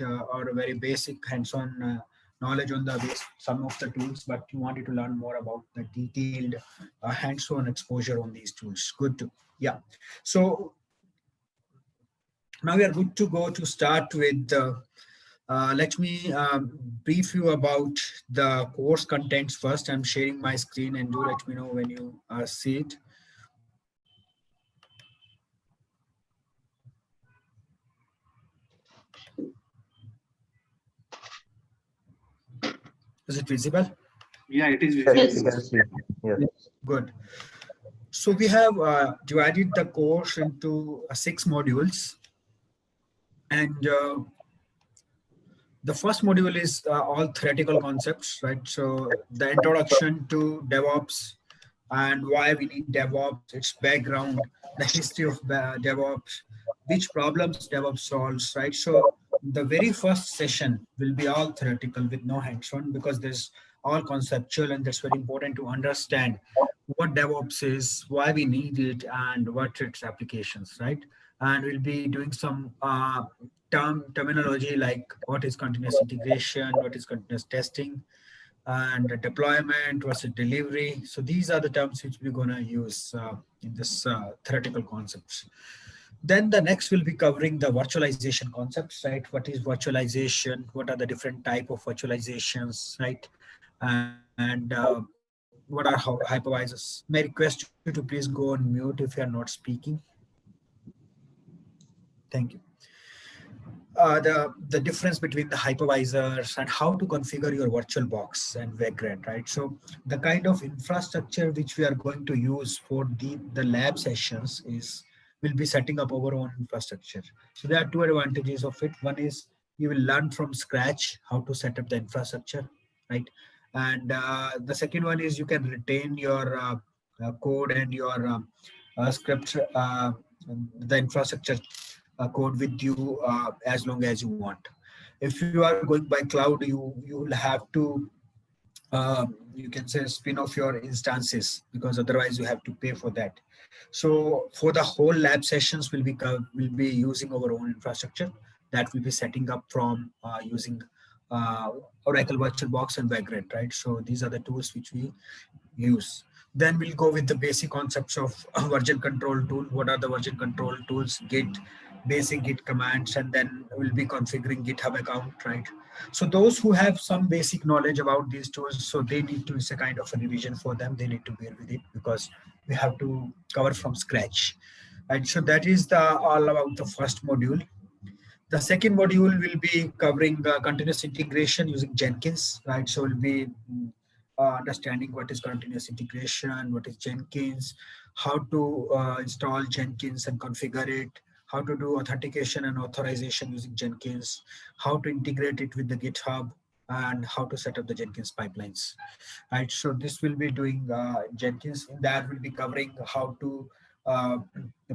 or a very basic hands-on knowledge on some of the tools, but you wanted to learn more about the detailed hands-on exposure on these tools. Good to, yeah. So now we are good to go to start with. Let me brief you about the course contents first. I'm sharing my screen, and do let me know when you see it. Is it visible? Yeah, it is visible. Yes. Yes. Good. So we have divided the course into 6 modules, and the first module is all theoretical concepts, right? So the introduction to DevOps and why we need DevOps, its background, the history of DevOps, which problems DevOps solves, right? So the very first session will be all theoretical with no hands-on, because there's all conceptual, and that's very important to understand what DevOps is, why we need it, and what its applications, right? And we'll be doing some terminology like what is continuous integration, what is continuous testing, and deployment versus delivery. So these are the terms which we're going to use in this theoretical concepts. Then the next will be covering the virtualization concepts, right? What is virtualization? What are the different type of virtualizations, right? And what are hypervisors? May I request you to please go on mute if you are not speaking. Thank you. The difference between the hypervisors and how to configure your VirtualBox and Vagrant, right? So the kind of infrastructure which we are going to use for the lab sessions is we'll be setting up our own infrastructure. So there are 2 advantages of it. One is you will learn from scratch how to set up the infrastructure, right? And the second one is you can retain your code and your script, the infrastructure code with you as long as you want. If you are going by cloud, you will have to you can say spin off your instances, because otherwise you have to pay for that. So for the whole lab sessions, we'll be using our own infrastructure that we'll be setting up from using Oracle VirtualBox and Vagrant, right? So these are the tools which we use. Then we'll go with the basic concepts of version control tool. What are the version control tools? Git, basic Git commands, and then we'll be configuring GitHub account, right? So those who have some basic knowledge about these tools, so they need to, it's a kind of a revision for them. They need to bear with it because we have to cover from scratch. And so that is all about the first module. The second module will be covering continuous integration using Jenkins, right? So we'll be understanding what is continuous integration, what is Jenkins, how to install Jenkins and configure it, how to do authentication and authorization using Jenkins, how to integrate it with the GitHub, and how to set up the Jenkins pipelines, right? So this will be doing Jenkins. In that will be covering how to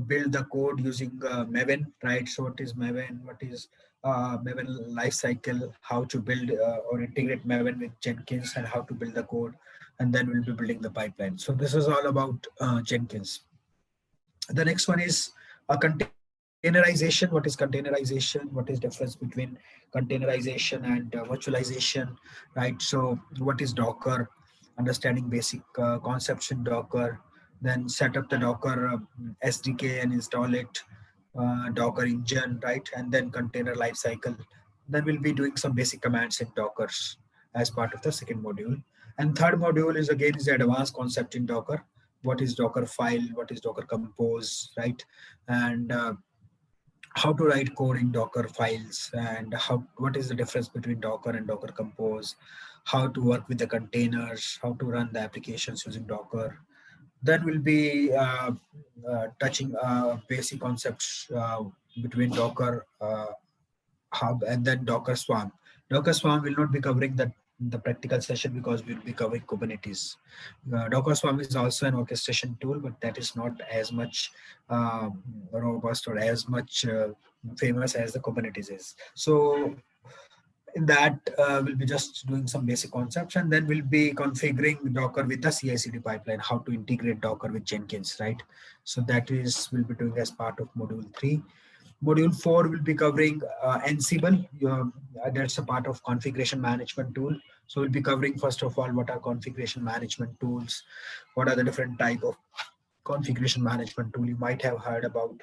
build the code using Maven, right? So what is Maven? What is Maven lifecycle? How to build or integrate Maven with Jenkins, and how to build the code, and then we'll be building the pipeline. So this is all about Jenkins. The next one is a containerization. What is containerization? What is difference between containerization and virtualization, right? So what is Docker? Understanding basic concepts in Docker. Then set up the Docker SDK and install it, Docker engine, right? And then container lifecycle. Then we'll be doing some basic commands in Dockers as part of the second module. And third module is again is the advanced concept in Docker. What is Docker file? What is Docker compose, right? And how to write code in Docker files, and what is the difference between Docker and Docker compose, how to work with the containers, how to run the applications using Docker. Then we'll be touching basic concepts between Docker Hub and then Docker Swarm. Docker Swarm will not be covering the practical session because we'll be covering Kubernetes. Docker Swarm is also an orchestration tool, but that is not as much robust or as much famous as the Kubernetes is. So in that, we'll be just doing some basic concepts, and then we'll be configuring Docker with the CI/CD pipeline, how to integrate Docker with Jenkins, right? So that is we'll be doing as part of module 3. Module 4 will be covering Ansible. That's a part of configuration management tool. So we'll be covering first of all what are configuration management tools, what are the different type of configuration management tool you might have heard about.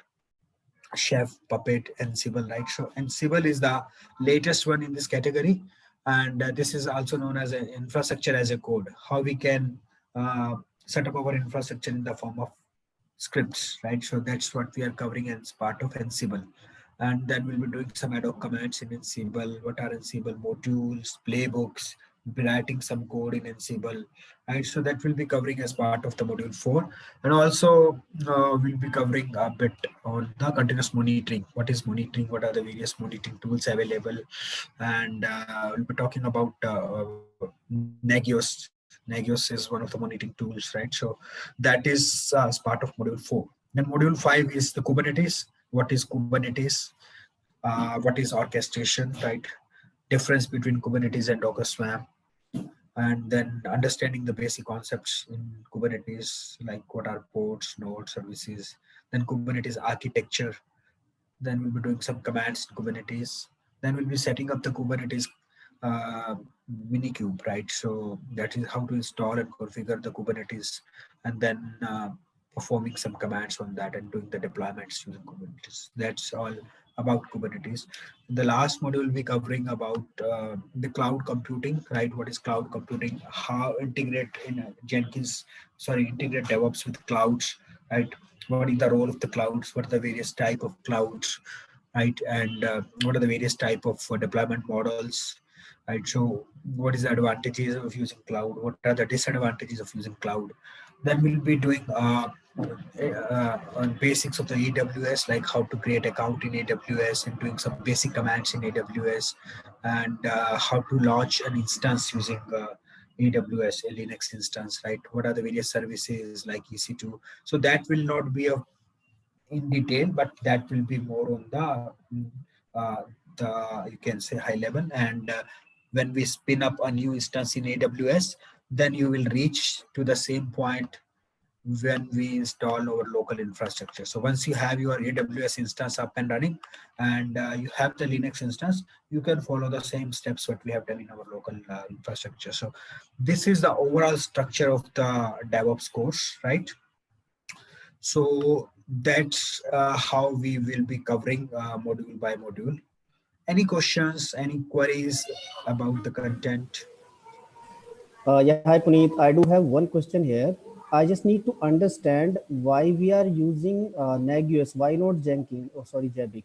Chef, Puppet, Ansible, right? So Ansible is the latest one in this category, and this is also known as an infrastructure as a code. How we can uh, set up our infrastructure in the form of scripts, right? So that's what we are covering as part of Ansible. And then we'll be doing some ad hoc commands in Ansible. What are Ansible modules, playbooks, we'll be writing some code in Ansible, right? So that will be covering as part of the module 4. And also we'll be covering a bit on the continuous monitoring. What is monitoring? What are the various monitoring tools available? And we'll be talking about Nagios. Nagios is one of the monitoring tools, right? So that is as part of module 4. Then module 5 is the Kubernetes. What is Kubernetes? What is orchestration, right? Difference between Kubernetes and Docker Swarm, and then understanding the basic concepts in Kubernetes, like what are ports, nodes, services, then Kubernetes architecture. Then we'll be doing some commands in Kubernetes. Then we'll be setting up the Kubernetes uh, Minikube, right? So that is how to install and configure the Kubernetes, and then performing some commands on that and doing the deployments using Kubernetes. That's all about Kubernetes. The last module will be covering about the cloud computing, right? What is cloud computing? How integrate in Jenkins, sorry, integrate DevOps with clouds, right? What is the role of the clouds? What are the various type of clouds, right? And what are the various type of deployment models, right? So what is the advantages of using cloud? What are the disadvantages of using cloud? Then we'll be doing on basics of the AWS, like how to create account in AWS and doing some basic commands in AWS, and how to launch an instance using AWS, a Linux instance, right? What are the various services like EC2? So that will not be a in detail, but that will be more on uh, the you can say high level. And when we spin up a new instance in AWS, then you will reach to the same point when we install our local infrastructure. So once you have your AWS instance up and running, and you have the Linux instance, you can follow the same steps what we have done in our local infrastructure. So this is the overall structure of the DevOps course, right? So that's how we will be covering module by module. Any questions, any queries about the content? Yeah, hi Puneet. I do have one question here. I just need to understand why we are using Nagios. Why not Jenkins? Oh, sorry, Jabix.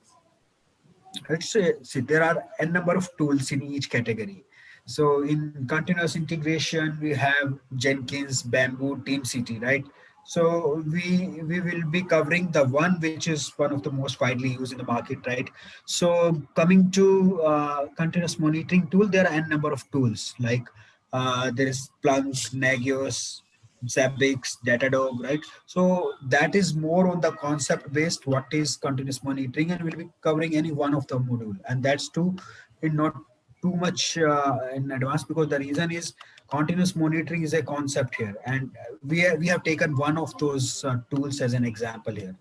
Let's say, see, there are a number of tools in each category. So in continuous integration, we have Jenkins, Bamboo, TeamCity, right? So we will be covering the one which is one of the most widely used in the market, right? So coming to continuous monitoring tool, there are a number of tools like there is Splunk, Nagios, Zabbix, Datadog, right? So that is more on the concept based what is continuous monitoring, and we'll be covering any one of the module, and that's too in not too much in advance, because the reason is continuous monitoring is a concept here, and we have taken one of those tools as an example here.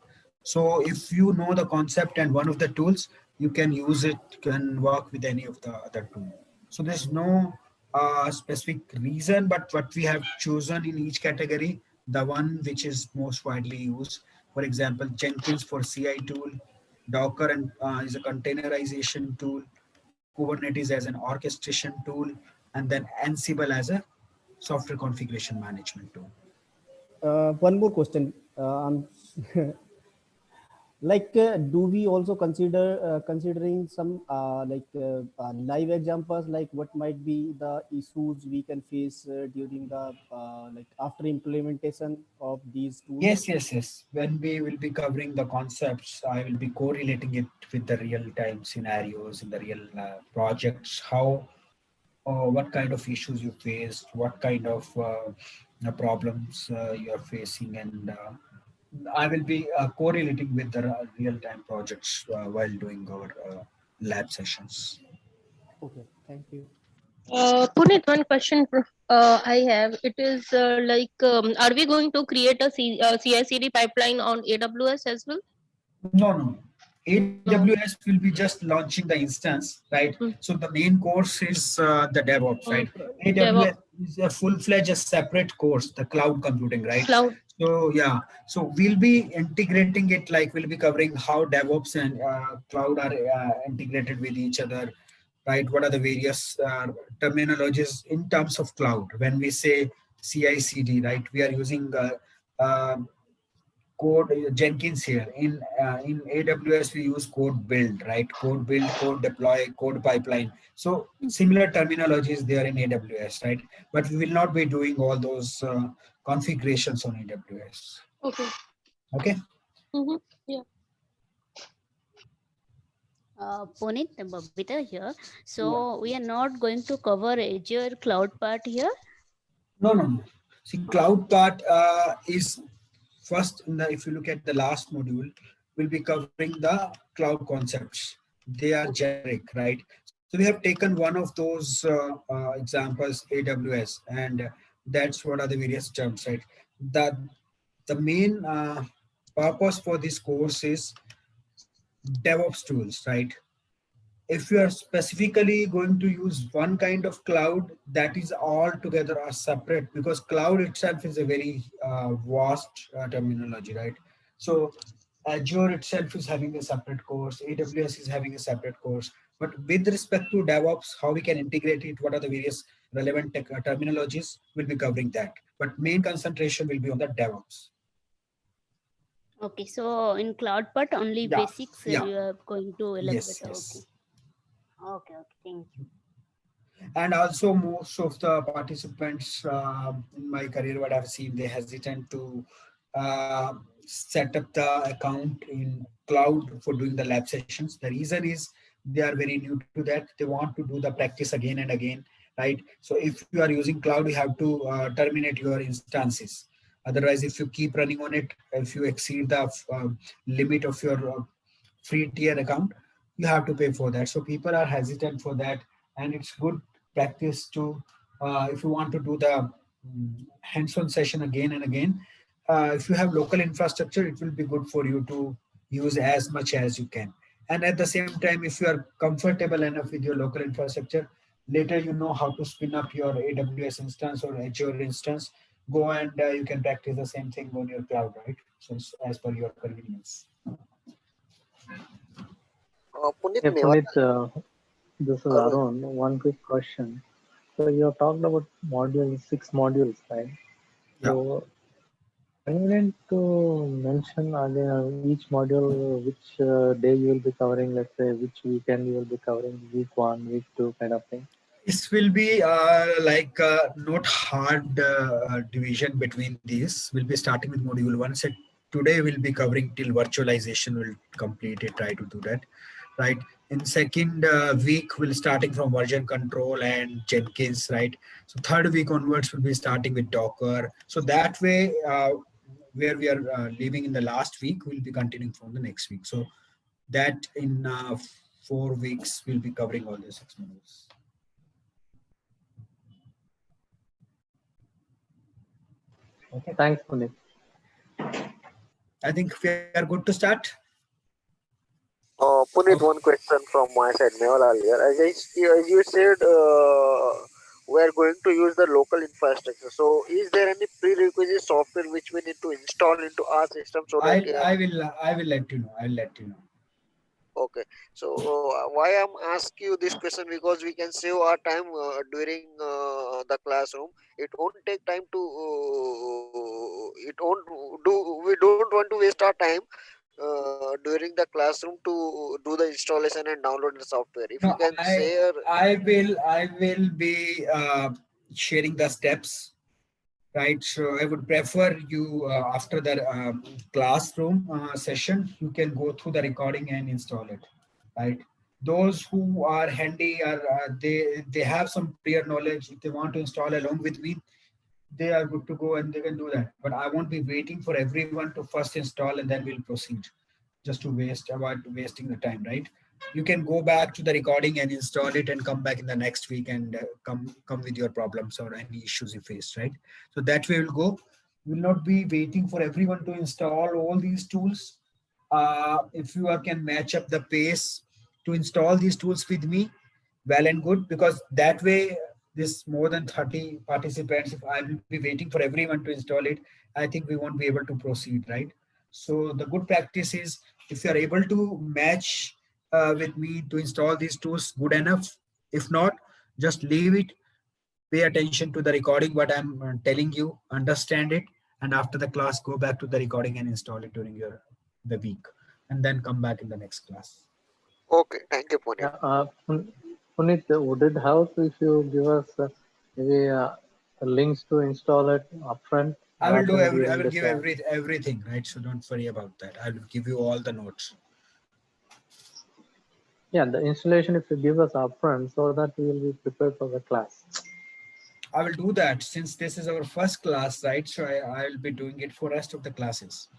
So if you know the concept and one of the tools, you can use it, can work with any of the other tool. So there's no specific reason, but what we have chosen in each category, the one which is most widely used. For example, Jenkins for CI tool, Docker and is a containerization tool, Kubernetes as an orchestration tool, and then Ansible as a software configuration management tool. One more question. Like, do we also considering some live examples, like what might be the issues we can face during the like after implementation of these tools? Yes, yes, yes. When we will be covering the concepts, I will be correlating it with the real time scenarios in the real projects. How what kind of issues you faced, what kind of problems you are facing, and I will be correlating with the real-time projects while doing our lab sessions. Okay, thank you. Puneet, one question I have. It is are we going to create a CI/CD pipeline on AWS as well? No, no, no. AWS will be just launching the instance, right? Mm. So the main course is the DevOps, right? DevOps AWS is a full-fledged separate course, the cloud computing, right? cloud. So yeah, so we'll be integrating it, like we'll be covering how DevOps and cloud are integrated with each other, right? What are the various terminologies in terms of cloud? When we say CI/CD, right? We are using code Jenkins here. In AWS we use code build, right? Code build, code deploy, code pipeline. So similar terminology is there in AWS, right? But we will not be doing all those configurations on AWS. Okay. Okay. Mm-hmm. Yeah. Punit, Babita here. Yeah. So we are not going to cover Azure cloud part here. No, no, no. See, cloud part is first in the, if you look at the last module, we'll be covering the cloud concepts. They are generic, right? So we have taken one of those examples, AWS, and that's what are the various terms, right? The main purpose for this course is DevOps tools, right? If you are specifically going to use one kind of cloud, that is altogether a separate, because cloud itself is a very vast terminology, right? So Azure itself is having a separate course, AWS is having a separate course, but with respect to DevOps, how we can integrate it, what are the various relevant terminologies, we'll be covering that, but main concentration will be on the DevOps. Okay, so in cloud part only Yeah, basics yeah, you are going to elaborate. yes, Okay. yes. Okay, okay, thank you. And also most of the participants in my career, what I've seen, they hesitant to uh, set up the account in cloud for doing the lab sessions. The reason is they are very new to that. They want to do the practice again and again, right? So if you are using cloud, you have to terminate your instances. Otherwise, if you keep running on it, if you exceed the limit of your free tier account, you have to pay for that. So people are hesitant for that, and it's good practice to if you want to do the hands-on session again and again. If you have local infrastructure, it will be good for you to use as much as you can. And at the same time, if you are comfortable enough with your local infrastructure, later you know how to spin up your AWS instance or Azure instance. Go and you can practice the same thing on your cloud, right? So it's as per your convenience. Punit Hey Mewar, Puneet, this is uh, Arun. One quick question. So you have talked about modules, 6 modules, right? Yeah. So convenient to mention again each module, which day you will be covering, let's say which weekend you will be covering, week 1, week 2 kind of thing. This will be like not hard division between these. We'll be starting with module one. So today we'll be covering till virtualization. We'll complete it. Try to do that, right? In second week, we'll starting from version control and Jenkins, right? So third week onwards, we'll be starting with Docker. So that way, where we are leaving in the last week, we'll be continuing from the next week. So that in 4 weeks, we'll be covering all the 6 modules. Okay. Thanks, Puneet. I think we are good to start. Punit, Okay. one question from my side, Mewal here. As you said, we are going to use the local infrastructure. So, is there any prerequisite software which we need to install into our system so that? I will let you know. I'll let you know. Okay. So, why I'm asking you this question, because we can save our time during the classroom. It won't take time to. It won't do. We don't want to waste our time during the classroom to do the installation and download the software. If you No, can I share. I will be sharing the steps, right? So I would prefer you after the classroom session, you can go through the recording and install it, right? Those who are handy are they have some prior knowledge. If they want to install along with me, they are good to go and they can do that. But I won't be waiting for everyone to first install and then we'll proceed, just to avoid wasting the time, right? You can go back to the recording and install it and come back in the next week and come with your problems or any issues you faced, right? So that way we'll go. We'll not be waiting for everyone to install all these tools. if you can match up the pace to install these tools with me, well and good, because that way this more than 30 participants, if I will be waiting for everyone to install it, I think we won't be able to proceed, right? So the good practice is, if you are able to match with me to install these tools, good enough. If not, just leave it, pay attention to the recording what I'm telling you, understand it, and after the class go back to the recording and install it during the week, and then come back in the next class. Okay, thank you, Puneet. Yeah, Puneet, would it help if you give us maybe links to install it upfront rather than I during will the give class? everything, right? So don't worry about that. I will give you all the notes. Yeah, the installation if you give us upfront so that we will be prepared for the class. I will do that since this is our first class, right? So I will be doing it for rest of the classes.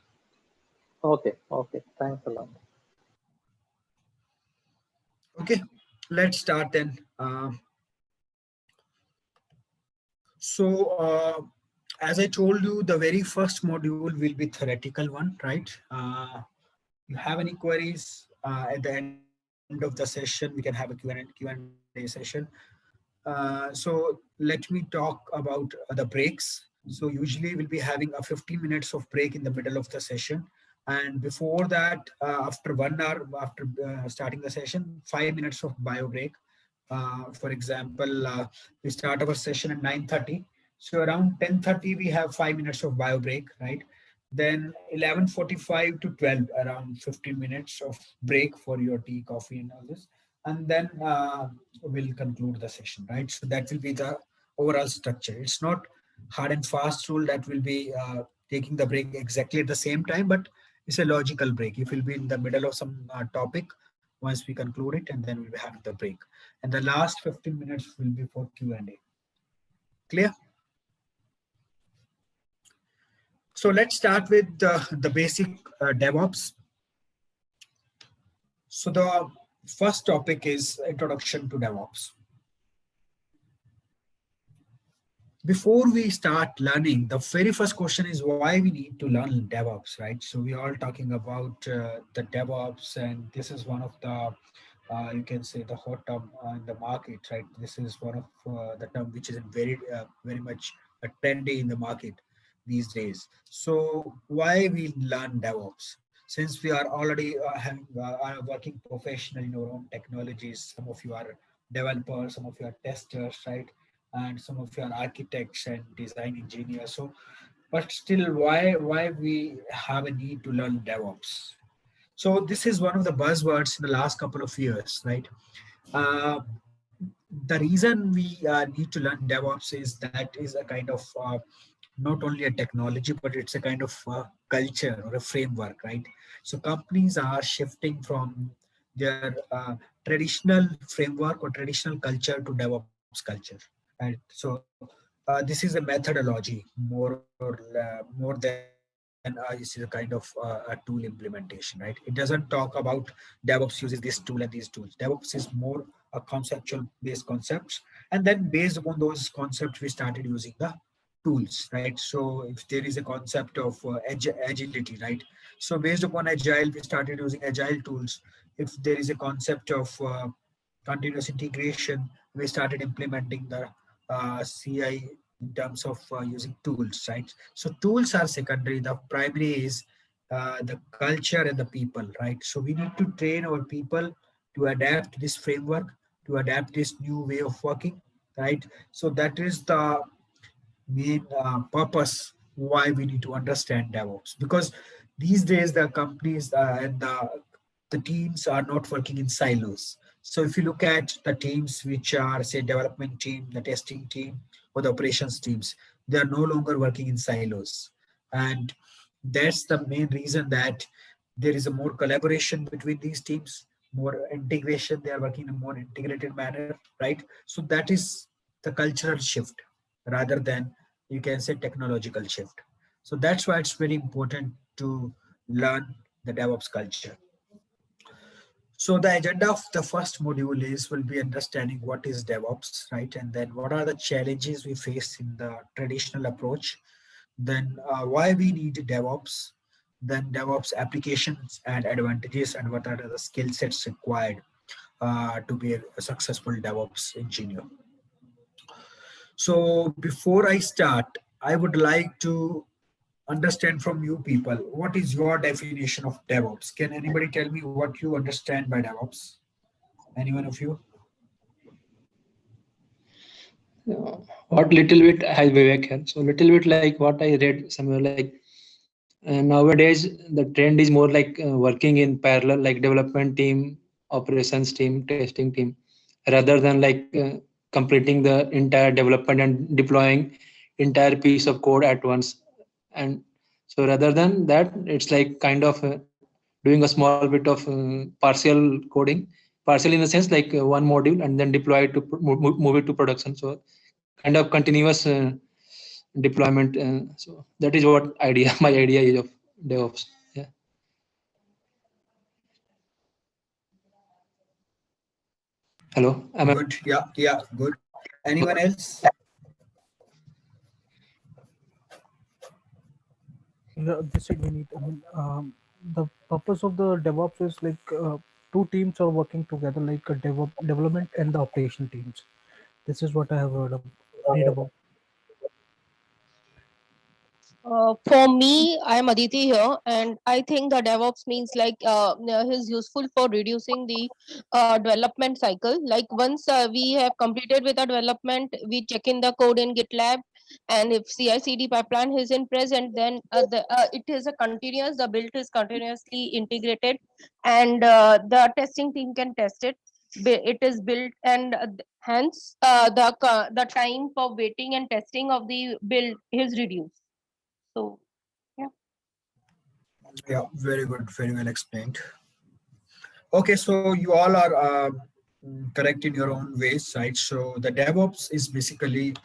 Okay, okay. Thanks a lot. Okay, let's start then. So as I told you, the very first module will be theoretical one, right? You have any queries at the end of the session, we can have a Q&A session. So let me talk about the breaks. So usually we'll be having a 15 minutes of break in the middle of the session. And before that, after 1 hour, after starting the session, 5 minutes of bio break. For example, we start our session at 9:30. So around 10:30, we have 5 minutes of bio break, right? Then 11:45 to 12, around 15 minutes of break for your tea, coffee, and all this. And then we'll conclude the session, right? So that will be the overall structure. It's not hard and fast rule that will be taking the break exactly at the same time, but it's a logical break. If we'll be in the middle of some topic, once we conclude it, and then we'll be having the break. And the last 15 minutes will be for Q&A. Clear? So let's start with the basic DevOps. So the first topic is introduction to DevOps. Before we start learning, the very first question is why we need to learn DevOps, right? So we are talking about the DevOps, and this is one of the, you can say, the hot term in the market, right? This is one of the term which is very much trendy in the market these days. So why we learn DevOps? Since we are already are working professional in our own technologies, some of you are developers, some of you are testers, right? And some of you are architects and design engineers. So, but still, why we have a need to learn DevOps? So this is one of the buzzwords in the last couple of years, right? Uh, the reason we need to learn DevOps is that is a kind of not only a technology, but it's a kind of culture or a framework, right? So companies are shifting from their traditional framework or traditional culture to DevOps culture, right? So this is a methodology more than this is a kind of a tool implementation, right? It doesn't talk about DevOps uses this tool and these tools. DevOps is more a conceptual based concepts, and then based upon those concepts we started using the tools, right? So if there is a concept of agility, right? So based upon agile we started using agile tools. If there is a concept of continuous integration, we started implementing the CI in terms of using tools, right? So tools are secondary. The primary is the culture and the people, right? So we need to train our people to adapt this framework, to adapt this new way of working, right? So that is the main purpose why we need to understand DevOps, because these days the companies and the teams are not working in silos. So if you look at the teams which are say development team, the testing team, or the operations teams, they are no longer working in silos, and that's the main reason that there is a more collaboration between these teams, more integration. They are working in a more integrated manner, right? So that is the cultural shift rather than, you can say, technological shift. So that's why it's very important to learn the DevOps culture. So the agenda of the first module is will be understanding what is DevOps, right? And then what are the challenges we face in the traditional approach. Then why we need DevOps. then DevOps applications and advantages, and what are the skill sets required to be a successful DevOps engineer. So before I start, I would like to understand from you people, what is your definition of DevOps? Can anybody tell me what you understand by DevOps? Anyone of you? What little bit I Vivek here. So little bit like what I read somewhere, like nowadays the trend is more like working in parallel, like development team, operations team, testing team, rather than like completing the entire development and deploying entire piece of code at once. And so rather than that, it's like kind of doing a small bit of partial coding, partial in the sense like one module and then deploy it to move it to production. So kind of continuous deployment. So that is what idea my idea is of DevOps. Yeah. Hello. Am I? Good. Yeah, good. Anyone else? Yeah, this is we need. I mean, the purpose of the DevOps is like two teams are working together, like a development and the operation teams. This is what I have read about. For me, I am Aditi here, and I think the DevOps means like is useful for reducing the development cycle. Like once we have completed with the development, we check in the code in GitLab, and if CI/CD pipeline is in present, then it is a continuous. The build is continuously integrated, and the testing team can test it. It is built, and hence the time for waiting and testing of the build is reduced. So, yeah. Yeah, very good, very well explained. Okay, so you all are correct in your own ways, right? So the DevOps is basically,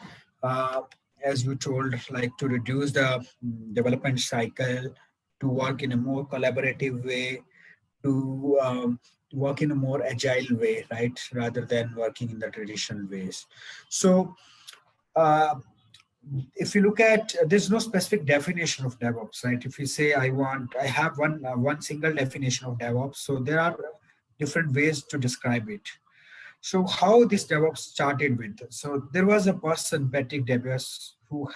as you told, like to reduce the development cycle, to work in a more collaborative way, to work in a more agile way, right? Rather than working in the traditional ways. So uh, if you look at, there's no specific definition of DevOps, right? If you say I have one single definition of DevOps, so there are different ways to describe it. So how this DevOps started with? So there was a person, Patrick Debias, who's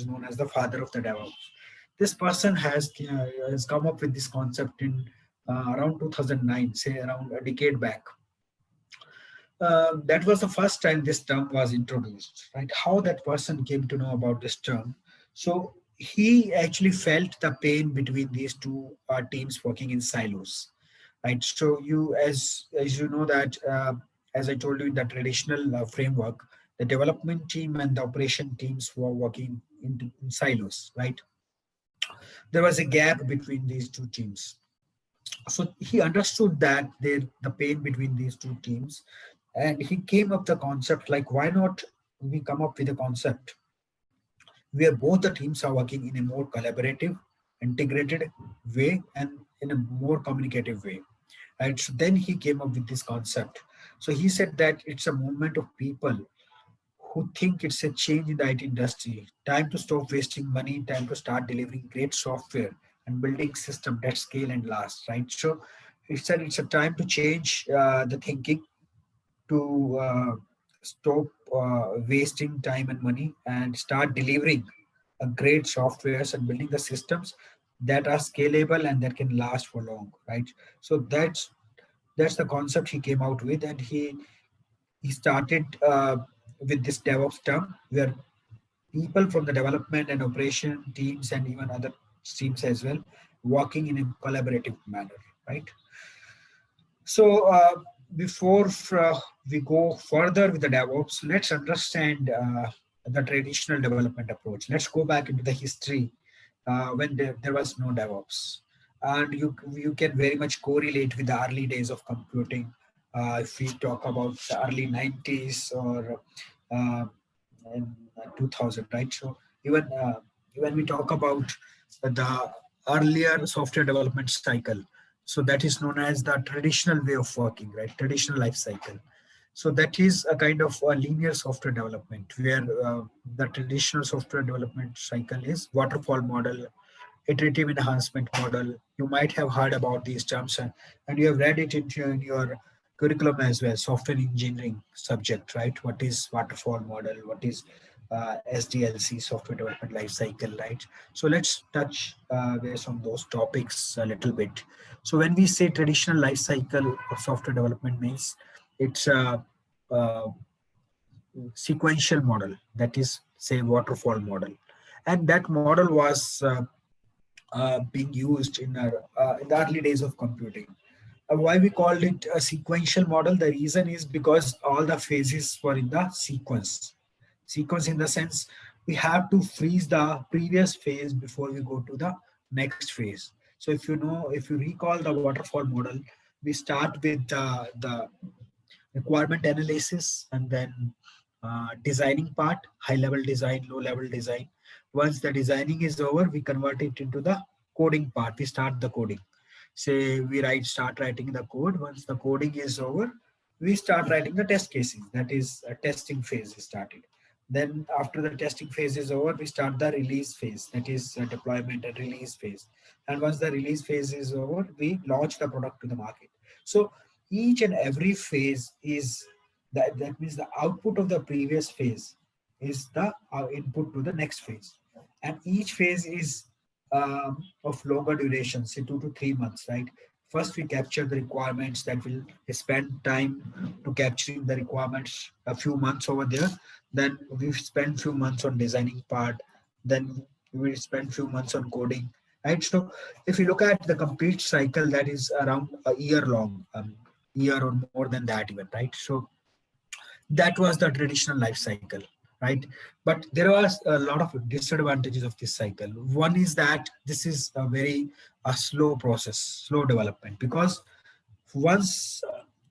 known as the father of the DevOps. This person has come up with this concept in around 2009, say around a decade back. That was the first time this term was introduced, right? How that person came to know about this term. So he actually felt the pain between these two teams working in silos, right? So as you know that, as I told you in the traditional framework, the development team and the operation teams were working in silos, right? There was a gap between these two teams. So he understood that the pain between these two teams, and he came up the concept like, why not we come up with a concept where both the teams are working in a more collaborative, integrated way and in a more communicative way. And so then he came up with this concept. So he said that it's a movement of people who think it's a change in the IT industry. Time to stop wasting money, time to start delivering great software and building system that scale and last, right? So it's a time to change the thinking, to stop wasting time and money and start delivering a great softwares and building the systems that are scalable and that can last for long, right? So that's the concept he came out with, and he started with this DevOps term, where people from the development and operation teams and even other teams as well working in a collaborative manner, right? So before we go further with the DevOps, let's understand the traditional development approach. Let's go back into the history when there was no DevOps, and you can very much correlate with the early days of computing. If we talk about the early 90s or uh, in 2000, right? So even when we talk about the earlier software development cycle, so that is known as the traditional way of working, right? Traditional life cycle. So that is a kind of a linear software development, where the traditional software development cycle is waterfall model, iterative enhancement model. You might have heard about these terms, and you have read it in your curriculum as well, software engineering subject, right? What is waterfall model? What is SDLC, software development life cycle, right? So let's touch base on those topics a little bit. So when we say traditional life cycle of software development means it's a sequential model, that is say waterfall model, and that model was being used in the early days of computing. Why we called it a sequential model? The reason is because all the phases were in the sequence. Sequence in the sense we have to freeze the previous phase before we go to the next phase. So if you recall the waterfall model, we start with the requirement analysis, and then designing part, high level design, low level design. Once the designing is over, we convert it into the coding part. We start the coding. Say we start writing the code. Once the coding is over, we start writing the test cases. That is a testing phase is started. Then after the testing phase is over, we start the release phase. That is a deployment and release phase. And once the release phase is over, we launch the product to the market. So each and every phase is that means the output of the previous phase is the input to the next phase, and each phase is of longer duration, say 2 to 3 months, right? First we capture the requirements, that will spend time to capturing the requirements, a few months over there. Then we spend few months on designing part, then we will spend few months on coding, right? So if you look at the complete cycle, that is around a year long, year or more than that even, right? So that was the traditional life cycle, right? But there was a lot of disadvantages of this cycle. One is that this is a slow process, slow development, because once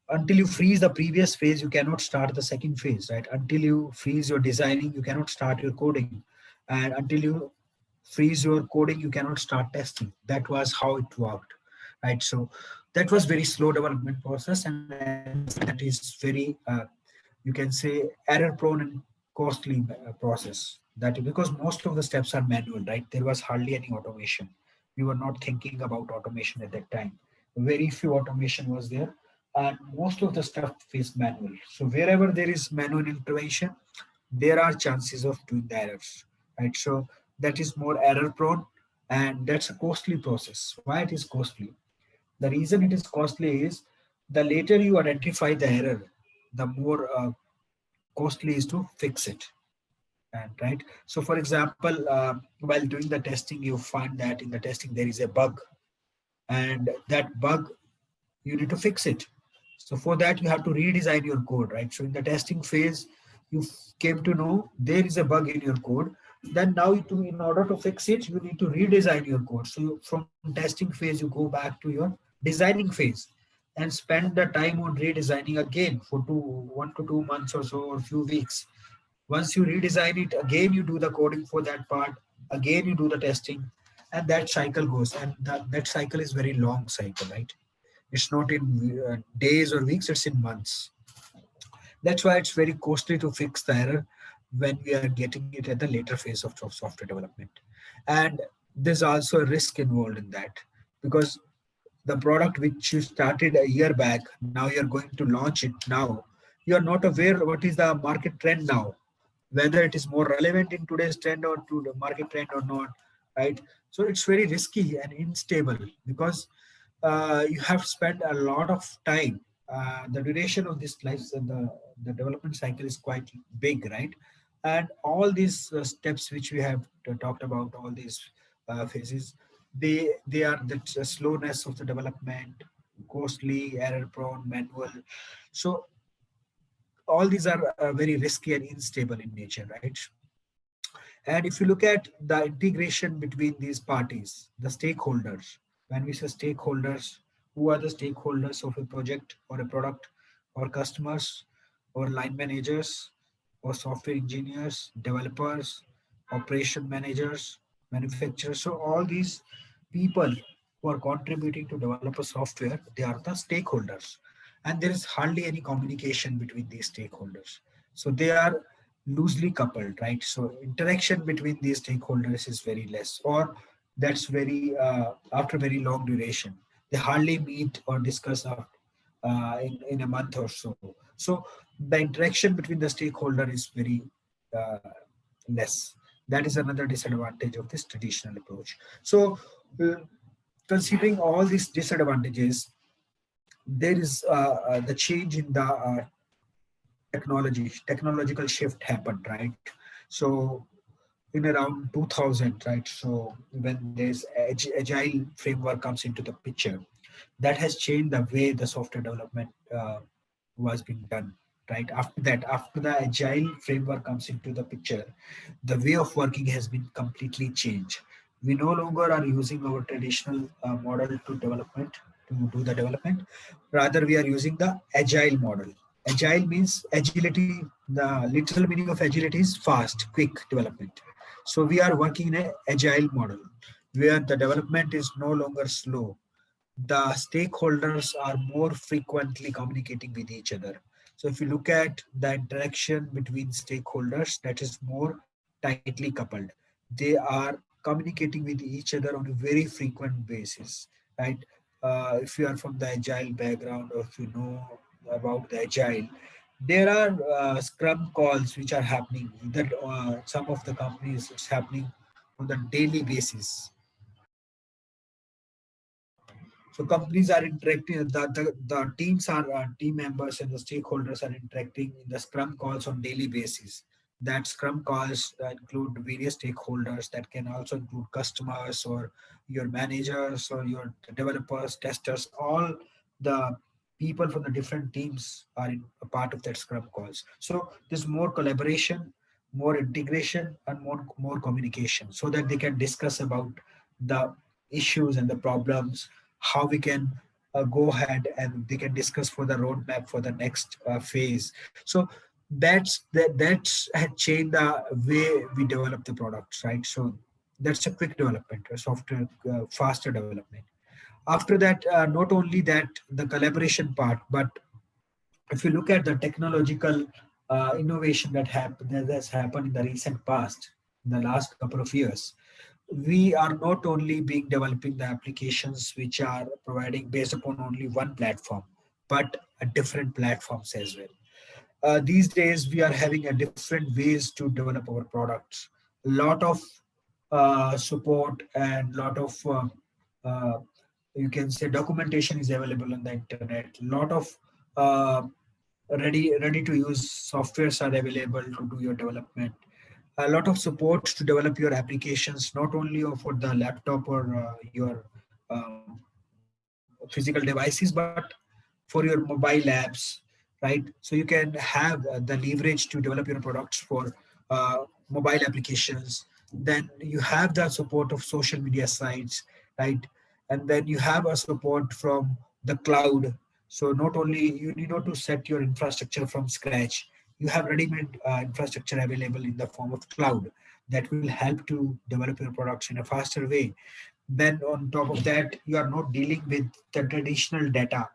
until you freeze the previous phase, you cannot start the second phase, right? Until you freeze your designing, you cannot start your coding, and until you freeze your coding, you cannot start testing. That was how it worked, right? So that was very slow development process, and that is very you can say error prone and costly process. That because most of the steps are manual, right? There was hardly any automation. We were not thinking about automation at that time. Very few automation was there, and most of the stuff is manual. So wherever there is manual intervention, there are chances of doing the errors, right? So that is more error prone, and that's a costly process. Why it is costly? The reason it is costly is the later you identify the error, the more costly is to fix it. And right. So for example, while doing the testing, you find that in the testing there is a bug, and that bug you need to fix it. So for that you have to redesign your code, right? So in the testing phase, you came to know there is a bug in your code. Then now in order to fix it, you need to redesign your code. So from testing phase, you go back to your designing phase and spend the time on redesigning again for 1 to 2 months or so, or few weeks. Once you redesign it, again you do the coding for that part, again you do the testing, and that cycle goes. And that cycle is very long cycle, right? It's not in days or weeks, it's in months. That's why it's very costly to fix the error when we are getting it at the later phase of software development. And there's also a risk involved in that, because the product which you started a year back, now you're going to launch it now. You're not aware what is the market trend now, whether it is more relevant in today's trend or to the market trend or not, right? So it's very risky and unstable, because you have spent a lot of time. The duration of this life, the development cycle is quite big, right? And all these steps which we have talked about, all these phases, they are the slowness of the development, costly, error prone, manual. So all these are very risky and unstable in nature, right? And if you look at the integration between these parties, the stakeholders, when we say stakeholders, who are the stakeholders of a project or a product, or customers, or line managers, or software engineers, developers, operation managers, manufacturers. So all these people who are contributing to develop a software, they are the stakeholders. And there is hardly any communication between these stakeholders. So they are loosely coupled, right? So interaction between these stakeholders is very less, or That's very after very long duration. They hardly meet or discuss in a month or so. So the interaction between the stakeholder is very uh, less. That is another disadvantage of this traditional approach. So considering all these disadvantages, there is the change in the technological shift happened, right? So in around 2000, right? So when this agile framework comes into the picture, that has changed the way the software development was being done, right? After that, after the agile framework comes into the picture, the way of working has been completely changed. We no longer are using our traditional model to do the development. Rather, we are using the agile model. Agile means agility. The literal meaning of agility is fast, quick development. So we are working in an agile model where the development is no longer slow. The stakeholders are more frequently communicating with each other. So if you look at the interaction between stakeholders, that is more tightly coupled. They are communicating with each other on a very frequent basis, right? If you are from the agile background, or if you know about the agile, there are scrum calls which are happening. That some of the companies it's happening on the daily basis. So companies are interacting, the teams are team members and the stakeholders are interacting in the Scrum calls on daily basis. That Scrum calls include various stakeholders that can also include customers or your managers or your developers, testers, all the people from the different teams are in a part of that Scrum calls. So there's more collaboration, more integration, and more communication so that they can discuss about the issues and the problems, how we can go ahead, and they can discuss for the roadmap for the next phase. So that's had changed the way we develop the products, right? So that's a quick development, a software faster development. After that, not only that, the collaboration part, but if you look at the technological innovation that has happened in the recent past, in the last couple of years, we are not only being developing the applications which are providing based upon only one platform, but different platforms as well. These days, we are having a different ways to develop our products. A lot of support and lot of uh, you can say documentation is available on the internet. A lot of uh, ready to use softwares are available to do your development. A lot of support to develop your applications, not only for the laptop or your physical devices, but for your mobile apps, right? So you can have the leverage to develop your products for mobile applications. Then you have the support of social media sites, right? And then you have a support from the cloud. So not only you need not to set your infrastructure from scratch, you have ready-made infrastructure available in the form of cloud that will help to develop your products in a faster way. Then on top of that, you are not dealing with the traditional data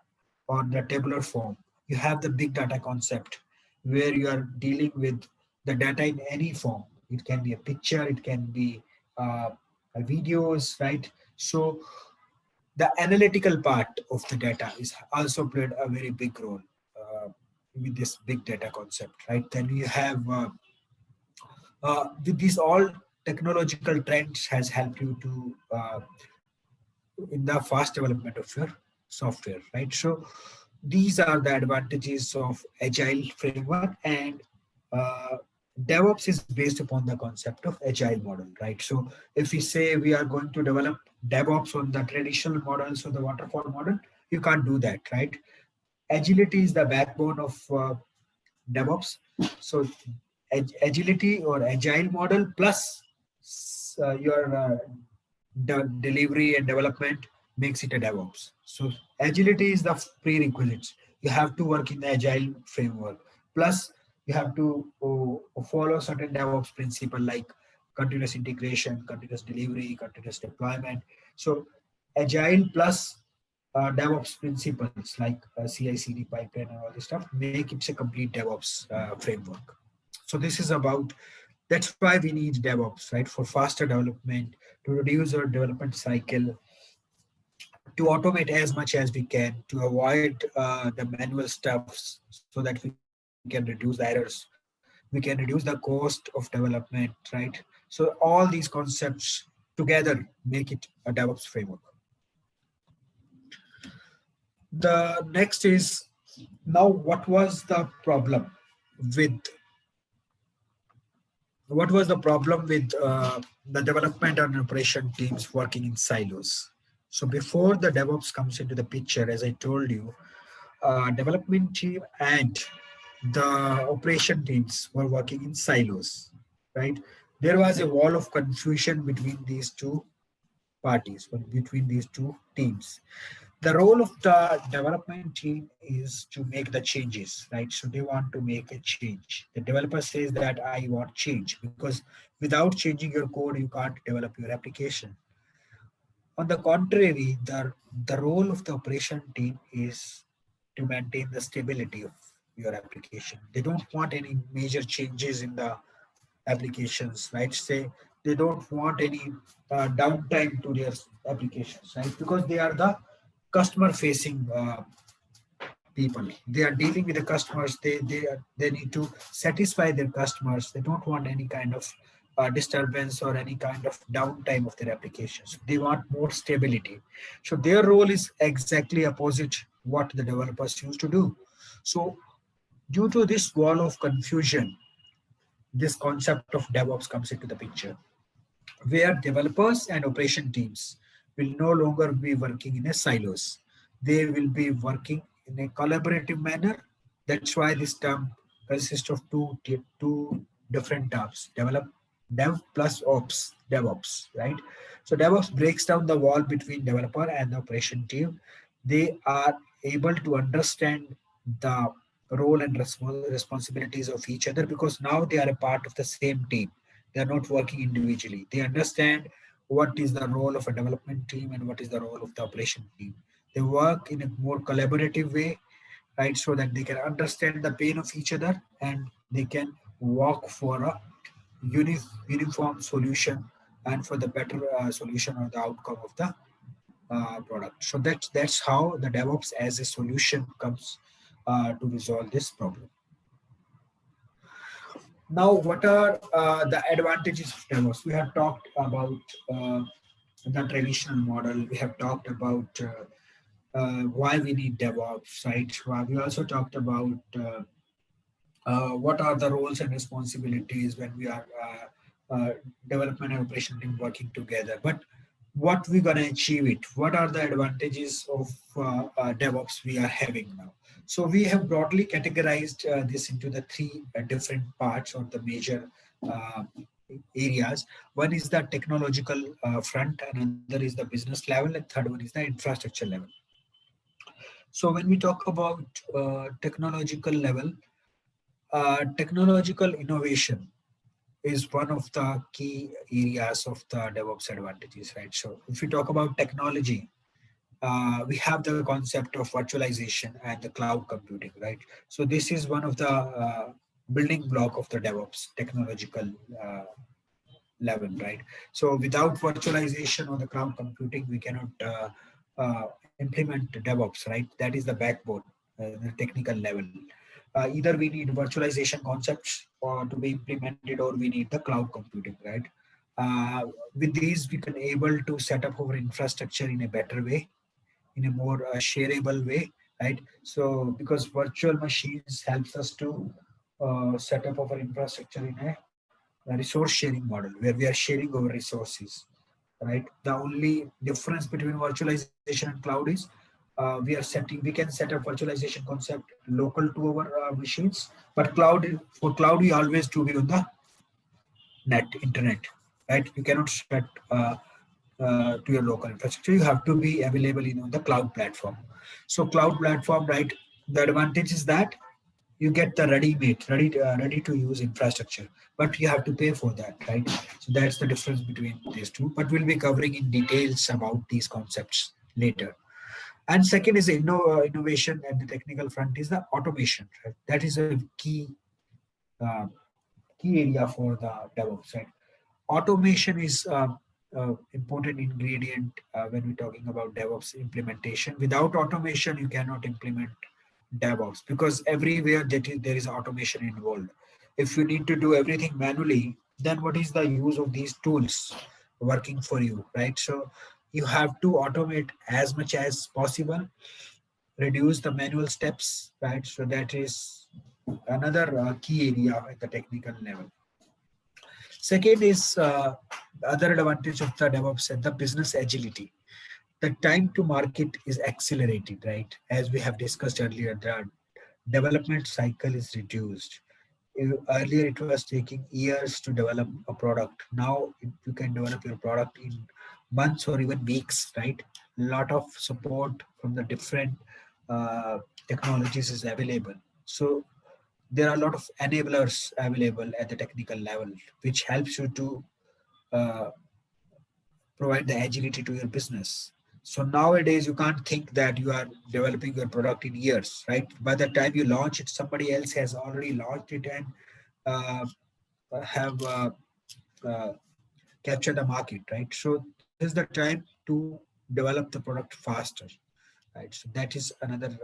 on the tabular form. You have the big data concept where you are dealing with the data in any form. It can be a picture, it can be videos, right? So the analytical part of the data is also played a very big role with this big data concept, right? Then you have with these all technological trends has helped you to in the fast development of your software, right? So these are the advantages of agile framework, and uh, DevOps is based upon the concept of agile model, right? So if we say we are going to develop DevOps on the traditional models or the waterfall model, you can't do that, right? Agility is the backbone of DevOps. So agility or agile model plus your delivery and development makes it a DevOps. So agility is the prerequisites. You have to work in the agile framework. Plus, you have to follow certain DevOps principle like continuous integration, continuous delivery, continuous deployment. So agile plus DevOps principles like CI/CD pipeline and all this stuff make it a complete DevOps framework. So this is about, that's why we need DevOps, right? For faster development, to reduce our development cycle, to automate as much as we can, to avoid the manual stuffs so that we can reduce the errors, we can reduce the cost of development, right? So all these concepts together make it a DevOps framework. The next is, now with what was the problem with the development and operation teams working in silos? So before the DevOps comes into the picture, as I told you, development team and the operation teams were working in silos, right? There was a wall of confusion between these two parties, between these two teams. The role of the development team is to make the changes, right? So they want to make a change. The developer says that I want change, because without changing your code, you can't develop your application. On the contrary, the role of the operation team is to maintain the stability of your application. They don't want any major changes in the applications, right? Say they don't want any downtime to their applications, right? Because they are the customer facing people. They are dealing with the customers. They need to satisfy their customers. They don't want any kind of disturbance or any kind of downtime of their applications. They want more stability. So their role is exactly opposite what the developers used to do. So due to this wall of confusion, this concept of DevOps comes into the picture, where developers and operation teams will no longer be working in a silos. They will be working in a collaborative manner. That's why this term consists of two different terms: dev plus ops, DevOps, right? So DevOps breaks down the wall between developer and the operation team. They are able to understand the role and responsibilities of each other, because now they are a part of the same team. They are not working individually. They understand what is the role of a development team and what is the role of the operation team. They work in a more collaborative way, right? So that they can understand the pain of each other and they can work for a uniform solution and for the better solution or the outcome of the product. So that's how the DevOps as a solution comes to resolve this problem. Now, what are the advantages of DevOps? We have talked about the traditional model. We have talked about why we need DevOps, right? We also talked about what are the roles and responsibilities when we are development and operation team working together. But what we're going to achieve it? What are the advantages of DevOps we are having now? So we have broadly categorized this into the three different parts or the major areas. One is the technological front, another is the business level, and third one is the infrastructure level. So when we talk about technological level, technological innovation is one of the key areas of the DevOps advantages, right? So if we talk about technology, we have the concept of virtualization and the cloud computing, right? So this is one of the building block of the DevOps technological level, right? So without virtualization or the cloud computing, we cannot implement DevOps, right? That is the backbone, the technical level. Either we need virtualization concepts or to be implemented, or we need the cloud computing, right? With these, we can able to set up our infrastructure in a better way, in a more shareable way, right? So because virtual machines helps us to set up our infrastructure in a resource sharing model where we are sharing our resources, right? The only difference between virtualization and cloud is we can set up virtualization concept local to our machines, but for cloud we always to be on the internet, right? You cannot set to your local infrastructure. You have to be available in on the cloud platform. So cloud platform, right? The advantage is that you get the ready to use infrastructure, but you have to pay for that, right? So that's the difference between these two, but we'll be covering in details about these concepts later. And second is innovation at the technical front is the automation, right? That is a uh, key area for the DevOps, right? Automation is important ingredient when we're talking about DevOps implementation. Without automation, you cannot implement DevOps because everywhere there is automation involved. If you need to do everything manually, then what is the use of these tools working for you, right? So you have to automate as much as possible, reduce the manual steps, right? So that is another key area at the technical level. Second is the other advantage of the DevOps and the business agility. The time to market is accelerated, right? As we have discussed earlier, the development cycle is reduced. Earlier, it was taking years to develop a product. Now, you can develop your product in months or even weeks, right? A lot of support from the different uh, technologies is available. So there are a lot of enablers available at the technical level, which helps you to uh, provide the agility to your business. So nowadays, you can't think that you are developing your product in years, right? By the time you launch it, somebody else has already launched it and uh, have uh, captured the market, right? So this is the time to develop the product faster, right? So that is another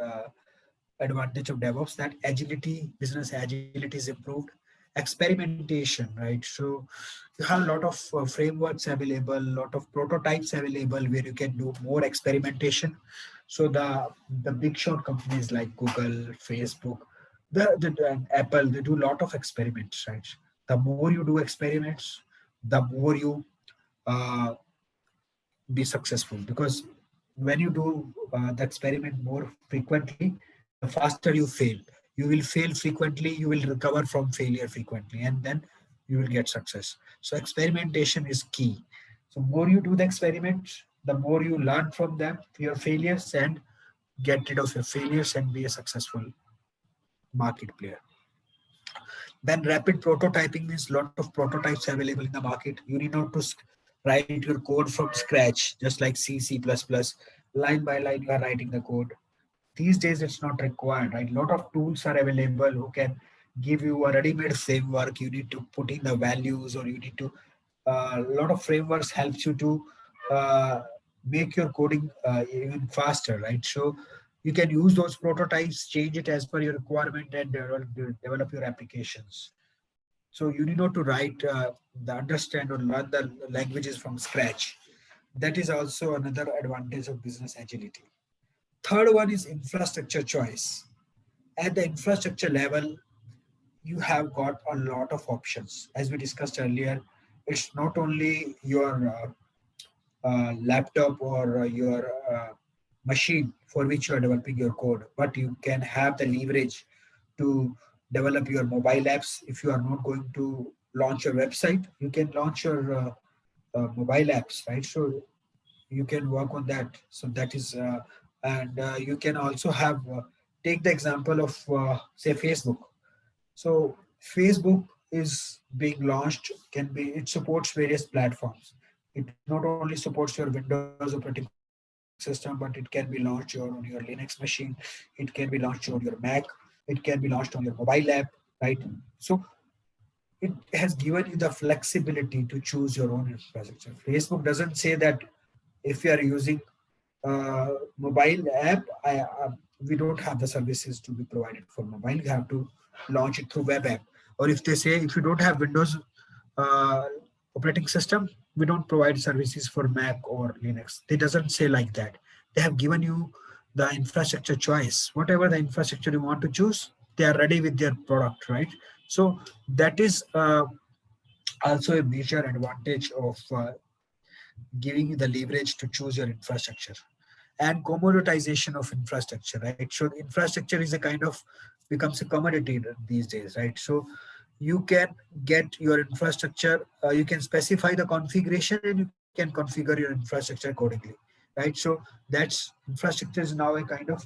advantage of DevOps, that agility, business agility is improved. Experimentation, right? So you have a lot of frameworks available, a lot of prototypes available where you can do more experimentation. So the big shot companies like Google, Facebook, and Apple, they do a lot of experiments, right? The more you do experiments, the more you uh, be successful, because when you do the experiment more frequently, the faster you fail. You will fail frequently, you will recover from failure frequently, and then you will get success. So experimentation is key. So more you do the experiments, the more you learn from them, your failures, and get rid of your failures and be a successful market player. Then rapid prototyping means lot of prototypes available in the market. You need not to write your code from scratch, just like C, C++, line by line you are writing the code. These days it's not required, right? A lot of tools are available who can give you a ready-made framework. You need to put in the values, or you need to a lot of frameworks helps you to uh, make your coding even faster, right? So you can use those prototypes, change it as per your requirement, and develop your applications. So you need not to write the understand or learn the languages from scratch. That is also another advantage of business agility. Third one is infrastructure choice. At the infrastructure level, you have got a lot of options. As we discussed earlier, it's not only your laptop or your machine for which you are developing your code, but you can have the leverage to develop your mobile apps. If you are not going to launch your website, you can launch your mobile apps, right? So you can work on that. So that is, and you can also have, take the example of, say, Facebook. So Facebook is being launched, can be, it supports various platforms. It not only supports your Windows operating system, but it can be launched on your Linux machine. It can be launched on your Mac. It can be launched on your mobile app, right? So it has given you the flexibility to choose your own infrastructure. Facebook doesn't say that if you are using mobile app, we don't have the services to be provided for mobile. You have to launch it through web app. Or if they say if you don't have Windows uh, operating system, we don't provide services for Mac or Linux. They doesn't say like that. They have given you the infrastructure choice. Whatever the infrastructure you want to choose, they are ready with their product, right? So that is also a major advantage of giving you the leverage to choose your infrastructure. And commoditization of infrastructure, right? So infrastructure is a kind of becomes a commodity these days, right? So you can get your infrastructure, you can specify the configuration and you can configure your infrastructure accordingly, right? So that's infrastructure is now a kind of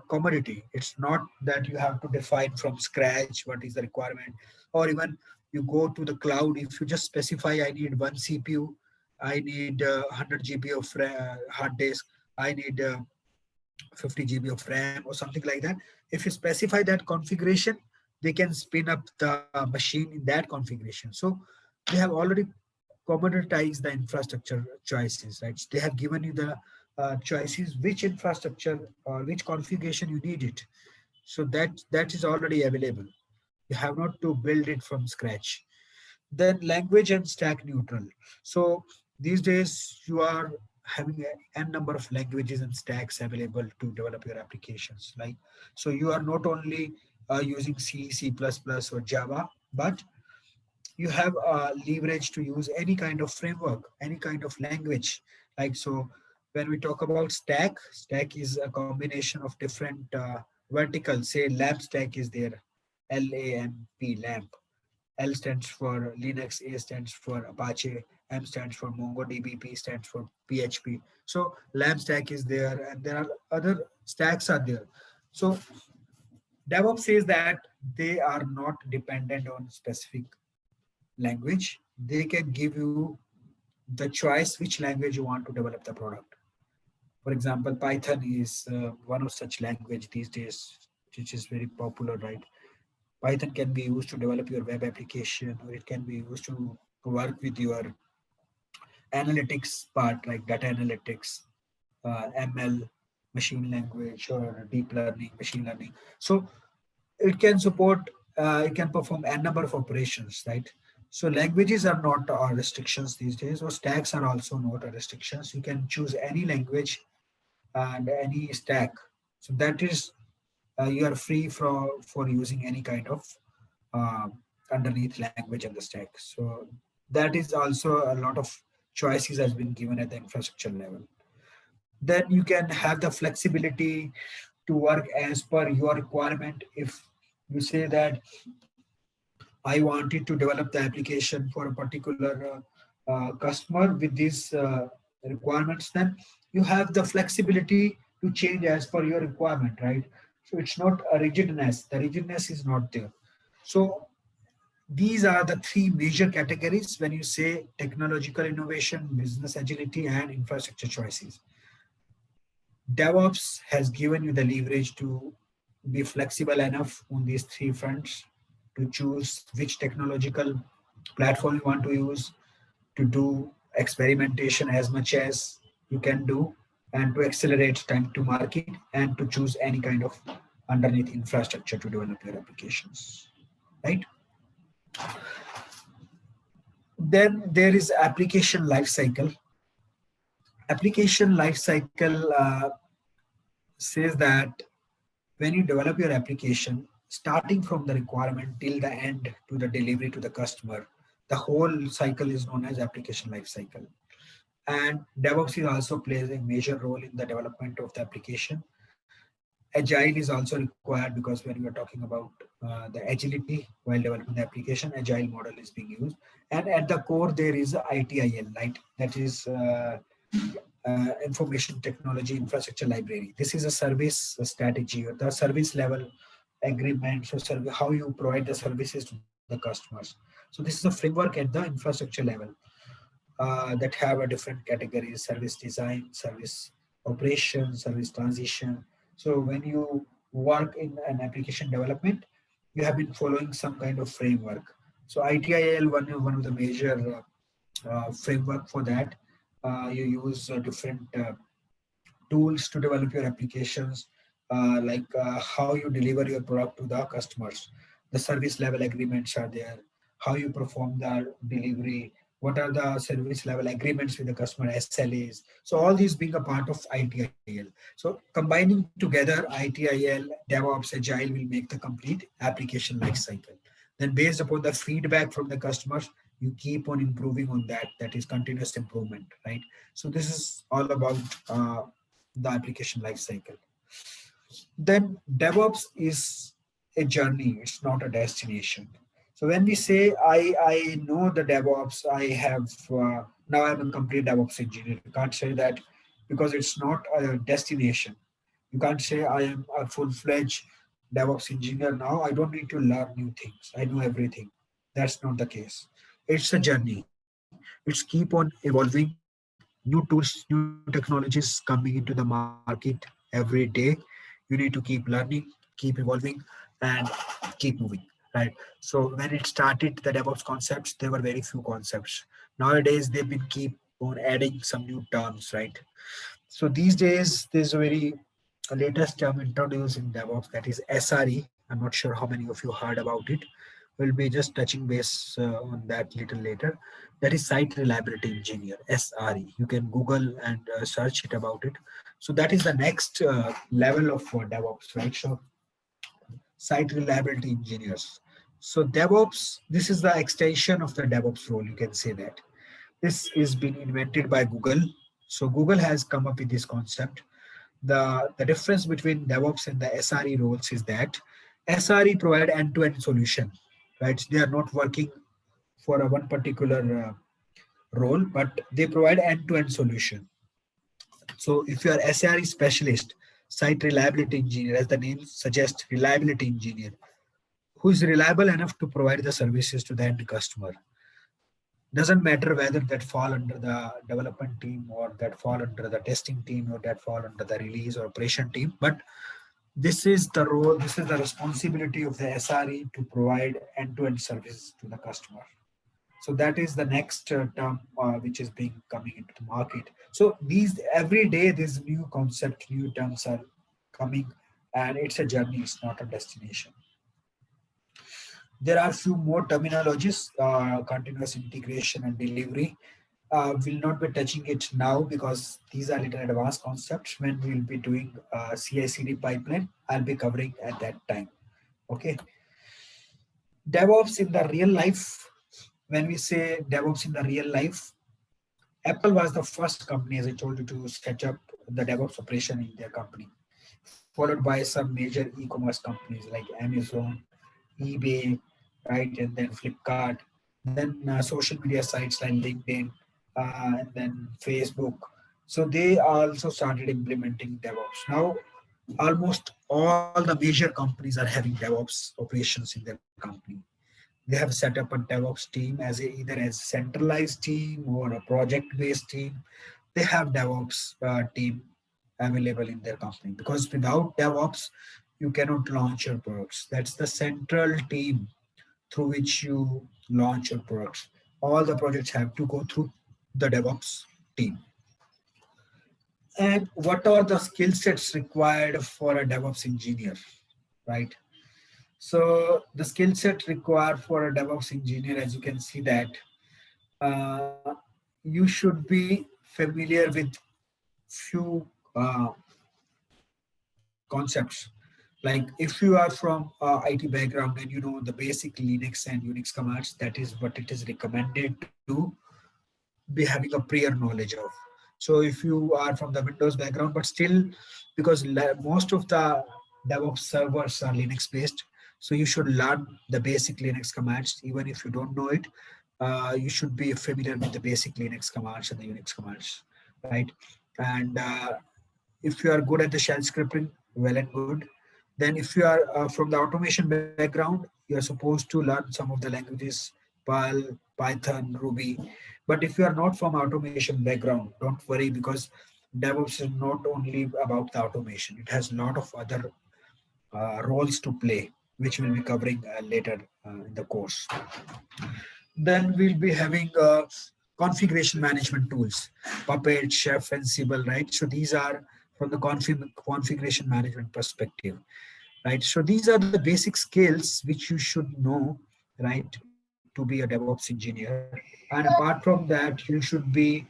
commodity. It's not that you have to define from scratch what is the requirement, or even you go to the cloud. If you just specify, I need one CPU, I need 100 GB of hard disk, I need 50 GB of RAM or something like that. If you specify that configuration, they can spin up the machine in that configuration. So they have already commoditize the infrastructure choices, right? They have given you the choices, which infrastructure or which configuration you need it. So that is already available. You have not to build it from scratch. Then language and stack neutral. So these days you are having a n number of languages and stacks available to develop your applications. Like, so you are not only using C, C++, or Java, but you have leverage to use any kind of framework, any kind of language. Like, so when we talk about stack is a combination of different verticals. Say lamp stack is there, LAMP, lamp. L stands for Linux, A stands for Apache, M stands for MongoDB, P stands for PHP. So lamp stack is there, and there are other stacks are there. So DevOps says that they are not dependent on specific language. They can give you the choice which language you want to develop the product. For example, Python is one of such language these days, which is very popular, right? Python can be used to develop your web application, or it can be used to work with your analytics part, like data analytics, ML, machine language, or deep learning, machine learning. So it can support, it can perform a number of operations, right? So languages are not restrictions these days, or stacks are also not restrictions. You can choose any language and any stack. So that is, you are free for using any kind of uh, underneath language and the stack. So that is also a lot of choices has been given at the infrastructure level. Then you can have the flexibility to work as per your requirement. If you say that I wanted to develop the application for a particular customer with these requirements, then you have the flexibility to change as per your requirement, right? So it's not a rigidness. The rigidness is not there. So these are the three major categories when you say technological innovation, business agility, and infrastructure choices. DevOps has given you the leverage to be flexible enough on these three fronts, to choose which technological platform you want to use, to do experimentation as much as you can do, and to accelerate time to market, and to choose any kind of underneath infrastructure to develop your applications, right? Then there is application lifecycle. Application lifecycle says that when you develop your application, starting from the requirement till the end to the delivery to the customer, the whole cycle is known as application lifecycle. And DevOps is also plays a major role in the development of the application. Agile is also required because when we are talking about the agility while developing the application, agile model is being used. And at the core, there is ITIL, right? That is information technology infrastructure library. This is a service strategy or the service level agreement. So how you provide the services to the customers. So this is a framework at the infrastructure level that have a different categories: service design, service operation, service transition. So when you work in an application development, you have been following some kind of framework. So ITIL one of the major framework for that. You use different tools to develop your applications, like how you deliver your product to the customers. The service level agreements are there, how you perform the delivery, what are the service level agreements with the customer, SLAs. So all these being a part of ITIL. So combining together ITIL, DevOps, Agile will make the complete application lifecycle. Then based upon the feedback from the customers, you keep on improving on that. That is continuous improvement, right? So this is all about the application lifecycle. Then DevOps is a journey, it's not a destination. So when we say I know the DevOps, I have now I'm a complete DevOps engineer. You can't say that because it's not a destination. You can't say I am a full-fledged DevOps engineer now. I don't need to learn new things. I know everything. That's not the case. It's a journey. It's keep on evolving. New tools, new technologies coming into the market every day. You need to keep learning, keep evolving, and keep moving, right? So when it started, the DevOps concepts, there were very few concepts. Nowadays, they've been keep on adding some new terms, right? So these days, there's a very latest term introduced in DevOps, that is SRE. I'm not sure how many of you heard about it. We'll be just touching base on that little later. That is Site Reliability Engineer, SRE. You can Google and search it about it. So that is the next level of DevOps, right? So Site Reliability Engineers. So DevOps, this is the extension of the DevOps role. You can say that. This is been invented by Google. So Google has come up with this concept. The difference between DevOps and the SRE roles is that SRE provide end-to-end solution, right? They are not working for a one particular role, but they provide end-to-end solution. So if you are SRE specialist, site reliability engineer, as the name suggests, reliability engineer, who is reliable enough to provide the services to the end customer. Doesn't matter whether that fall under the development team or that fall under the testing team or that fall under the release or operation team, but this is the role, this is the responsibility of the SRE to provide end-to-end service to the customer. So that is the next term which is being coming into the market. So these every day these new concept, new terms are coming, and it's a journey, it's not a destination. There are few more terminologies, continuous integration and delivery. We'll not be touching it now because these are little advanced concepts. When we'll be doing CI/CD pipeline, I'll be covering at that time. Okay. DevOps in the real life. When we say DevOps in the real life, Apple was the first company, as I told you, to set up the DevOps operation in their company, followed by some major e-commerce companies like Amazon, eBay, right, and then Flipkart, then social media sites like LinkedIn, and then Facebook. So they also started implementing DevOps. Now, almost all the major companies are having DevOps operations in their company. They have set up a DevOps team as either as centralized team or a project-based team. They have DevOps team available in their company, because without DevOps, you cannot launch your products. That's the central team through which you launch your products. All the projects have to go through the DevOps team. And what are the skill sets required for a DevOps engineer, right? So the skill set required for a DevOps engineer, as you can see that uh, you should be familiar with few concepts. Like if you are from IT background and you know the basic Linux and Unix commands, that is what it is recommended to be having a prior knowledge of. So if you are from the Windows background, but still, because most of the DevOps servers are Linux based, so you should learn the basic Linux commands. Even if you don't know it, you should be familiar with the basic Linux commands and the Unix commands, right? And if you are good at the shell scripting, well and good. Then if you are from the automation background, you are supposed to learn some of the languages, Perl, Python, Ruby. But if you are not from automation background, don't worry, because DevOps is not only about the automation. It has a lot of other roles to play, which we'll be covering later in the course. Then we'll be having configuration management tools, Puppet, Chef, Ansible, right? So these are from the configuration management perspective, right? So these are the basic skills which you should know, right, to be a DevOps engineer. And apart from that, you should be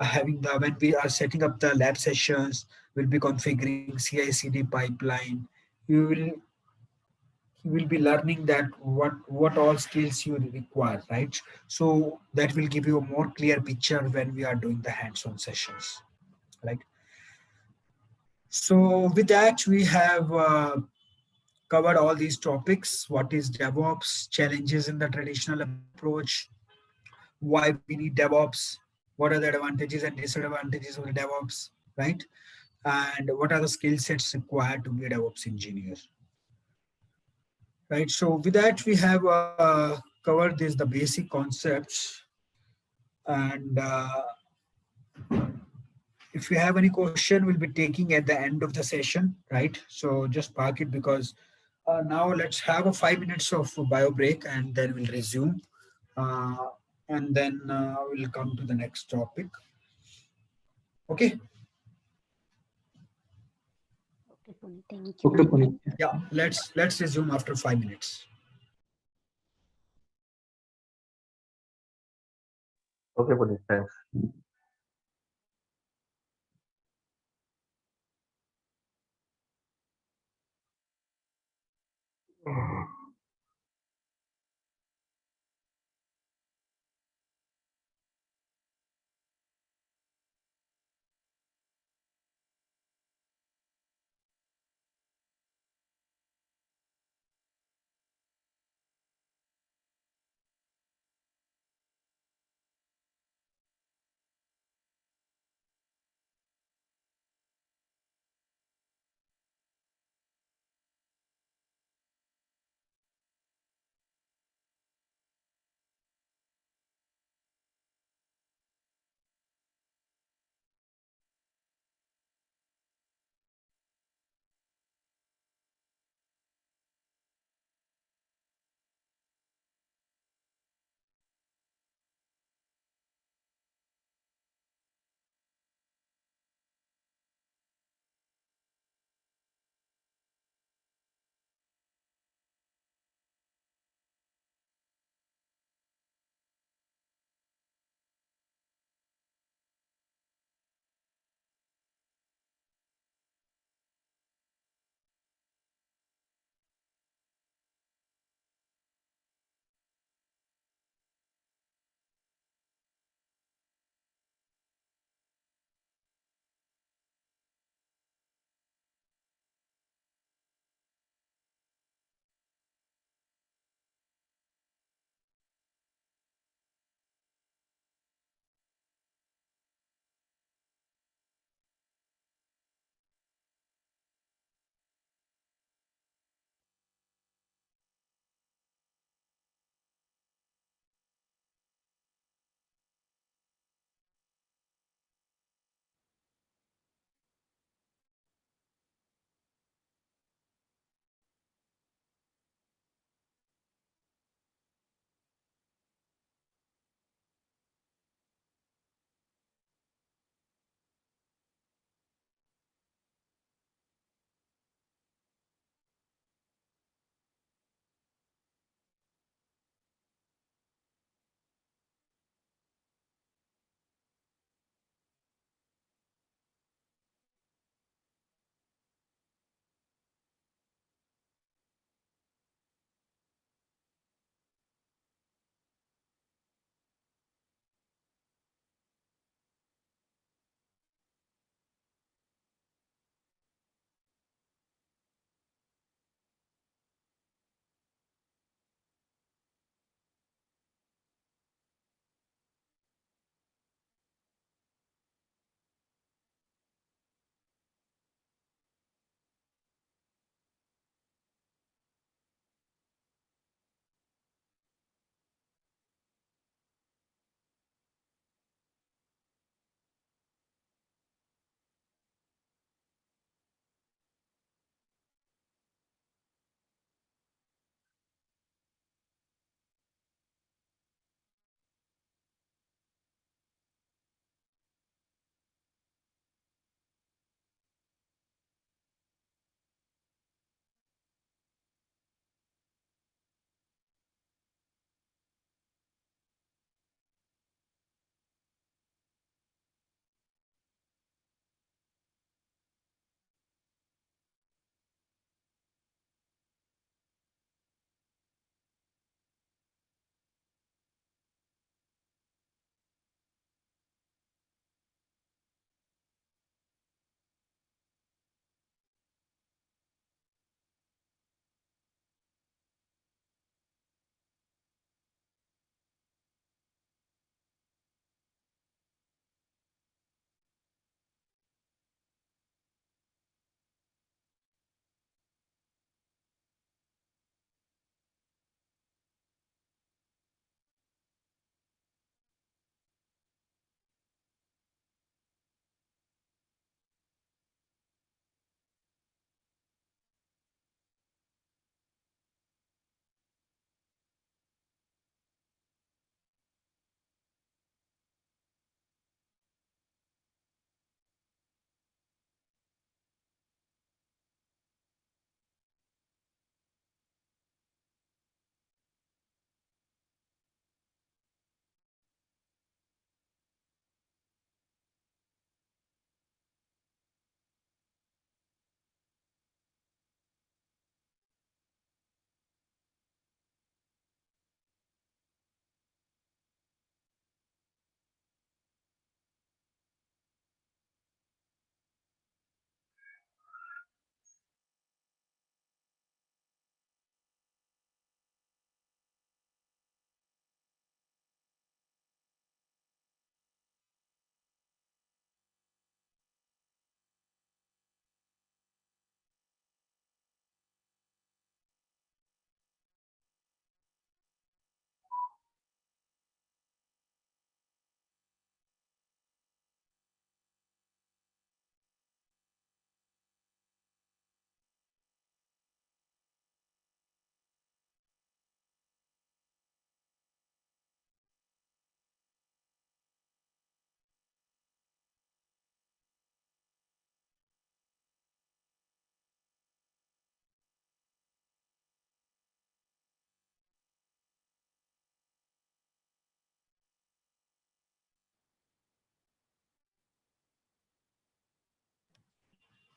having the, when we are setting up the lab sessions, we'll be configuring CI/CD pipeline. You will be learning that what all skills you require, right? So that will give you a more clear picture when we are doing the hands-on sessions, right? So with that, we have covered all these topics. What is DevOps, challenges in the traditional approach, why we need DevOps, what are the advantages and disadvantages of the DevOps, right? And what are the skill sets required to be a DevOps engineer, right? So with that, we have covered this, the basic concepts. And if you have any question, we'll be taking at the end of the session, right? So just park it, because now let's have a 5 minutes of bio break and then we'll resume. and then we'll come to the next topic. Okay. Okay, Puneet, thank you. Okay, Puneet. Yeah, let's resume after 5 minutes. Okay, Puneet, thanks.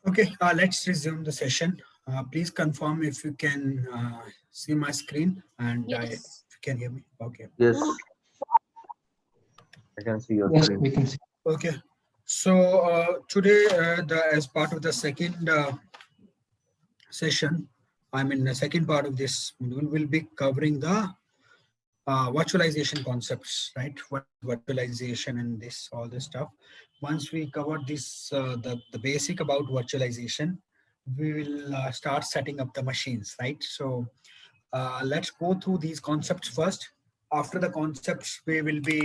Okay, let's resume the session. Please confirm if you can see my screen and if Yes. you can hear me. Okay. Yes, I can see your Yes, screen. we can see. Okay. So today, as part of the second session, I mean the second part of this module, will be covering the virtualization concepts, right? What is virtualization and this, all this stuff. Once we cover this, the basic about virtualization, we will start setting up the machines, right? So let's go through these concepts first. After the concepts, we will be,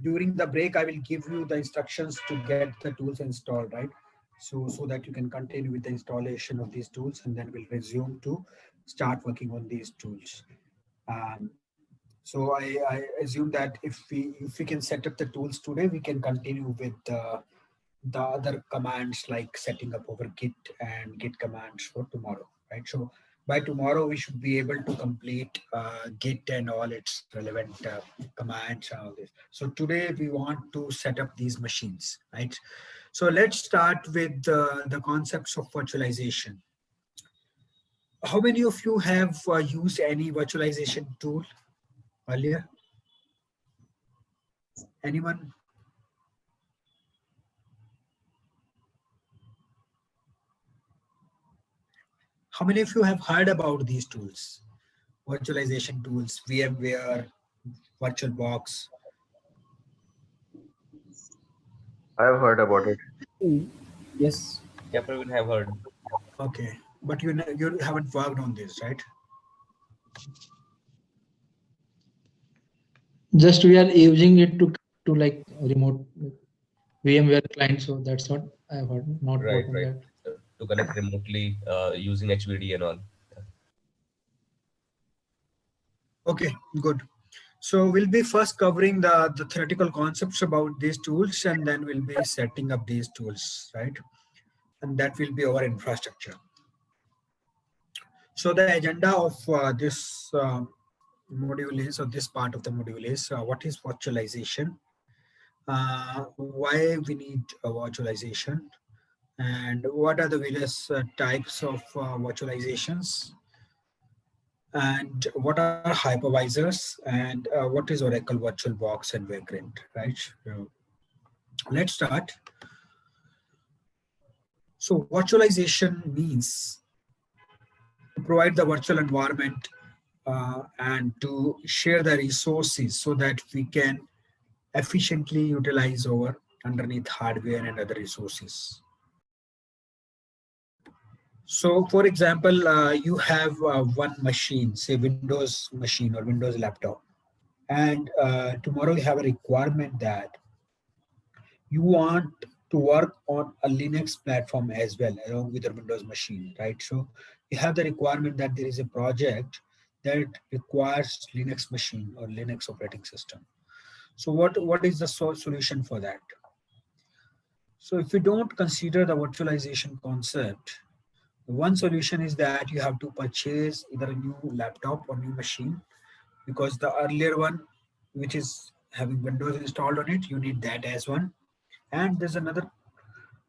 during the break, I will give you the instructions to get the tools installed, right? So that you can continue with the installation of these tools, and then we'll resume to start working on these tools. Um, so I assume that if we can set up the tools today, we can continue with the other commands like setting up over Git and Git commands for tomorrow, right? So by tomorrow we should be able to complete Git and all its relevant commands and all this. So today we want to set up these machines, right? So let's start with the concepts of virtualization. How many of you have used any virtualization tool earlier? Anyone? How many of you have heard about these tools? Virtualization tools, VMware, VirtualBox. I have heard about it. Mm, yes. Yeah, Praveen, have heard. Okay, but you haven't worked on this, right? Just we are using it to like remote VMware client, so that's what I've heard. Not Right, work on right. that. To connect remotely using HVD and all. Okay, good. So we'll be first covering the theoretical concepts about these tools, and then we'll be setting up these tools, right? And that will be our infrastructure. So the agenda of this module is, or this part of the module is, what is virtualization? Why we need a virtualization? And what are the various types of virtualizations? And what are hypervisors? And what is Oracle VirtualBox and Vagrant, right? So let's start. So virtualization means to provide the virtual environment and to share the resources so that we can efficiently utilize our underneath hardware and other resources. So for example, you have one machine, say Windows machine or Windows laptop, and tomorrow you have a requirement that you want to work on a Linux platform as well along with your Windows machine, right? So you have the requirement that there is a project that requires Linux machine or Linux operating system. So what is the solution for that? So if we don't consider the virtualization concept, one solution is that you have to purchase either a new laptop or new machine, because the earlier one, which is having Windows installed on it, you need that as one. And there's another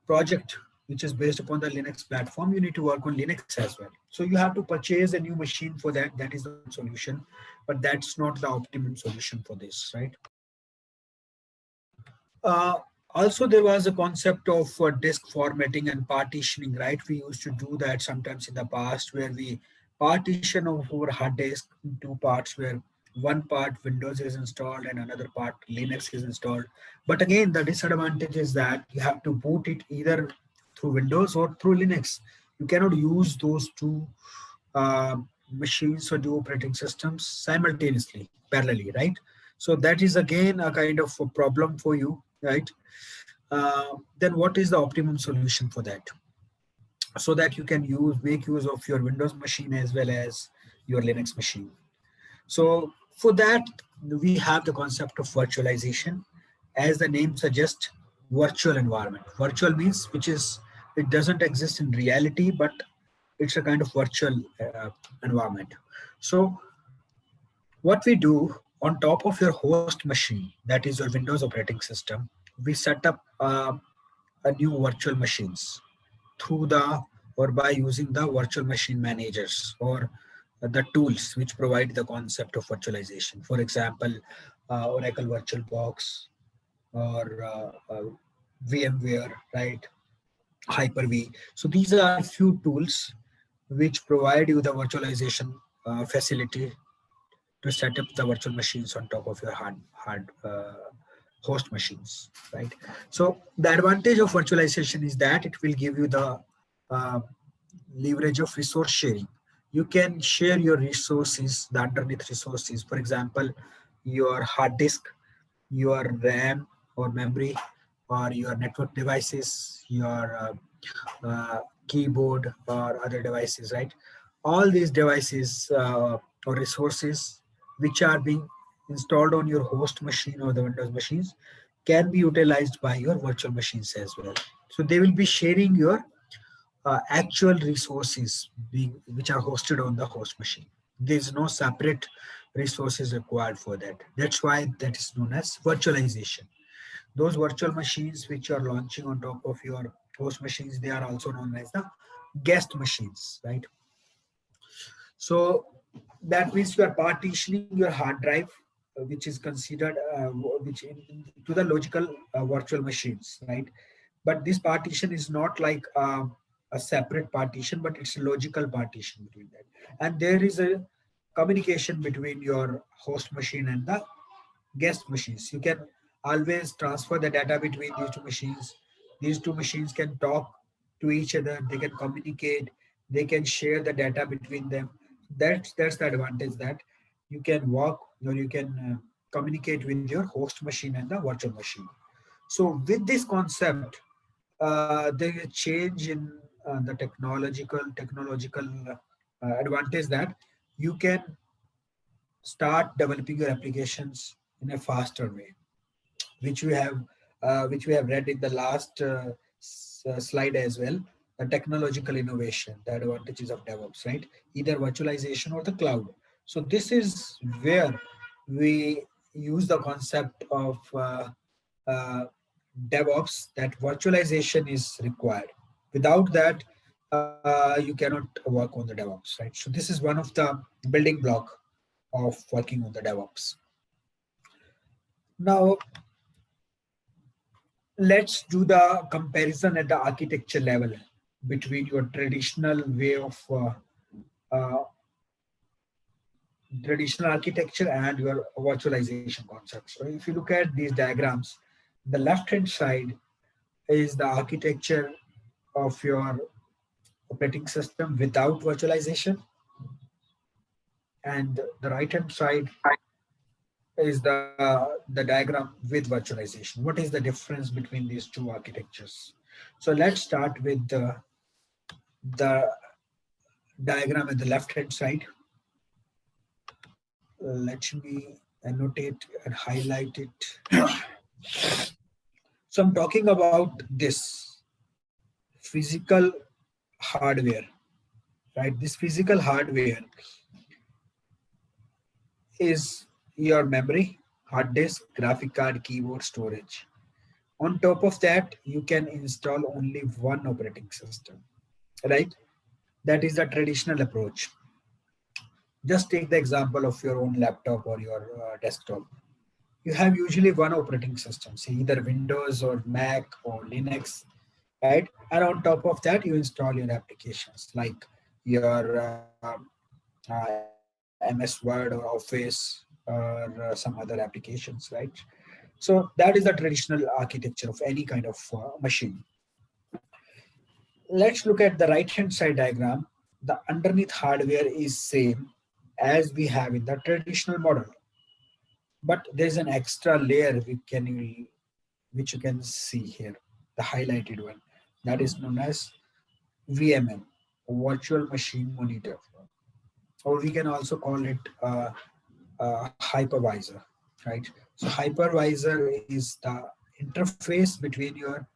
project which is based upon the Linux platform. You need to work on Linux as well. So you have to purchase a new machine for that. That is the solution, but that's not the optimum solution for this, right? Uh, Also, there was a concept of disk formatting and partitioning, right? We used to do that sometimes in the past, where we partition of our hard disk in two parts, where one part Windows is installed and another part Linux is installed. But again, the disadvantage is that you have to boot it either through Windows or through Linux. You cannot use those two uh, machines or two operating systems simultaneously, parallelly, right? So that is again a kind of a problem for you, right? Then what is the optimum solution for that? So that you can make use of your Windows machine as well as your Linux machine. So for that, we have the concept of virtualization. As the name suggests, virtual environment. Virtual means it doesn't exist in reality, but it's a kind of virtual environment. So what we do on top of your host machine, that is your Windows operating system, we set up a new virtual machines. through the or by using the virtual machine managers or the tools which provide the concept of virtualization. For example, Oracle VirtualBox or VMware, right? Hyper-V. So these are few tools which provide you the virtualization facility to set up the virtual machines on top of your hard host machines, right? So the advantage of virtualization is that it will give you the uh, leverage of resource sharing. You can share your resources, the underneath resources. For example, your hard disk, your RAM or memory, or your network devices, your keyboard or other devices, right? All these devices or resources which are being installed on your host machine or the Windows machines can be utilized by your virtual machines as well. So they will be sharing your actual resources which are hosted on the host machine. There is no separate resources required for that. That's why that is known as virtualization. Those virtual machines which are launching on top of your host machines, they are also known as the guest machines, right? So that means you are partitioning your hard drive, which is considered to the logical virtual machines, right? But this partition is not like a separate partition, but it's a logical partition between that. And there is a communication between your host machine and the guest machines. You can always transfer the data between these two machines. These two machines can talk to each other, they can communicate, they can share the data between them. That's the advantage, that you can work or you can communicate with your host machine and the virtual machine. So with this concept, there is a change in the technological advantage, that you can start developing your applications in a faster way, which we have read in the last slide as well. The technological innovation, the advantages of DevOps, right? Either virtualization or the cloud. So this is where we use the concept of uh, DevOps, that virtualization is required. Without that, you cannot work on the DevOps, right? So this is one of the building block of working on the DevOps. Now, let's do the comparison at the architecture level between your traditional way of uh, traditional architecture and your virtualization concept. So if you look at these diagrams, the left hand side is the architecture of your operating system without virtualization, and the right hand side is the diagram with virtualization. What is the difference between these two architectures? So let's start with the diagram at the left hand side. Let me annotate and highlight it. So I'm talking about this physical hardware, right? This physical hardware is your memory, hard disk, graphic card, keyboard, storage. On top of that, you can install only one operating system, right? That is the traditional approach. Just take the example of your own laptop or your desktop. You have usually one operating system, say either Windows or Mac or Linux, right? And on top of that, you install your applications like your MS Word or Office or some other applications, right? So that is the traditional architecture of any kind of machine. Let's look at the right hand side diagram. The underneath hardware is same as we have in the traditional model, but there's an extra layer which you can see here, the highlighted one, that is known as VMM, virtual machine monitor, or we can also call it hypervisor, right? So hypervisor is the interface between your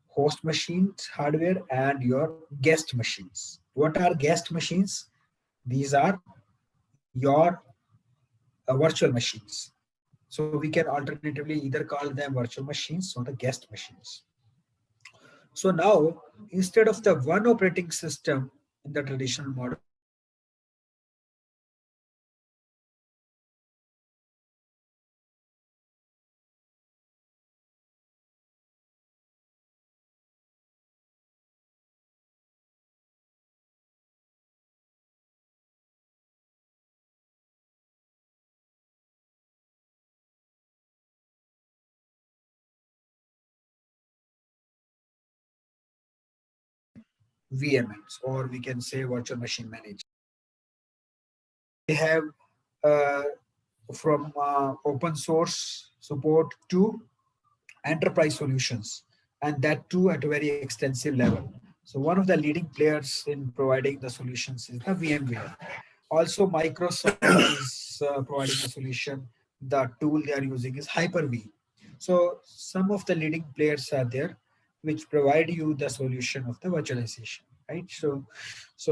host machines hardware and your guest machines. What are guest machines? These are your virtual machines. So we can alternatively either call them virtual machines or the guest machines. So now, instead of the one operating system in the traditional model, we have VMs, or we can say virtual machine managers. We have uh, from open source support to enterprise solutions, and that too at a very extensive level. So one of the leading players in providing the solutions is the VMware. Also, Microsoft is providing a solution. The tool they are using is Hyper-V. So some of the leading players are there, which provide you the solution of the virtualization, right? So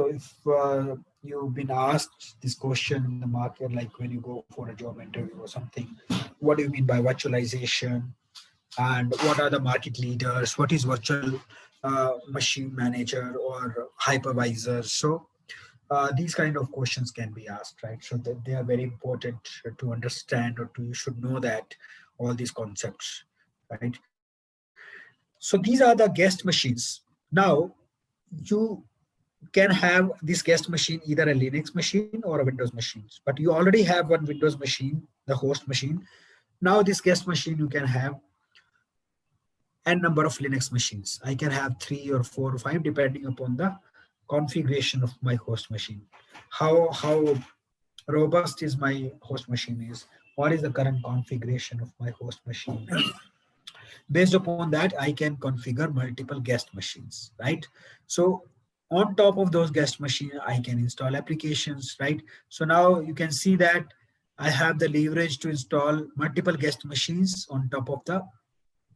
if you've been asked this question in the market, like when you go for a job interview or something, what do you mean by virtualization? And what are the market leaders? What is virtual machine manager or hypervisor? So these kind of questions can be asked, right? So that they are very important to understand, or to you should know that all these concepts, right? So these are the guest machines. Now you can have this guest machine either a Linux machine or a Windows machine, but you already have one Windows machine, the host machine. Now this guest machine you can have n number of Linux machines. I can have 3 or 4 or 5 depending upon the configuration of my host machine. How robust is my host machine is, what is the current configuration of my host machine. Based upon that, I can configure multiple guest machines, right? So on top of those guest machine, I can install applications, right? So now you can see that I have the leverage to install multiple guest machines on top of the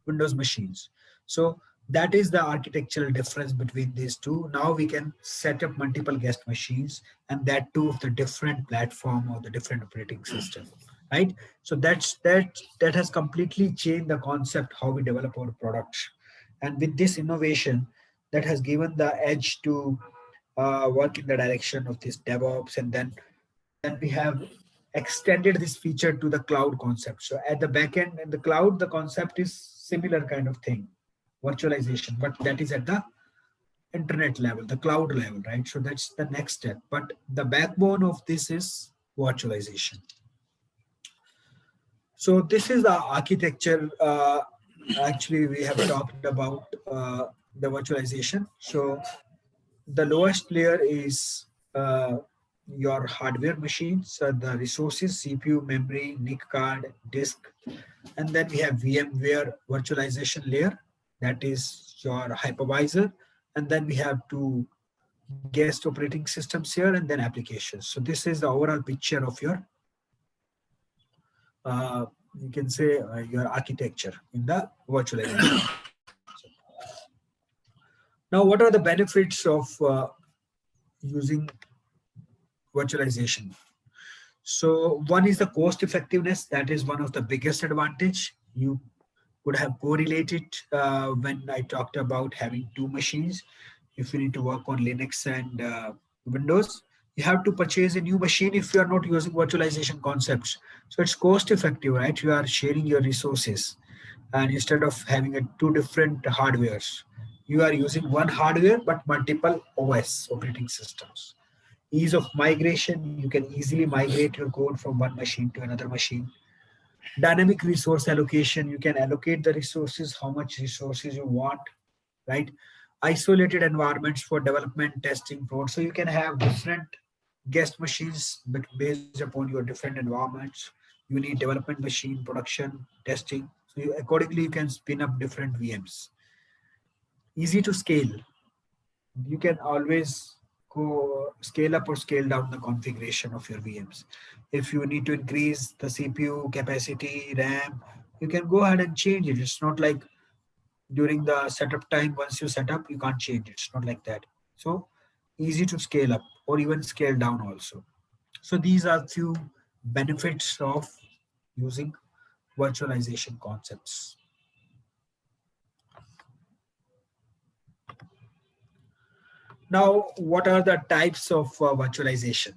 Windows machines. So that is the architectural difference between these two. Now we can set up multiple guest machines, and that too of the different platform or the different operating system, right? So that has completely changed the concept how we develop our products. And with this innovation, that has given the edge to work in the direction of this DevOps, and then we have extended this feature to the cloud concept. So at the back end in the cloud, the concept is similar kind of thing, virtualization, but that is at the internet level, the cloud level, right? So that's the next step. But the backbone of this is virtualization. So this is the architecture. Actually, we have talked about the virtualization. So the lowest layer is your hardware machines, the resources, CPU, memory, NIC card, disk, and then we have VMware virtualization layer, that is your hypervisor, and then we have two guest operating systems here, and then applications. So this is the overall picture of your, uh, you can say your architecture in the virtualization. Now, what are the benefits of using virtualization? So one is the cost effectiveness. That is one of the biggest advantage. You could have correlated when I talked about having two machines. If you need to work on Linux and Windows, you have to purchase a new machine if you are not using virtualization concepts. So it's cost effective, right? You are sharing your resources, and instead of having two different hardwares, you are using one hardware but multiple OS operating systems. Ease of migration, you can easily migrate your code from one machine to another machine. Dynamic resource allocation, you can allocate the resources, how much resources you want, right? Isolated environments for development, testing, prod. So you can have different guest machines but based upon your different environments. You need development machine, production, testing. So accordingly you can spin up different VMs. Easy to scale, you can always go scale up or scale down the configuration of your VMs. If you need to increase the CPU capacity, RAM, you can go ahead and change it. It's not like during the setup time, once you set up, you can't change it. It's not like that. So easy to scale up or even scale down also. So these are few benefits of using virtualization concepts. Now, what are the types of virtualization?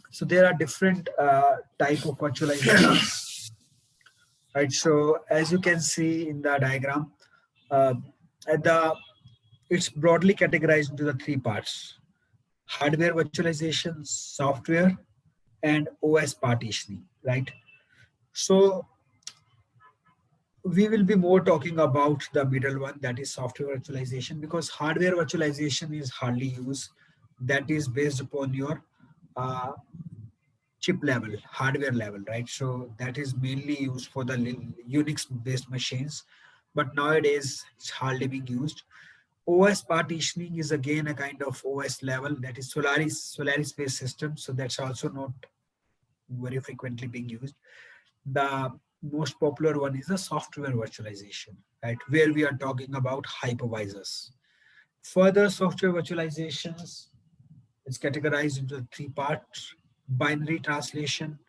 So there are different type of virtualization. Right. So as you can see in the diagram, uh, at the it's broadly categorized into the three parts: hardware virtualization, software, and OS partitioning. Right. So we will be more talking about the middle one, that is software virtualization, because hardware virtualization is hardly used. That is based upon your uh, chip level, hardware level, right? So that is mainly used for the Unix based machines, but nowadays it's hardly being used. OS partitioning is again a kind of OS level, that is Solaris based system. So that's also not very frequently being used. The most popular one is the software virtualization, right? Where we are talking about hypervisors. Further software virtualizations is categorized into three parts: binary translation,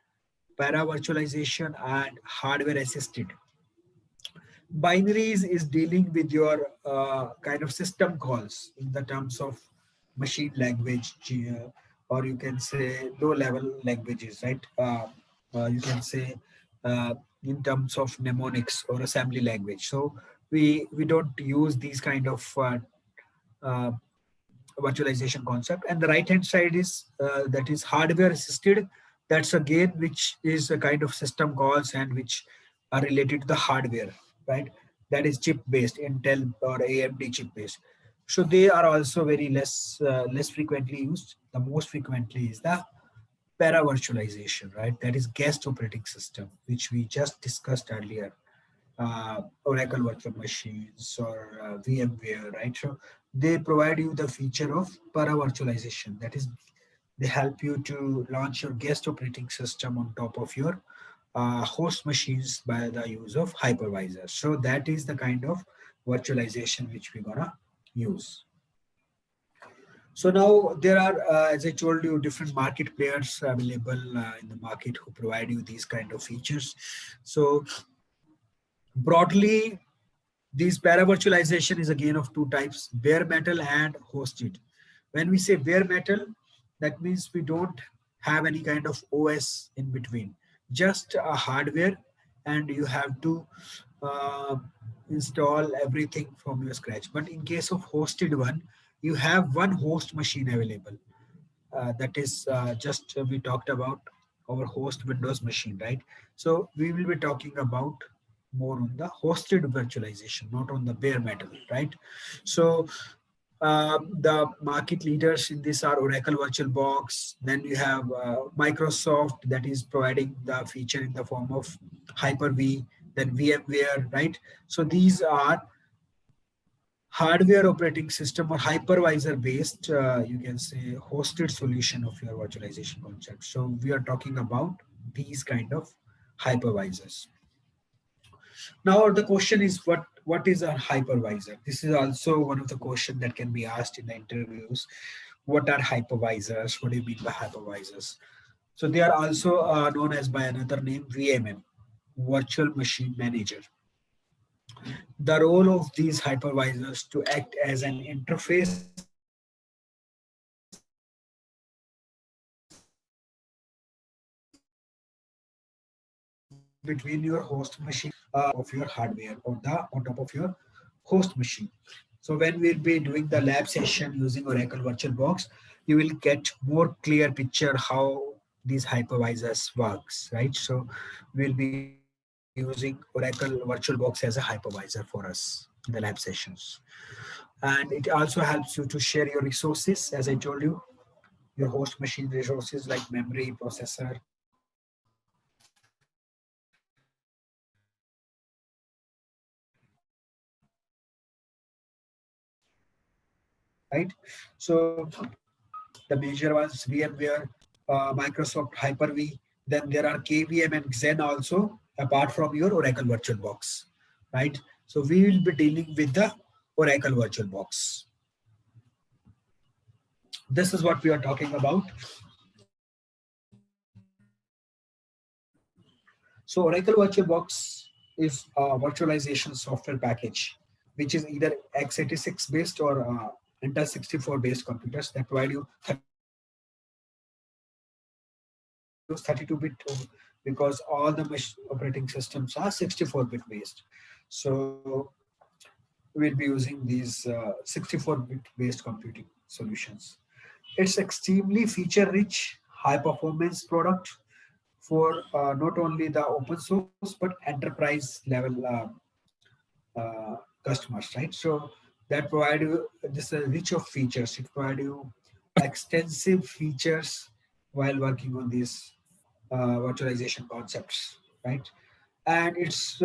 para-virtualization, and hardware-assisted. Binaries is dealing with your kind of system calls in the terms of machine language, or you can say low-level languages, right? You can say uh, in terms of mnemonics or assembly language. So we don't use these kind of uh, virtualization concept. And the right hand side is that is hardware assisted. That's again which is a kind of system calls and which are related to the hardware, right? That is chip based, Intel or AMD chip based. So they are also very less frequently used. The most frequently is the para virtualization, right? That is guest operating system, which we just discussed earlier. Oracle virtual machines or VMware, right? So they provide you the feature of para virtualization. That is, they help you to launch your guest operating system on top of your host machines by the use of hypervisors. So that is the kind of virtualization which we're gonna use. So now there are, as I told you, different market players available in the market who provide you these kind of features. So broadly, these para-virtualization is again of two types: bare metal and hosted. When we say bare metal, that means we don't have any kind of OS in between, just a hardware, and you have to uh, install everything from your scratch. But in case of hosted one, you have one host machine available. That is just we talked about our host Windows machine, right? So we will be talking about more on the hosted virtualization, not on the bare metal, right? So the market leaders in this are Oracle VirtualBox. Then you have Microsoft that is providing the feature in the form of Hyper-V, then VMware, right? So these are hardware operating system or hypervisor based, you can say hosted solution of your virtualization concept. So we are talking about these kind of hypervisors. Now the question is, what is a hypervisor? This is also one of the questions that can be asked in the interviews. What are hypervisors? What do you mean by hypervisors? So they are also known as by another name, VMM, virtual machine manager. The role of these hypervisors to act as an interface between your host machine of your hardware or the on top of your host machine. So when we'll be doing the lab session using Oracle VirtualBox, you will get more clear picture how these hypervisors works, right? So we'll be using Oracle VirtualBox as a hypervisor for us in the lab sessions. And it also helps you to share your resources, as I told you, your host machine resources like memory, processor, right? So the major ones, VMware, Microsoft Hyper-V. Then there are KVM and Xen also, apart from your Oracle VirtualBox, right? So we will be dealing with the Oracle VirtualBox. This is what we are talking about. So Oracle VirtualBox is a virtualization software package, which is either x86 based or Intel 64 based computers that provide you 32-bit because all the operating systems are 64-bit based. So we'll be using these 64-bit based computing solutions. It's extremely feature-rich, high-performance product for not only the open source but enterprise level customers, right? So that provide you this rich of features. It provide you extensive features while working on these virtualization concepts, right? And it's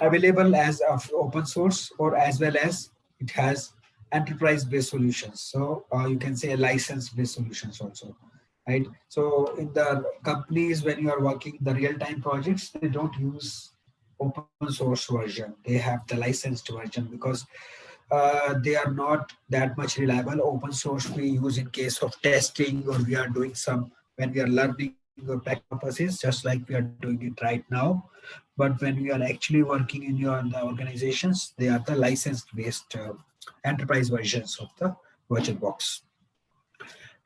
available as of open source or as well as it has enterprise-based solutions. So you can say license-based solutions also, right? So in the companies when you are working the real-time projects, they don't use open source version. They have the licensed version because they are not that much reliable. Open source we use in case of testing or we are doing some when we are learning or practice purposes, just like we are doing it right now. But when we are actually working in the organizations, they are the licensed based enterprise versions of the VirtualBox.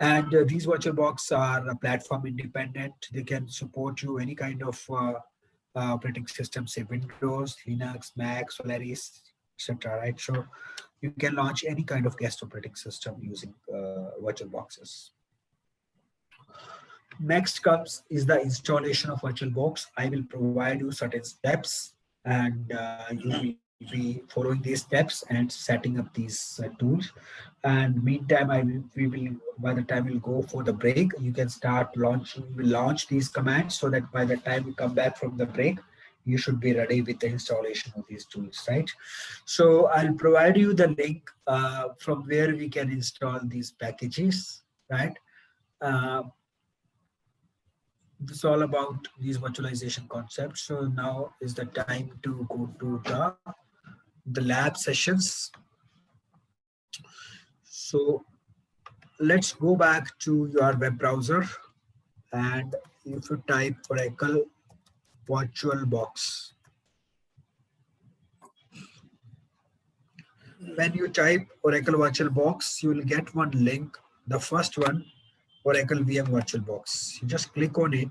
And these VirtualBox are platform independent. They can support you any kind of operating system, say Windows, Linux, Mac, Solaris, etc. Right? So you can launch any kind of guest operating system using VirtualBoxes. Next comes is the installation of VirtualBox. I will provide you certain steps, and you will be following these steps and setting up these tools. And meantime, we will by the time we'll go for the break, you can start launching. We'll launch these commands so that by the time we come back from the break, you should be ready with the installation of these tools, right? So I'll provide you the link from where we can install these packages, right? Uh, this is all about these virtualization concepts. So now is the time to go to the lab sessions. So let's go back to your web browser, and if you type Oracle VirtualBox, when you type Oracle VirtualBox, you will get one link. The first one, Oracle VM VirtualBox. You just click on it.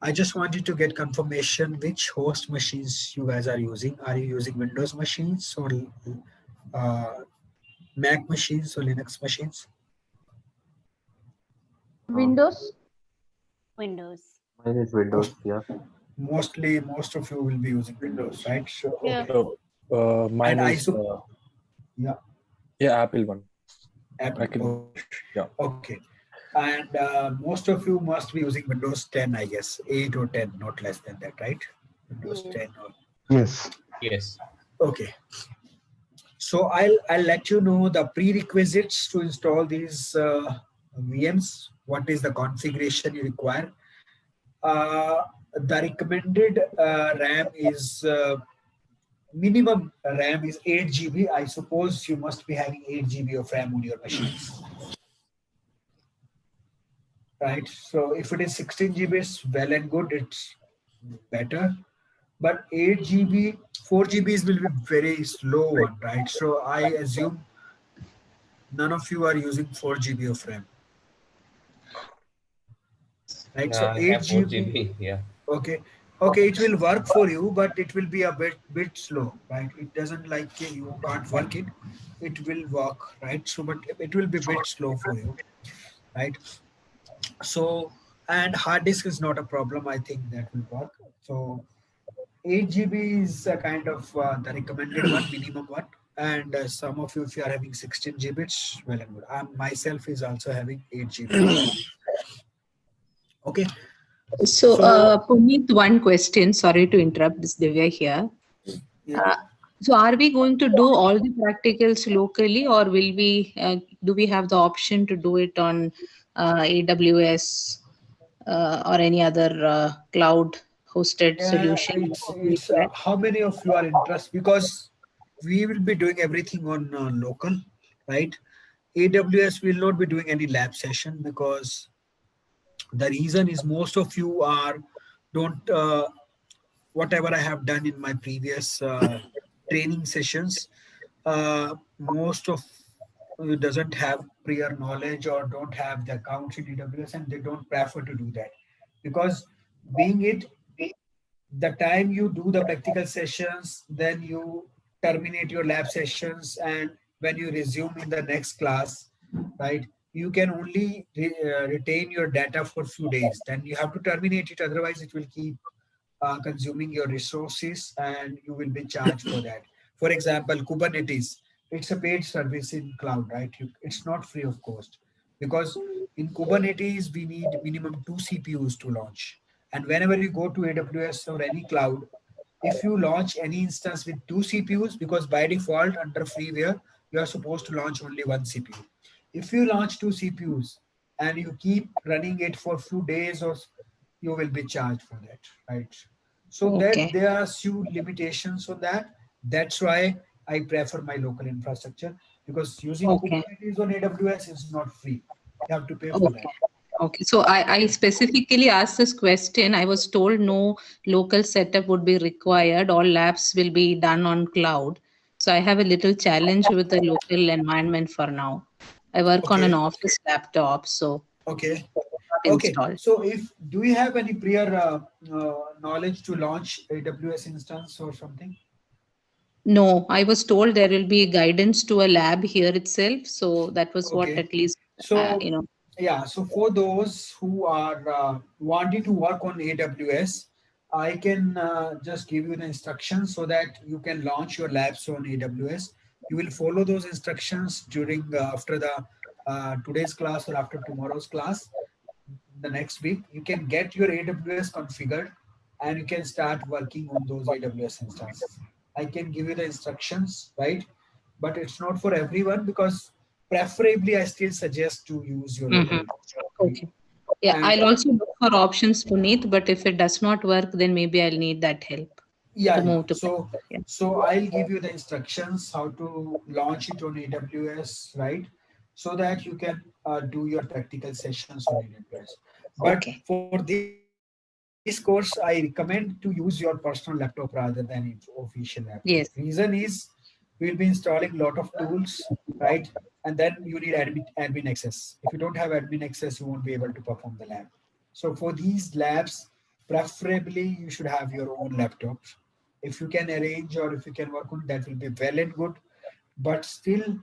I just want you to get confirmation which host machines you guys are using. Are you using Windows machines or uh, Mac machines or Linux machines? Windows. Windows. Mine is Windows, yeah. Mostly, most of you will be using Windows, right? So, Yeah. okay. Mine And is yeah, Apple one. Apple. Macintosh. Yeah. Okay. And most of you must be using Windows 10, I guess, 8 or 10, not less than that, right? Windows 10 or Yes. Yes. okay. So I'll let you know the prerequisites to install these VMs. What is the configuration you require? The recommended RAM is minimum RAM is 8 GB. I suppose you must be having 8 GB of RAM on your machines, right? So if it is 16 GB, it's well and good. It's better. But 8 GB, 4 GBs will be very slow one, right? So I assume none of you are using 4 GB of RAM, right? So I 8 have 4 GB, GB. Yeah. okay. Okay, it will work for you, but it will be a bit slow, right? It doesn't like you can't work it. It will work, right? So, but it will be a bit slow for you, right? So, and hard disk is not a problem. I think that will work. So, 8 GB is a kind of the recommended one, minimum one. And some of you, if you are having 16 GB, it's well and good. I myself is also having 8 GB. Okay. So, So, Puneet, one question. Sorry to interrupt, this Divya here. yeah. So, are we going to do all the practicals locally, or will we? Do we have the option to do it on AWS or any other cloud-hosted solution? It's how many of you are interested, because we will be doing everything on local, right? AWS will not be doing any lab session because the reason is most of you are don't whatever I have done in my previous training sessions. Most of you doesn't have prior knowledge or don't have the accounts in AWS, and they don't prefer to do that because being it the time you do the practical sessions, then you terminate your lab sessions, and when you resume in the next class, right, you can only retain your data for few days, then you have to terminate it, otherwise it will keep consuming your resources and you will be charged for that. For example, Kubernetes, it's a paid service in cloud, right? It's not free of cost because in Kubernetes, we need minimum 2 CPUs to launch. And whenever you go to AWS or any cloud, if you launch any instance with 2 CPUs, because by default under freeware, you are supposed to launch only 1 CPU. If you launch 2 CPUs and you keep running it for few days, or you will be charged for that, right? So that Okay. there are few limitations on that. That's why I prefer my local infrastructure, because using Okay. Kubernetes on AWS is not free. You have to pay for that. Okay. Okay. So I specifically asked this question. I was told no local setup would be required. All labs will be done on cloud. So I have a little challenge with the local environment for now. I work on an Okay. office laptop, so Okay. not Okay. installed. So if do you have any prior knowledge to launch AWS instance or something? No, I was told there will be guidance to a lab here itself. So that was what Okay. at least, So you know. yeah, so for those who are wanting to work on AWS, I can just give you the instructions so that you can launch your labs on AWS. You will follow those instructions during after the today's class or after tomorrow's class. The next week, you can get your AWS configured and you can start working on those AWS instances. I can give you the instructions, right? But it's not for everyone because preferably I still suggest to use your local Mhm. infrastructure, right? Okay. Yeah, And I'll also look for options, Puneet, but if it does not work, then maybe I'll need that help yeah, to yeah. move to. Yeah. So I'll give you the instructions how to launch it on AWS, right? So that you can do your practical sessions on AWS. But Okay. for this course, I recommend to use your personal laptop rather than official laptop. Reason is Yes. we'll be installing a lot of tools, right? And then you need admin access. If you don't have admin access, you won't be able to perform the lab. So for these labs, preferably you should have your own laptop. If you can arrange or if you can work on that will be well and good. But still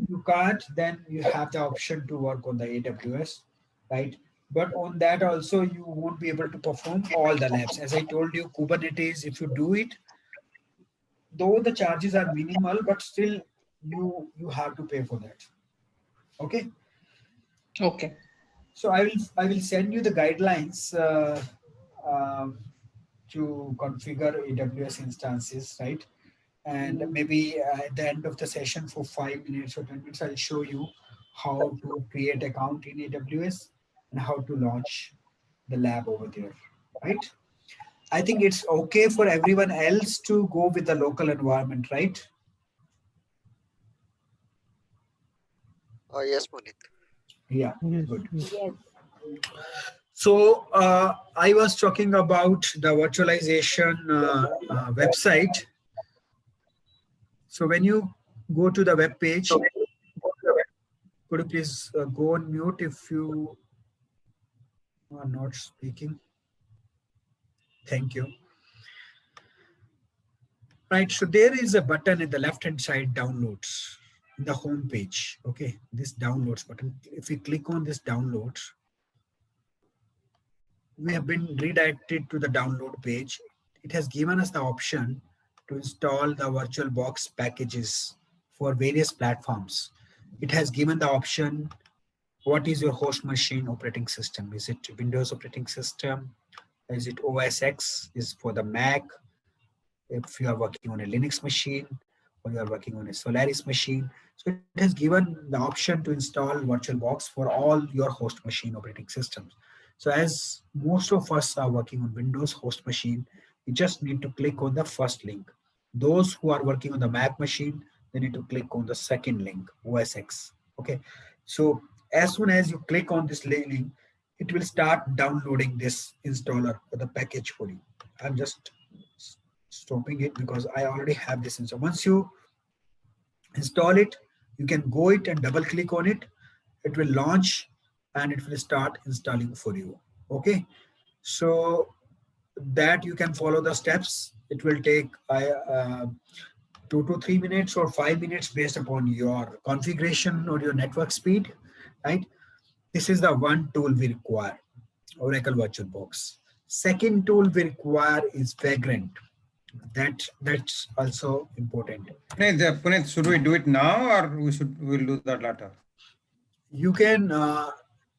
you can't, then you have the option to work on the AWS, right? But on that also you won't be able to perform all the labs. As I told you, Kubernetes, if you do it, though the charges are minimal, but still you have to pay for that. Okay. Okay. So I will send you the guidelines um to configure AWS instances, right? And maybe at the end of the session for 5 minutes or 10 minutes, I'll show you how to create account in AWS and how to launch the lab over there, right? I think it's okay for everyone else to go with the local environment, right? Yes, Puneet. Yeah, Yes, good. yes. Yes. So I was talking about the virtualization website. So when you go to the web page, could you please go on mute if you are not speaking? Thank you. Right, so there is a button in the left hand side, downloads, in the home page. Okay, this downloads button. If we click on this downloads, we have been redirected to the download page. It has given us the option to install the VirtualBox packages for various platforms. It has given the option, what is your host machine operating system? Is it Windows operating system? Is it OS X? Is for the Mac? If you are working on a Linux machine or you are working on a Solaris machine. So it has given the option to install VirtualBox for all your host machine operating systems. So as most of us are working on Windows host machine, you just need to click on the first link. Those who are working on the Mac machine, they need to click on the second link, OS X. Okay. So as soon as you click on this link, it will start downloading this installer or the package for you. I'm just stopping it because I already have this install. Once you install it. You can go it and double click on it. It will launch and it will start installing for you. Okay, so that you can follow the steps. It will take 2 to 3 minutes or 5 minutes based upon your configuration or your network speed, right? This is the one tool we require, Oracle VirtualBox. Second tool we require is Vagrant. That's also important. Puneet, should we do it now or we'll do that later? You can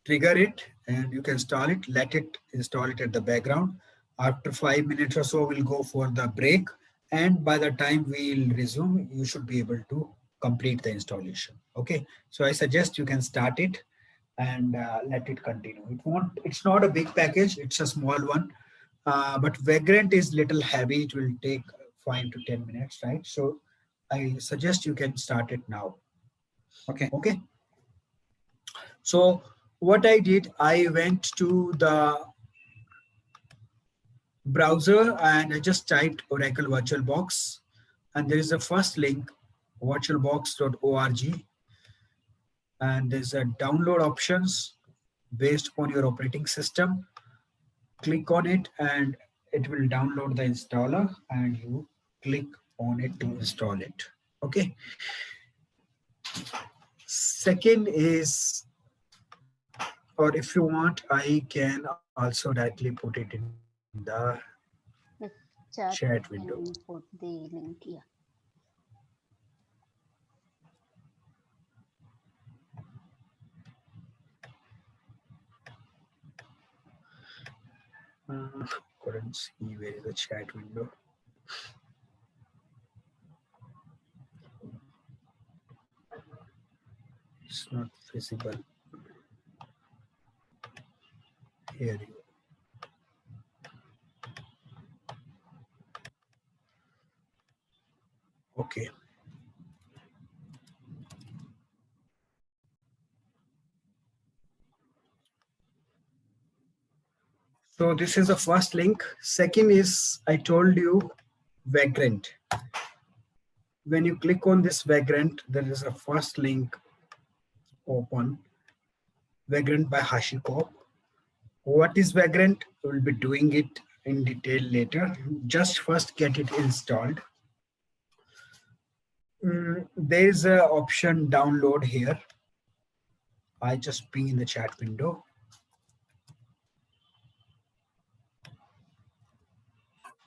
trigger it and you can install it, let it install it at the background. After 5 minutes or so, we'll go for the break. And by the time we'll resume, you should be able to complete the installation. Okay, so I suggest you can start it and let it continue. It's not a big package, it's a small one. But Vagrant is little heavy. It will take 5 to 10 minutes, right? So I suggest you can start it now. Okay. So what I did, I went to the browser and I just typed Oracle VirtualBox, and there is a first link, virtualbox.org, and there's a download options based on your operating system. Click on it and it will download the installer and you click on it to install it. Okay. Second is, or if you want, I can also directly put it in the chat window. Put the link here. Couldn't see where is the chat window. It's not visible. Here you go. Okay. So this is the first link. Second is, I told you, Vagrant. When you click on this Vagrant, there is a first link open, Vagrant by HashiCorp. What is Vagrant? We'll be doing it in detail later. Just first get it installed. There is an option download here. I just ping in the chat window.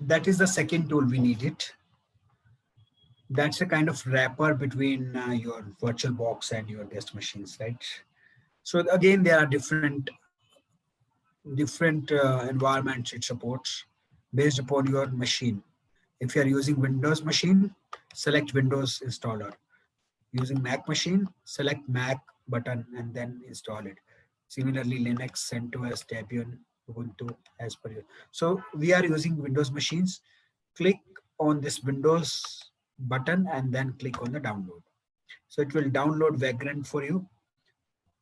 That is the second tool we needed. That's a kind of wrapper between your VirtualBox and your guest machines, right? So again, there are different environments it supports based upon your machine. If you are using Windows machine, select Windows installer. Using Mac machine, select Mac button and then install it. Similarly, Linux, CentOS, Debian, Ubuntu, as per you. So we are using Windows machines. Click on this Windows button and then click on the download. So it will download Vagrant for you.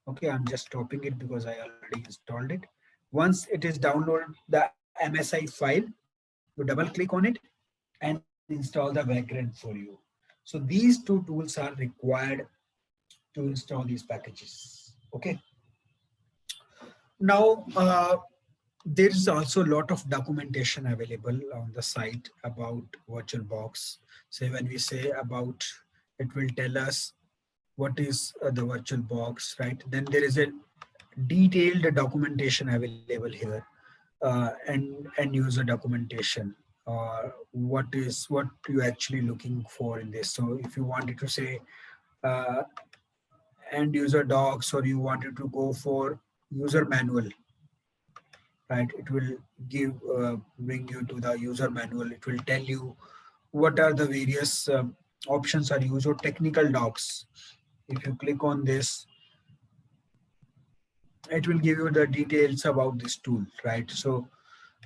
Okay, I'm just stopping it because I already installed it. Once it is downloaded, the MSI file, you double click on it and install the Vagrant for you. So these two tools are required to install these packages. Okay. Now, there is also a lot of documentation available on the site about VirtualBox. So when we say about, it will tell us what is the VirtualBox, right? Then there is a detailed documentation available here, and end user documentation. What you're actually looking for in this. So if you wanted to say end user docs, or you wanted to go for user manual, right? It will give bring you to the user manual. It will tell you what are the various options are used, or technical docs. If you click on this, it will give you the details about this tool, right? So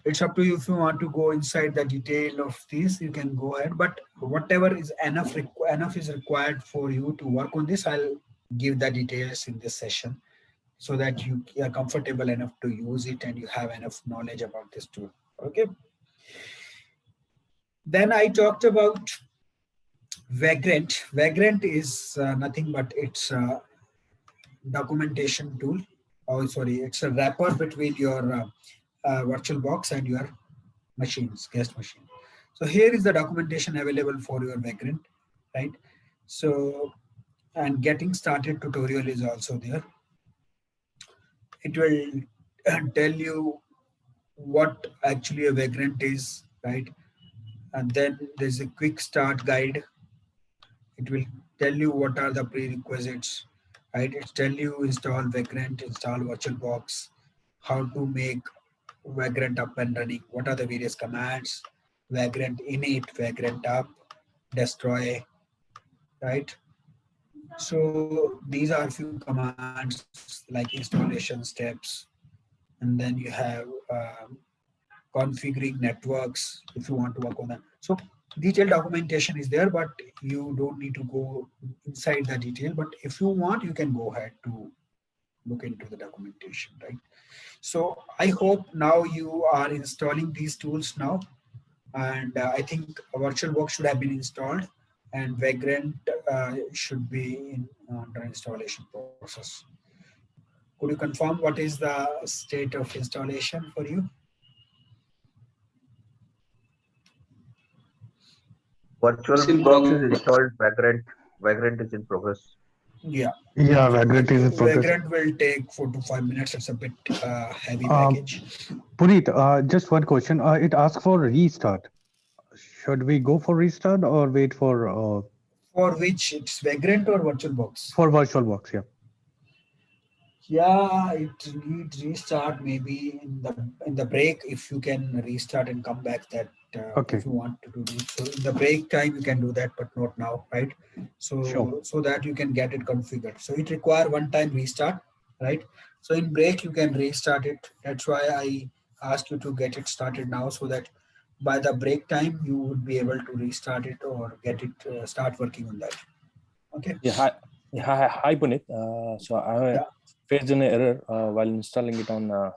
it's up to you. If you want to go inside the detail of this, you can go ahead, but whatever is enough is required for you to work on this, I'll give the details in this session so that you are comfortable enough to use it and you have enough knowledge about this tool. Okay. Then I talked about Vagrant is nothing but it's a documentation tool. Oh, sorry, it's a wrapper between your VirtualBox and your machines, guest machine. So here is the documentation available for your Vagrant, right? So, and getting started tutorial is also there. It will tell you what actually a Vagrant is, right? And then there's a quick start guide. It will tell you what are the prerequisites, right? It tell you install Vagrant, install VirtualBox, how to make Vagrant up and running, what are the various commands, Vagrant init, Vagrant up, destroy, right? So these are a few commands like installation steps, and then you have configuring networks if you want to work on that. So detailed documentation is there, but you don't need to go inside the detail. But if you want, you can go ahead to look into the documentation, right? So I hope now you are installing these tools now, and I think VirtualBox should have been installed, and Vagrant should be in under installation process. Could you confirm what is the state of installation for you? It's in VirtualBox is progress. installed. Vagrant is in progress. Yeah. Yeah, Vagrant is in progress. Vagrant will take 4 to 5 minutes. It's a bit heavy Um, package. Puneet, just one question. It asks for restart. Should we go for restart or wait For which it's Vagrant or VirtualBox? for VirtualBox? Yeah. Yeah, it needs restart maybe in the break if you can restart and come back. That Okay. if you want to do it. So in the break time you can do that, but not now, right? So Sure. so that you can get it configured. So it require one time restart, right? So in break you can restart it. That's why I asked you to get it started now, so that by the break time you would be able to restart it or get it start working on that. Okay. Yeah, hi, Puneet. So I Yeah. faced an error while installing it on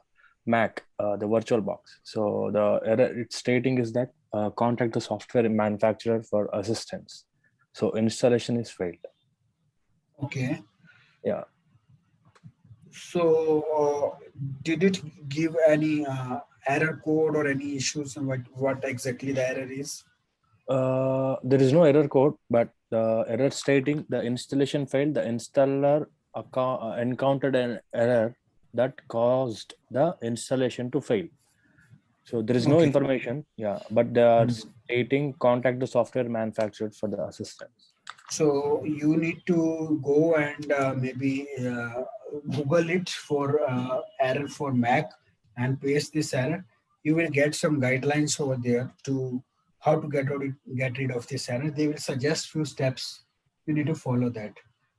Mac, the VirtualBox. So the error it's stating is that contact the software manufacturer for assistance. So installation is failed. Okay. Yeah. So, did it give any error code or any issues, and what exactly the error is? There is no error code, but the error stating the installation failed. The installer encountered an error that caused the installation to fail. So there is no Okay. information, yeah, but they are stating contact the software manufacturer for the assistance. So you need to go and maybe Google it for error for Mac and paste this error. You will get some guidelines over there to how to get rid of this error. They will suggest few steps. You need to follow that,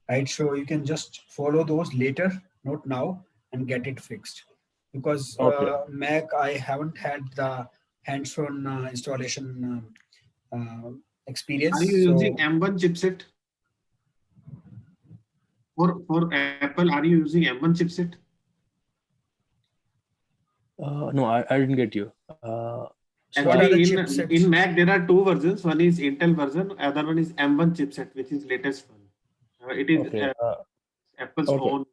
right? So you can just follow those later, not now, and get it fixed. Because Okay. Mac, I haven't had the hands-on installation experience. Are you So using M1 chipset? For Apple, are you using M1 chipset? No, I didn't get you. So what are the Actually, chipsets? in Mac, there are two versions. One is Intel version, other one is M1 chipset, which is latest one. It is okay. Apple's Okay. own.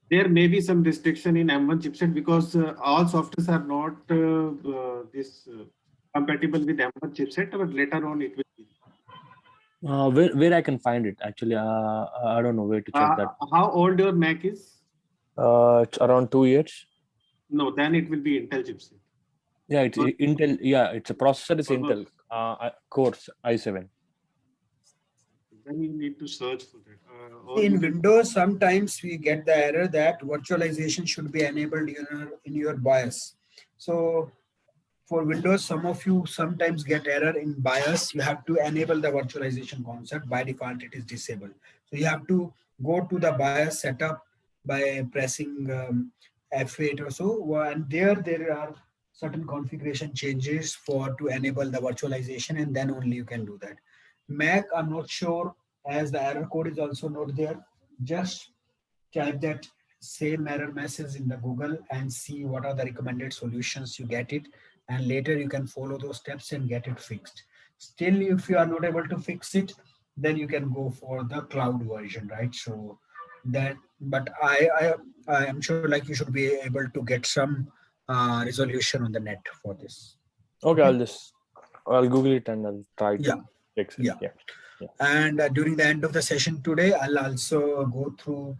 There may be some restriction in M1 chipset because all softwares are not compatible with M1 chipset, but later on it will be. Where I can find it actually? I don't know where to check that. How old your Mac is? It's around 2 years. No, then it will be Intel chipset. Yeah, it's Intel. Yeah, it's a processor is Intel Core i7. Then you need to search for that. In Windows, sometimes we get the error that virtualization should be enabled in your BIOS. So for Windows, some of you sometimes get error in BIOS. You have to enable the virtualization concept. By default, it is disabled. So you have to go to the BIOS setup by pressing F8 or so, and there are certain configuration changes to enable the virtualization, and then only you can do that. Mac, I'm not sure, as the error code is also not there. Just type that same error message in the Google and see what are the recommended solutions. You get it, and later you can follow those steps and get it fixed. Still, if you are not able to fix it, then you can go for the cloud version, right? So that, but I am sure like you should be able to get some resolution on the net for this. Okay, I'll Google it and I'll try to Yeah. fix it. Yeah. And during the end of the session today, I'll also go through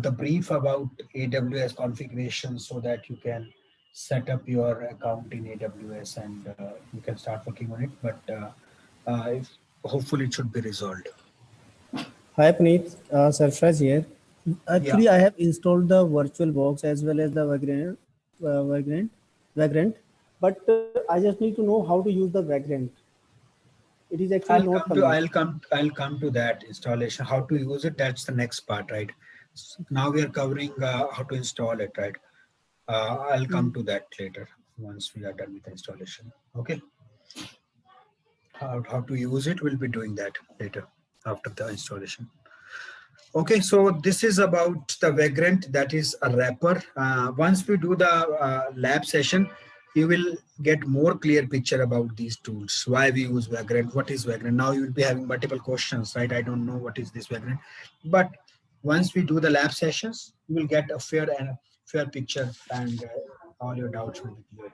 the brief about AWS configuration so that you can set up your account in AWS and you can start working on it. But hopefully it should be resolved. Hi Puneet, Sarfraz here. Yeah. Actually, I have installed the VirtualBox as well as the Vagrant, but I just need to know how to use the Vagrant. It is actually not coming. I'll come to that installation. How to use it? That's the next part, right? Now we are covering how to install it, right? I'll come to that later once we are done with the installation. Okay. How to use it? We'll be doing that later after the installation. Okay, so this is about the Vagrant, that is a wrapper. Once we do the lab session, you will get more clear picture about these tools, why we use Vagrant, what is Vagrant. Now you will be having multiple questions, right? I don't know what is this Vagrant, but once we do the lab sessions, you will get a fair picture and all your doubts will be clear.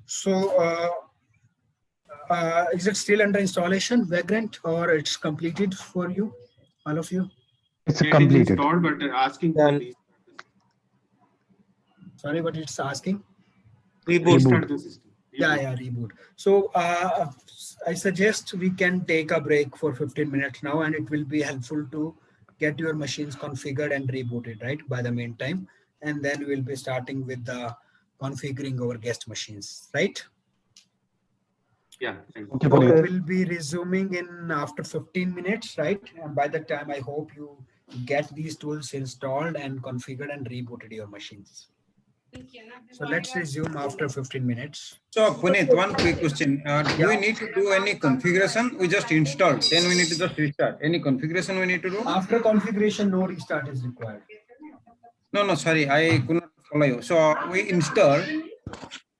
So is it still under installation, Vagrant, or it's completed for you, all of you? It's It is completed. installed, but asking for these. Sorry, but it's asking? Restart the system. Yeah, reboot. So I suggest we can take a break for 15 minutes now, and it will be helpful to get your machines configured and rebooted, right, by the meantime. And then we'll be starting with the configuring our guest machines, right? Yeah, thank Okay, So Puneet. we'll be resuming in after 15 minutes, right? And by that time, I hope you get these tools installed and configured and rebooted your machines. So let's resume after 15 minutes. So Puneet, one quick question. Do we need to do any configuration? We just installed. Then we need to just restart. Any configuration we need to do? After configuration, no restart is required. No, sorry, I could not follow you. So we installed.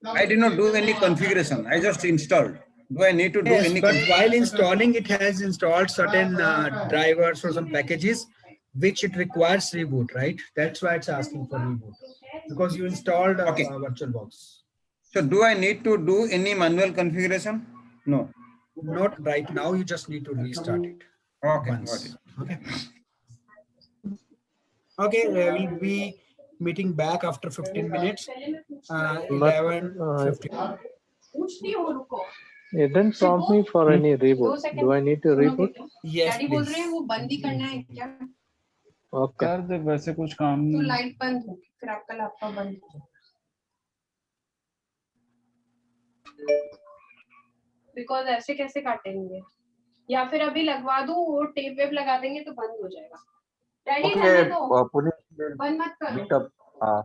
I did not do any configuration. I just installed. Do I need to do Yes, any? but while installing, it has installed certain drivers or some packages which it requires reboot, right? That's why it's asking for reboot because you installed a VirtualBox. So do I need to do any manual configuration? No. Not right now. You just need to restart it once. Okay. Okay, we'll be meeting back after 15 minutes. 11:15. It didn't prompt me for any reboot. Do I need to reboot? Yes, please. Okay. कर दे वैसे कुछ काम तो नहीं light बंद होगी फिर आपका लैपटॉप बंद हो जाएगा बिकॉज ऐसे कैसे काटेंगे या फिर अभी लगवा दूं वो टेप वेप लगा देंगे तो बंद हो जाएगा रेडी रहने दो बंद मत करो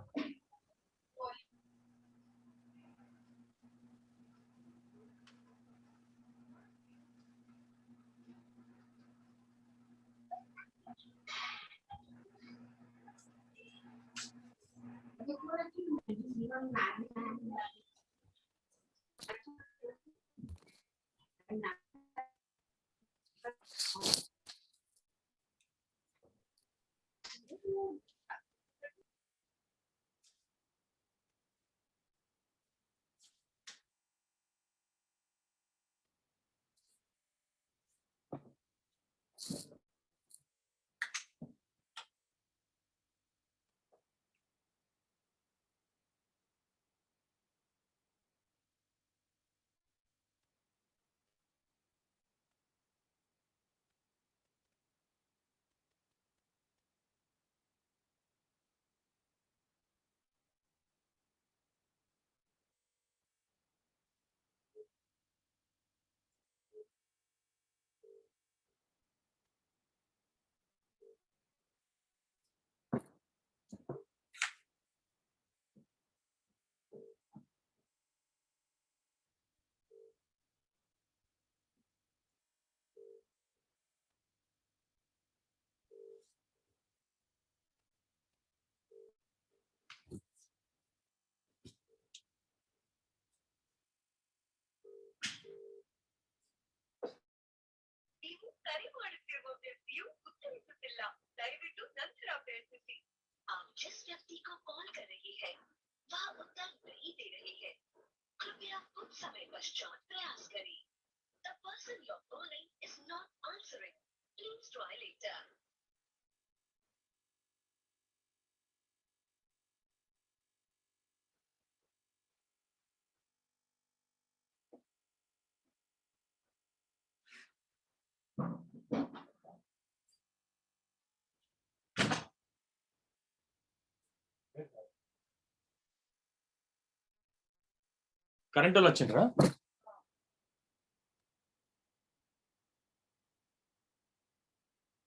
కరెంట్ వాళ్ళు వచ్చిండ్రా?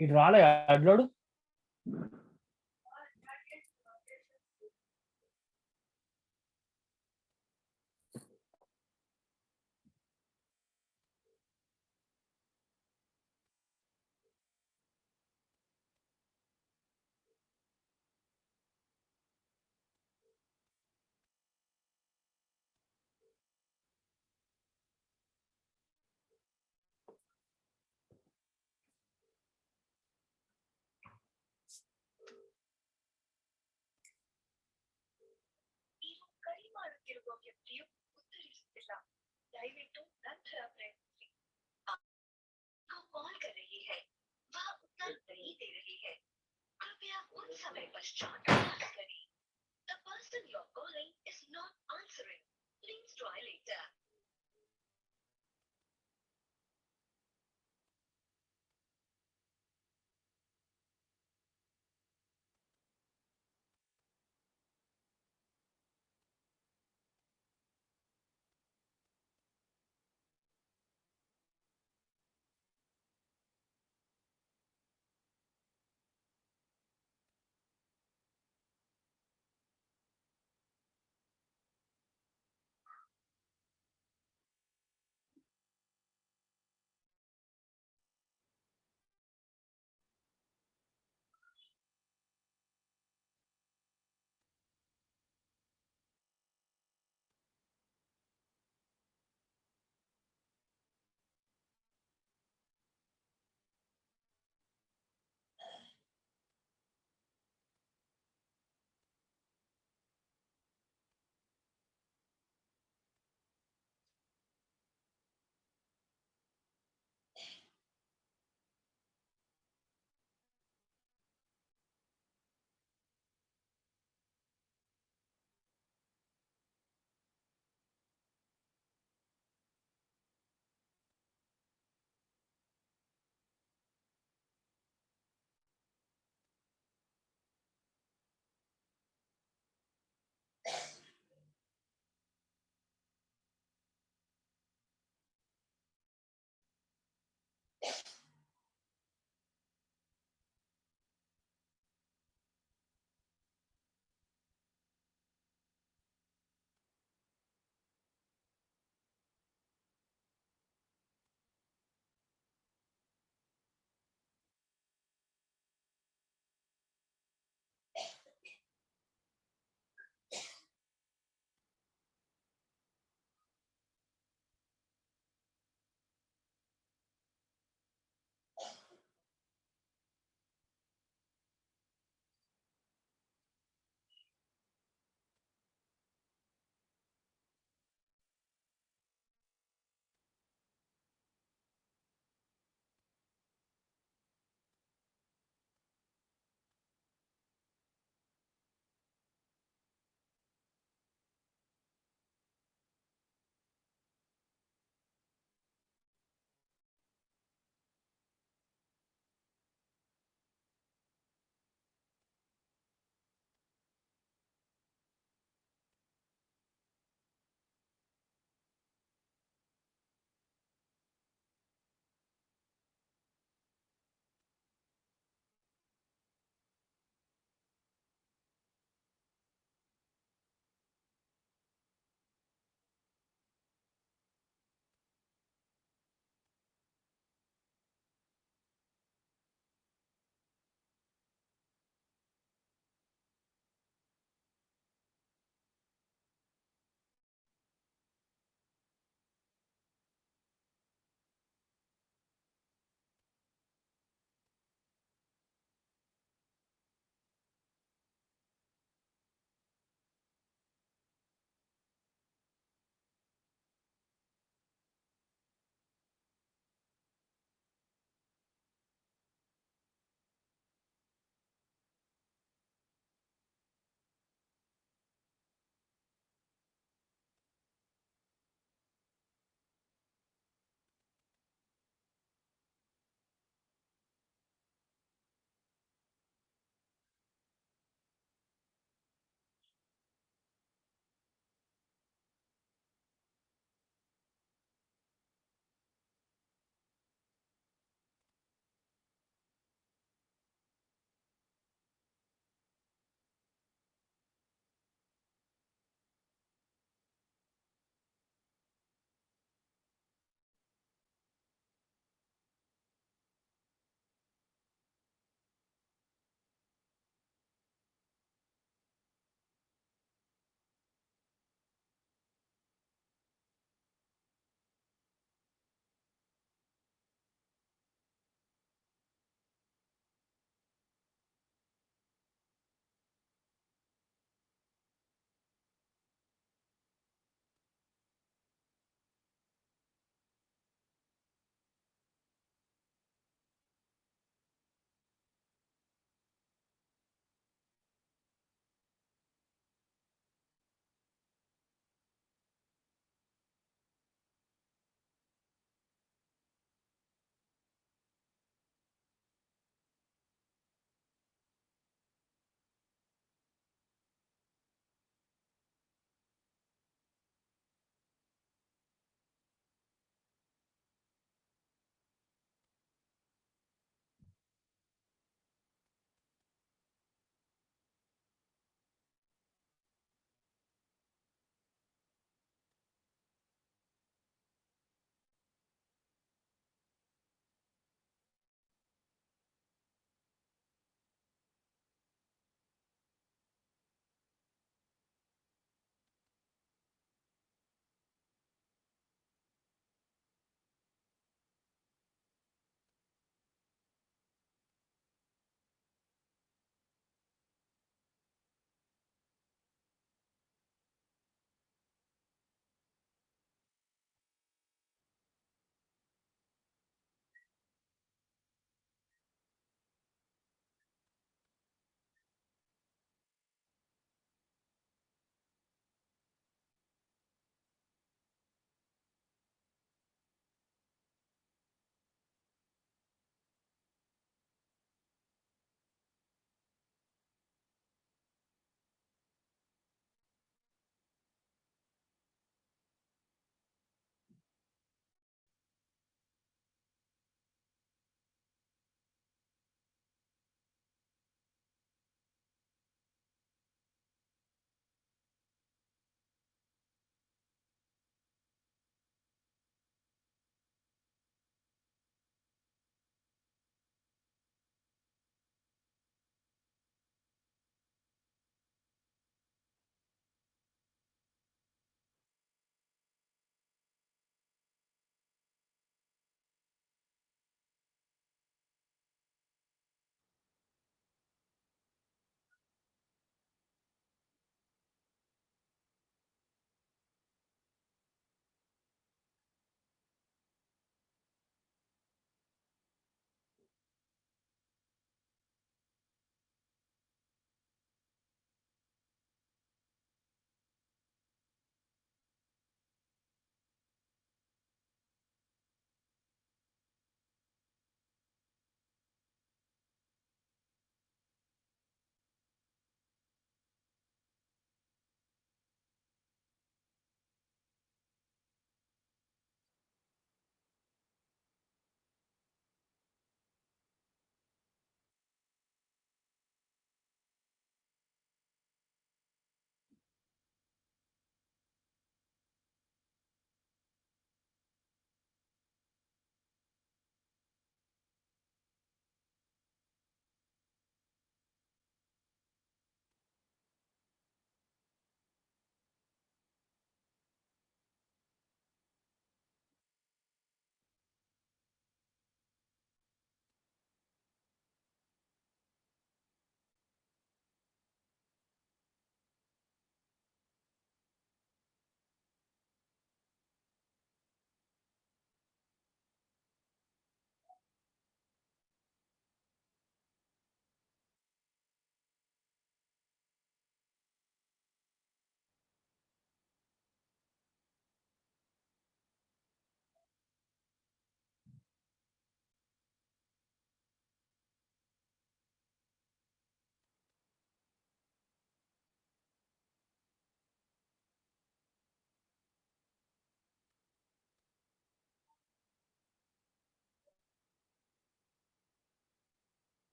ఇటు రాలే అడ్లోడు.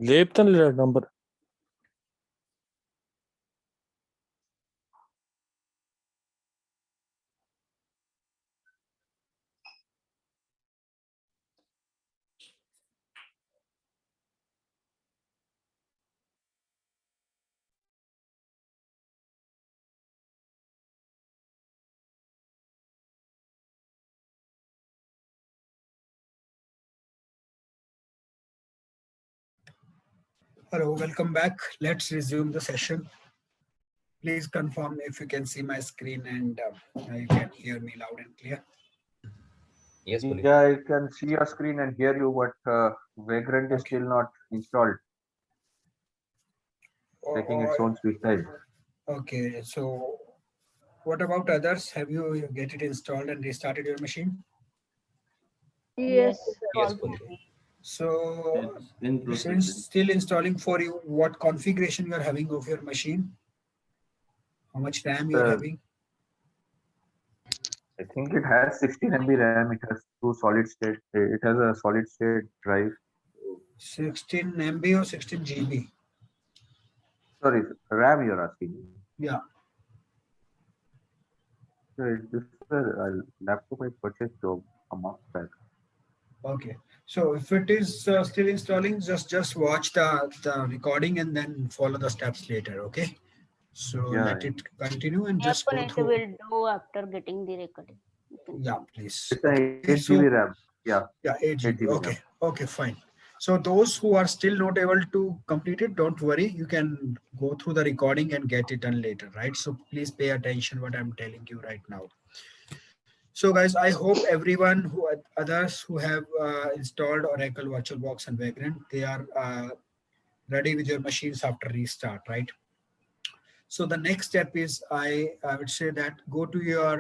లేపుతాను number. Hello, welcome back. Let's resume the session. Please confirm if you can see my screen and you can hear me loud and clear. Yes, Puneet. Yeah, I can see your screen and hear you, but Vagrant is still not installed, taking its own sweet time. Okay, so what about others? Have you get it installed and restarted your machine? Yes, Yes, all Puneet. So in process. since still installing for you, what configuration you are having of your machine? How much RAM you are having? I think it has 16 MB RAM. It has two solid state. It has a solid state drive. 16 MB or 16 GB? Sorry, RAM you're asking. Yeah. This is a laptop I purchased a month back. Okay. So if it is still installing, just watch the recording and then follow the steps later. Okay. So let it continue and just go Puneet through. will do after getting the recording. Yeah, please. It's an Okay. 8 So GB RAM. Yeah. yeah, 8 GB. 8 GB Okay. RAM. Okay, fine. So those who are still not able to complete it, don't worry. You can go through the recording and get it done later, right? So please pay attention what I'm telling you right now. So guys, I hope everyone who others who have installed Oracle VirtualBox and Vagrant, they are ready with your machines after restart, right? So the next step is I would say that go to your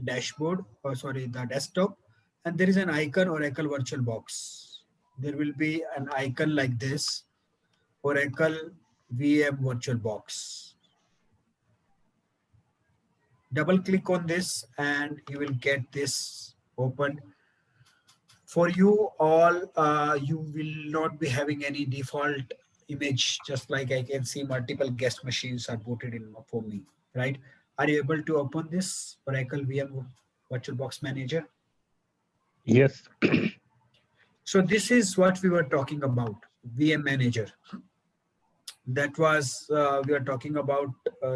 dashboard, or sorry, the desktop, and there is an icon Oracle VirtualBox. There will be an icon like this, Oracle VM VirtualBox. Double click on this and you will get this open. For you all, you will not be having any default image, just like I can see multiple guest machines are booted in for me, right? Are you able to open this Oracle VM VirtualBox Manager? Yes. So this is what we were talking about, VM Manager. That was, we are talking about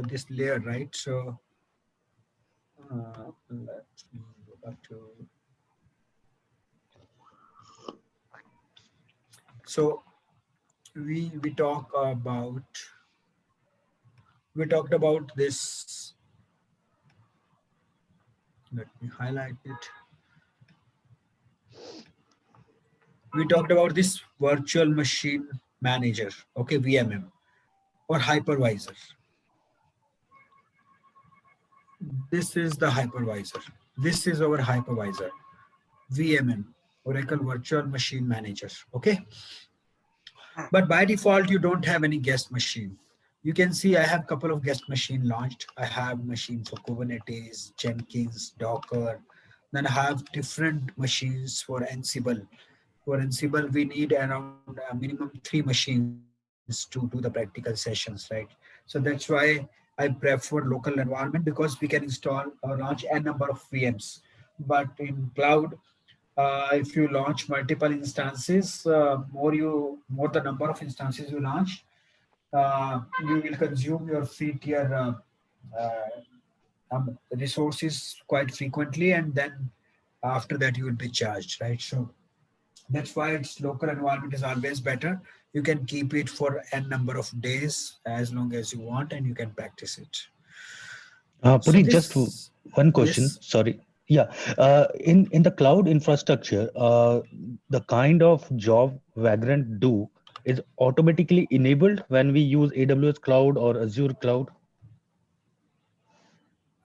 this layer, right? So let me go back to, so we talked about this. Let me highlight it. We talked about this virtual machine manager, okay, VMM, or hypervisor. This is the hypervisor. This is our hypervisor, VMM, Oracle Virtual Machine Manager, okay? But by default, you don't have any guest machine. You can see I have a couple of guest machine launched. I have machine for Kubernetes, Jenkins, Docker. Then I have different machines for Ansible. For Ansible, we need around minimum 3 machines to do the practical sessions, right? So that's why I prefer local environment, because we can install or launch n number of VMs. But in cloud, if you launch multiple instances, more the number of instances you launch, you will consume your free tier resources quite frequently, and then after that you will be charged, right? So that's why its local environment is always better. You can keep it for n number of days as long as you want, and you can practice it. Puneet, just one question. Yes. Sorry. Yeah. In the cloud infrastructure, the kind of job Vagrant do is automatically enabled when we use AWS cloud or Azure cloud.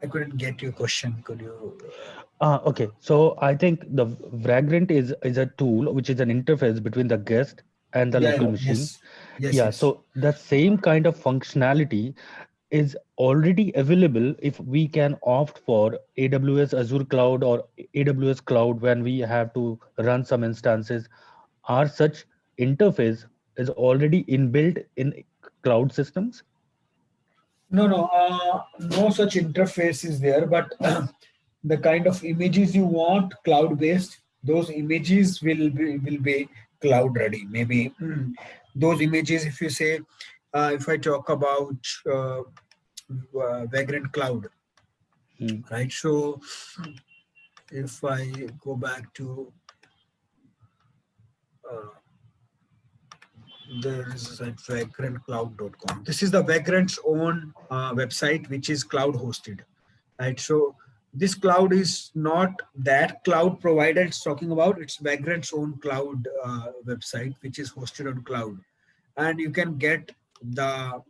I couldn't get your question. Could you? Okay, so I think the Vagrant is a tool which is an interface between the guest and the Yeah, local yeah, machine. yes, yes, Yeah, yes. so the same kind of functionality is already available if we can opt for AWS Azure Cloud or AWS Cloud when we have to run some instances. Are such interface is already inbuilt in cloud systems? No, no, no such interface is there, but the kind of images you want cloud-based, those images will be cloud ready. Maybe those images, if you say, if I talk about Vagrant Cloud, Hmm. right? So if I go back to uh, there is at vagrantcloud.com. This is the Vagrant's own website, which is cloud hosted, right? So this cloud is not that cloud provider it's talking about. It's Vagrant's own cloud website, which is hosted on cloud, and you can get the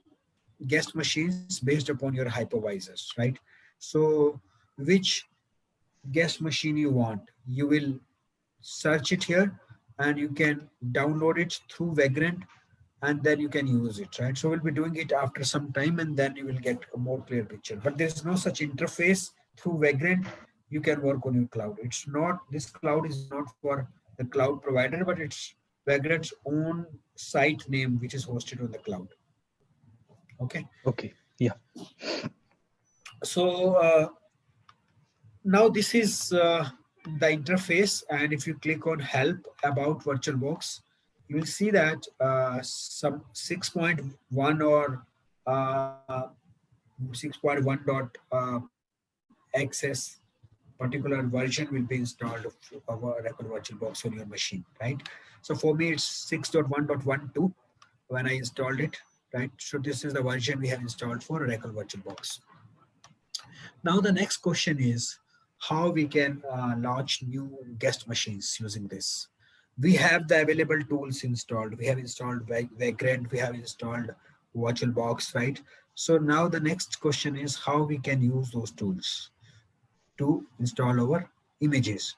guest machines based upon your hypervisors, right? So which guest machine you want, you will search it here, and you can download it through Vagrant, and then you can use it, right? So we'll be doing it after some time, and then you will get a more clear picture. But there's no such interface through Vagrant. You can work on your cloud. It's not, this cloud is not for the cloud provider, but it's Vagrant's own site name, which is hosted on the cloud. Okay. Okay, yeah. So now this is the interface, and if you click on help about VirtualBox, you will see that some 6.1 or uh, 6.1 dot access particular version will be installed of our regular VirtualBox on your machine, right? So for me it's 6.1.12 when I installed it, right? So this is the version we have installed for regular VirtualBox. Now the next question is how we can launch new guest machines using this. We have the available tools installed. We have installed Vagrant, we have installed VirtualBox, right? So now the next question is how we can use those tools to install our images.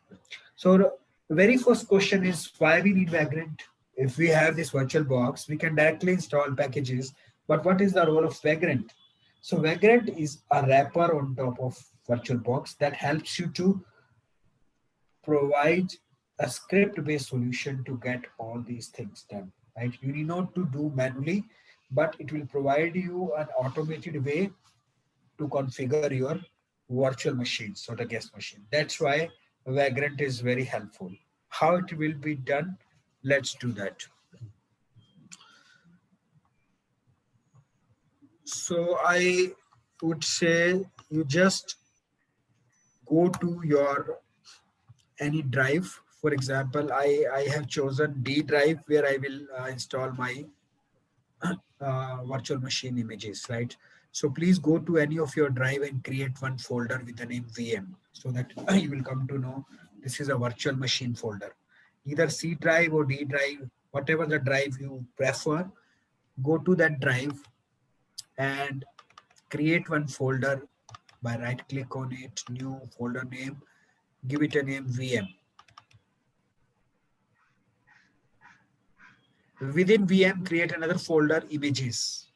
So the very first question is why we need Vagrant. If we have this VirtualBox, we can directly install packages. But what is the role of Vagrant? So Vagrant is a wrapper on top of VirtualBox that helps you to provide a script-based solution to get all these things done. Right? You need not to do manually, but it will provide you an automated way to configure your virtual machines or the guest machine. That's why Vagrant is very helpful. How it will be done? Let's do that. So I would say you just go to your any drive. For example, I have chosen D drive where I will install my virtual machine images, right? So please go to any of your drive and create one folder with the name VM so that you will come to know this is a virtual machine folder. Either C drive or D drive, whatever the drive you prefer, go to that drive and create one folder by right click on it, new folder name, give it a name VM. Within VM, create another folder images.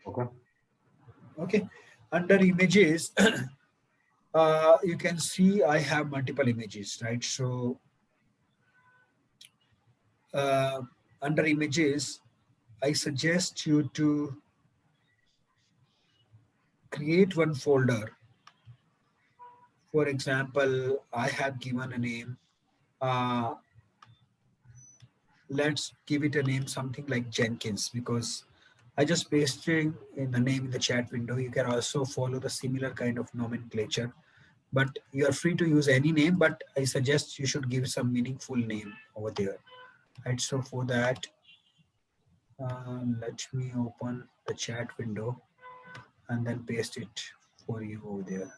Okay. Okay. Under images, you can see I have multiple images, right? So uh, under images, I suggest you to create one folder. For example, I have given a name. Uh, let's give it a name something like Jenkins because I just pasted in the name in the chat window. You can also follow the similar kind of nomenclature, but you are free to use any name, but I suggest you should give some meaningful name over there. Right, so for that, let me open the chat window and then paste it for you over there.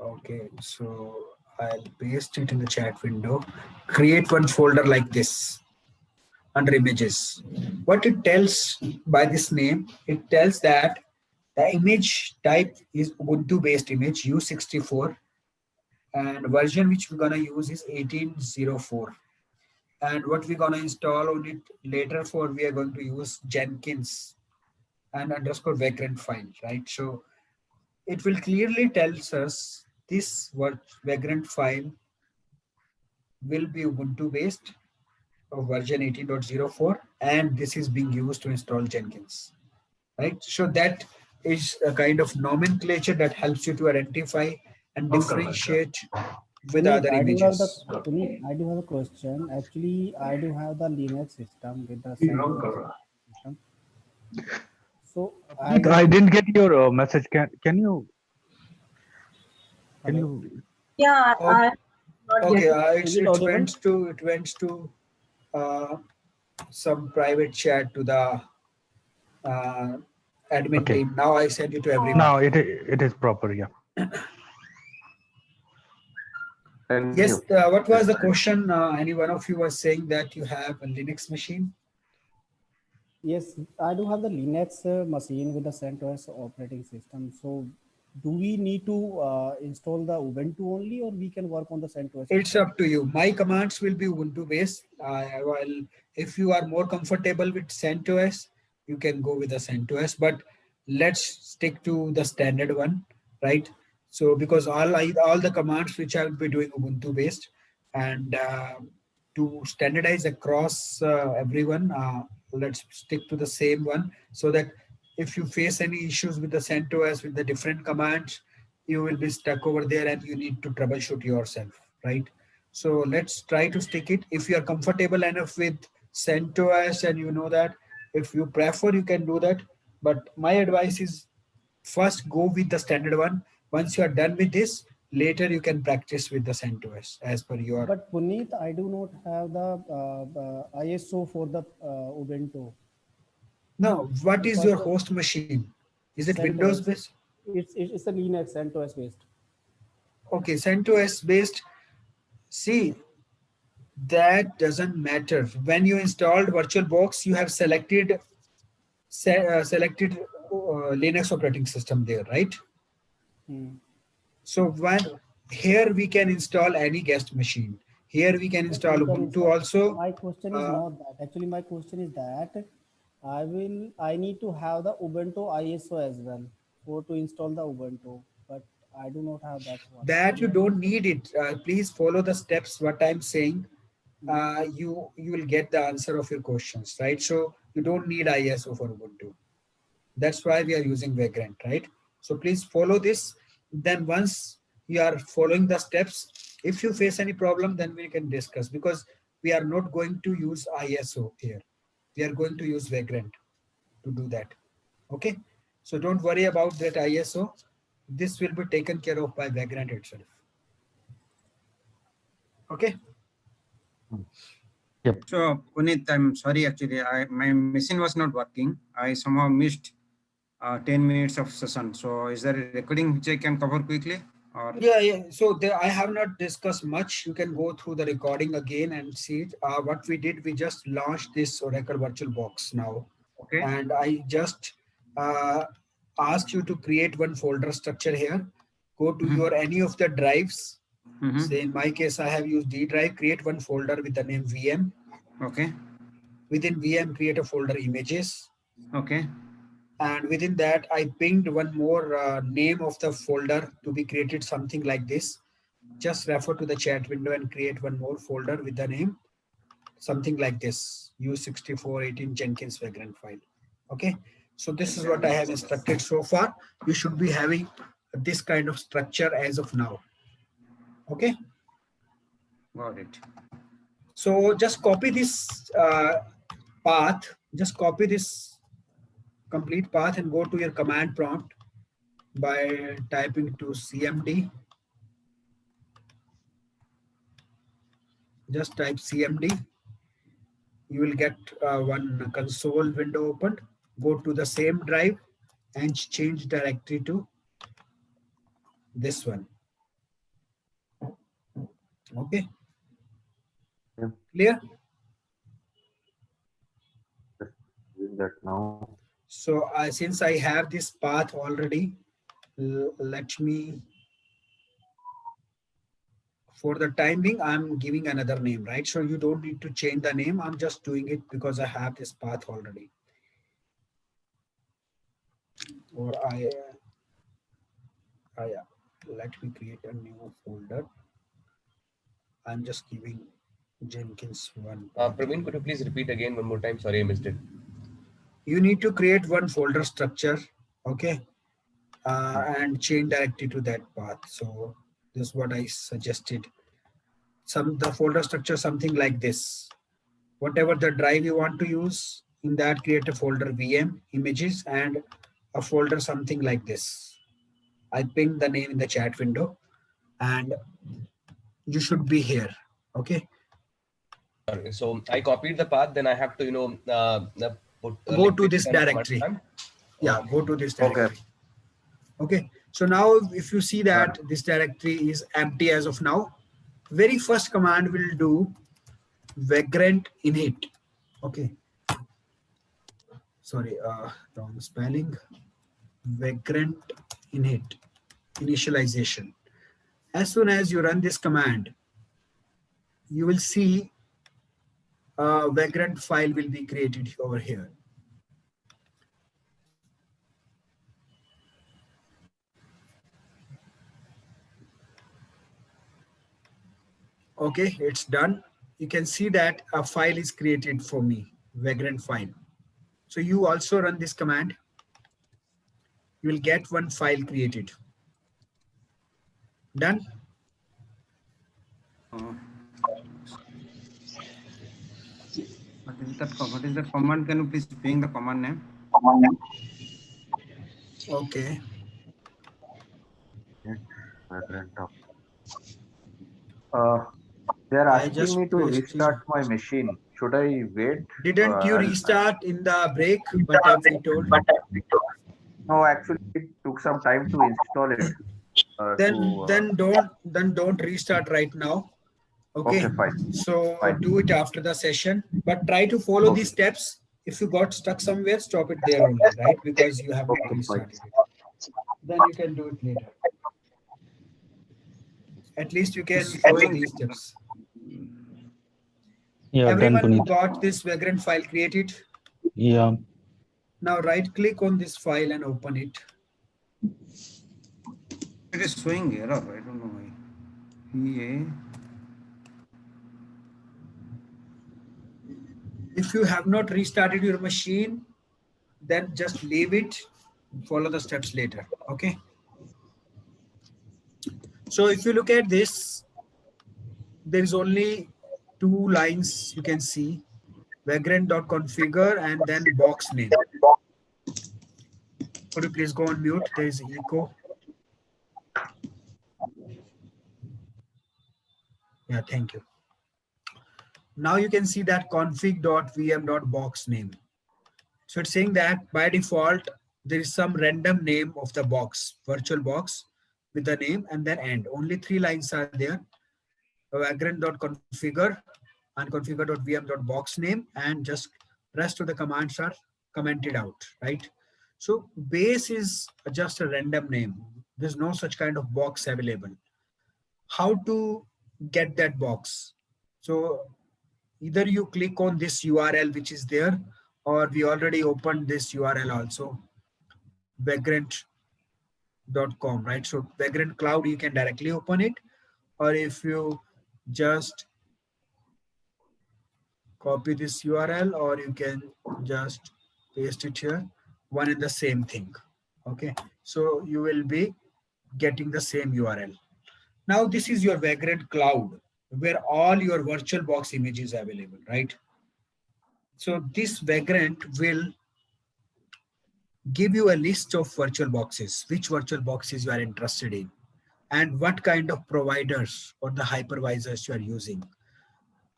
Okay, so I'll paste it in the chat window. Create one folder like this under images. What it tells by this name, it tells that the image type is Ubuntu based image U64 and version which we're gonna use is 1804. And what we're gonna install on it later for, we are going to use Jenkins and underscore vagrant file, right? So it will clearly tells us this vagrant file will be Ubuntu based of version 18.04 and this is being used to install Jenkins, right? So that is a kind of nomenclature that helps you to identify and differentiate with Puneet, other I do have the images. Puneet, I do have a question. Actually, I do have the Linux system with the CentOS system. So I I will. didn't get your message. Can you Hello. Yeah, Oh, okay, Is it it audible? went to some private chat to the admin okay? team. Now I send it to everyone. Now it is proper. Yeah. Yes. What was the question? Any one of you was saying that you have a Linux machine? Yes, I do have the Linux machine with the CentOS operating system. So, do we need to install the Ubuntu only, or we can work on the CentOS? It's up to you. My commands will be Ubuntu based. While if you are more comfortable with CentOS, you can go with the CentOS. But let's stick to the standard one, right? So because all the commands which I will be doing Ubuntu based, and to standardize across everyone, let's stick to the same one so that if you face any issues with the CentOS with the different commands, you will be stuck over there and you need to troubleshoot yourself, right? So let's try to stick it. If you are comfortable enough with CentOS and you know that, if you prefer, you can do that. But my advice is first go with the standard one. Once you are done with this, later you can practice with the CentOS as per your. But Puneet, I do not have the ISO for the Ubuntu. No, what is Because your host machine? Is it Windows CentOS, based? it's a Linux CentOS based. Okay, CentOS based. See, that doesn't matter. When you installed VirtualBox, you have selected Linux operating system there, right? So when here we can install any guest machine. Here we can Yes, install we can Ubuntu install. also. My question is not that. Actually, my question is that I need to have the Ubuntu ISO as well for to install the Ubuntu, but I do not have that one. That you Can I don't install? need it. Please follow the steps. What I'm saying, you will get the answer of your questions, right? So you don't need ISO for Ubuntu. That's why we are using Vagrant, right? So please follow this. Then once you are following the steps, if you face any problem, then we can discuss because we are not going to use ISO here. We are going to use Vagrant to do that. Okay. So don't worry about that ISO. This will be taken care of by Vagrant itself. Okay. Yep. So Puneet, I'm sorry, actually, my machine was not working. I somehow missed 10 minutes of session. So is there a recording which I can cover quickly? Or Yeah. So there, I have not discussed much. You can go through the recording again and see it. What we did, we just launched this Oracle VirtualBox now. okay. And I just asked you to create one folder structure here. Go to your any of the drives. Say in my case, I have used D drive. Create one folder with the name VM. Okay. Within VM, create a folder images. Okay. And within that, I pinged one more name of the folder to be created, something like this. Just refer to the chat window and create one more folder with the name, something like this, U6418 Jenkins Vagrant file. Okay. So this is what I have instructed so far. You should be having this kind of structure as of now. Okay. Got it. So just copy this path, just copy this complete path and go to your command prompt by typing to CMD. Just type CMD. You will get one console window opened. Go to the same drive and change directory to this one. Okay, Yeah. clear? Just doing that now. So since I have this path already, let me, for the time being, I'm giving another name, right? So you don't need to change the name. I'm just doing it because I have this path already. Or let me create a new folder. I'm just giving Jenkins one. Praveen, could you please repeat again one more time? Sorry, I missed it. You need to create one folder structure, okay, and chain directly to that path. So this is what I suggested. The folder structure something like this. Whatever the drive you want to use, in that create a folder VM images and a folder something like this. I pinned the name in the chat window, and you should be here. Okay. So I copied the path, then I have to, Go to this directory. Yeah, go to this directory. Okay. So now if you see that this directory is empty as of now, very first command will do Vagrant init. Okay. Sorry, wrong spelling. Vagrant init, initialization. As soon as you run this command, you will see a Vagrant file will be created over here. Okay, it's done. You can see that a file is created for me, Vagrant file. So you also run this command. You will get one file created. Done? What is that command? Can you please ping the command name? Okay. They're asking me to restart my machine. Should I wait? Didn't you restart in the break? But have we told? No, actually, it took some time to install it. Then don't restart right now. Okay, fine. So do it after the session, but try to follow these steps. If you got stuck somewhere, stop it there only, right? Because you have not restarted it. Then you can do it later. At least you can follow these steps. Yeah, everyone got this Vagrant file created? Yeah. Now right click on this file and open it. It is showing error. I don't know why. If you have not restarted your machine, then just leave it. Follow the steps later. Okay. So if you look at this, there is only 2 lines you can see, vagrant.configure and then box name. Could you please go on mute? There is echo. Yeah, thank you. Now you can see that config.vm.box name. So it's saying that by default, there is some random name of the box, VirtualBox with the name and then end. Only 3 lines are there. Vagrant.configure and configure.vm.box name, and just rest of the commands are commented out, right? So base is just a random name. There's no such kind of box available. How to get that box? So either you click on this URL which is there, or we already opened this URL also, vagrant.com, right? So Vagrant Cloud, you can directly open it, or if you just copy this URL, or you can just paste it here, one and the same thing. Okay, so you will be getting the same URL. Now this is your Vagrant Cloud, where all your VirtualBox images are available, right? So this Vagrant will give you a list of VirtualBoxes, which VirtualBoxes you are interested in, and what kind of providers or the hypervisors you are using.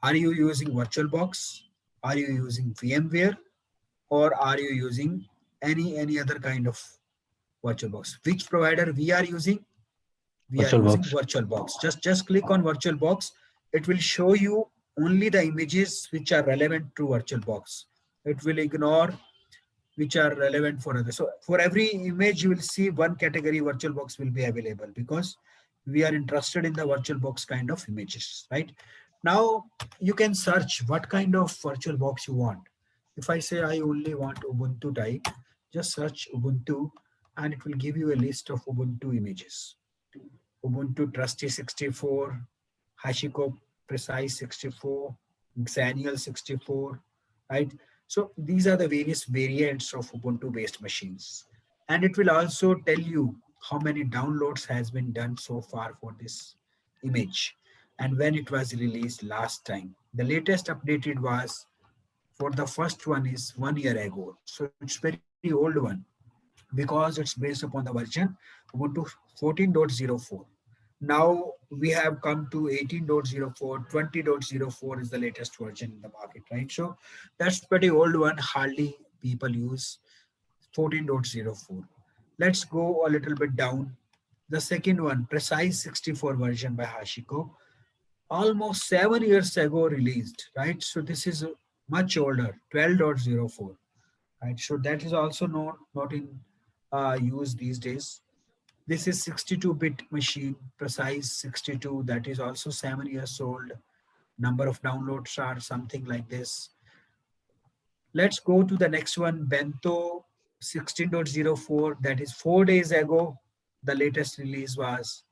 Are you using VirtualBox? Are you using VMware? Or are you using any other kind of VirtualBox? Which provider we are using? We are using VirtualBox. Just click on VirtualBox it will show you only the images which are relevant to VirtualBox. It will ignore which are relevant for others. So for every image, you will see one category VirtualBox will be available because we are interested in the VirtualBox kind of images, right? Now you can search what kind of VirtualBox you want. If I say I only want Ubuntu type, just search Ubuntu and it will give you a list of Ubuntu images. Ubuntu Trusty 64, Hashiko Precise 64, Xanial 64, right? So these are the various variants of Ubuntu based machines. And it will also tell you how many downloads has been done so far for this image and when it was released last time. The latest updated was for the first one is 1 year ago. So it's very old one because it's based upon the version Ubuntu 14.04. Now we have come to 18.04, 20.04 is the latest version in the market, right? So that's pretty old one, hardly people use 14.04. Let's go a little bit down. The second one, Precise 64 version by Hashiko, almost 7 years ago released, right? So this is much older, 12.04, right? So that is also not in use these days. This is 62-bit machine, Precise 62, that is also 7 years old. Number of downloads are something like this. Let's go to the next one, Bento 16.04, that is 4 days ago. The latest release was,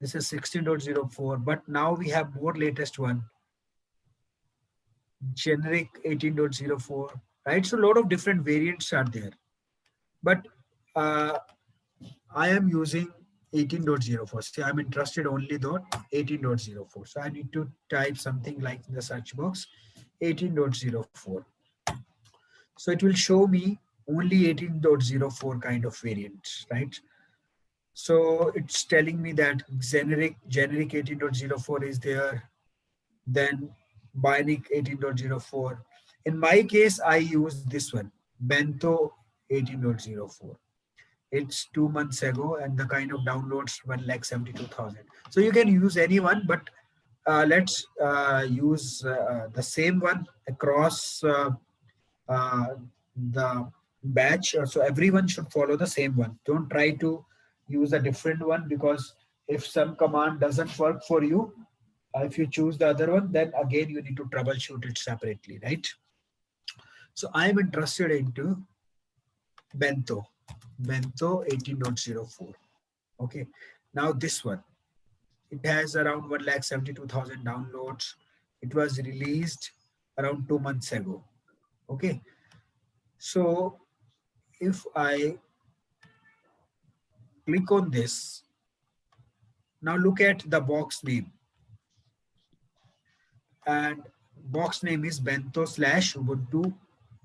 this is 16.04, but now we have more latest one, generic 18.04, right? So a lot of different variants are there. But I am using 18.04. See, I'm interested only though 18.04. So I need to type something like in the search box 18.04. So it will show me only 18.04 kind of variants, right? So it's telling me that generic 18.04 is there, then Bionic 18.04. In my case, I use this one, Bento 18.04. It's 2 months ago, and the kind of downloads 1,72,000. So you can use any one, but let's use the same one across the batch. So everyone should follow the same one. Don't try to use a different one, because if some command doesn't work for you, if you choose the other one, then again you need to troubleshoot it separately, right? So I'm interested into Bento 18.04. Okay, now this one, it has around 1,72,000 downloads. It was released around 2 months ago. Okay, so if I click on this, now look at the box name, and box name is Bento / Ubuntu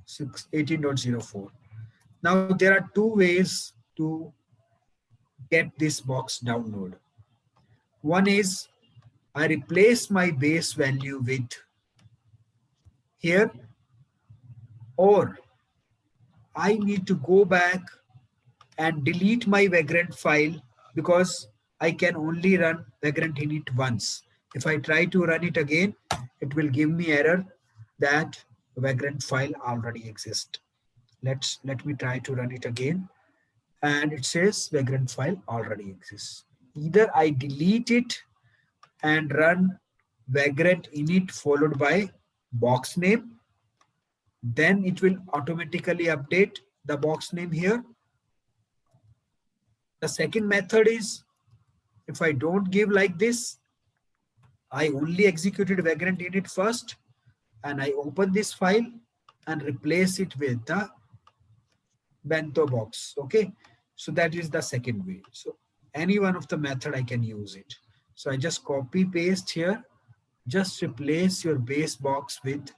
18.04. Now there are two ways to get this box download. One is I replace my base value with here, or I need to go back and delete my Vagrant file, because I can only run Vagrant init once. If I try to run it again, it will give me error that Vagrant file already exists. Let me try to run it again, and it says Vagrant file already exists. Either I delete it and run Vagrant init followed by box name, then it will automatically update the box name here. The second method is, if I don't give like this, I only executed Vagrant init first, and I open this file and replace it with the Bento box. Okay, so that is the second way. So any one of the method I can use it. So I just copy paste here, just replace your base box with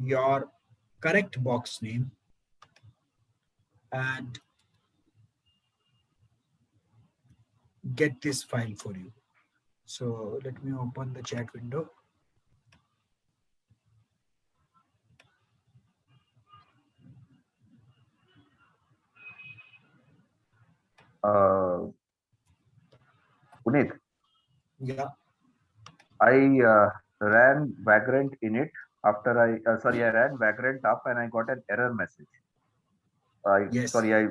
your correct box name, and get this file for you. So let me open the chat window. Puneet, Yeah. I ran Vagrant in it after I ran Vagrant up and I got an error message. Yes. I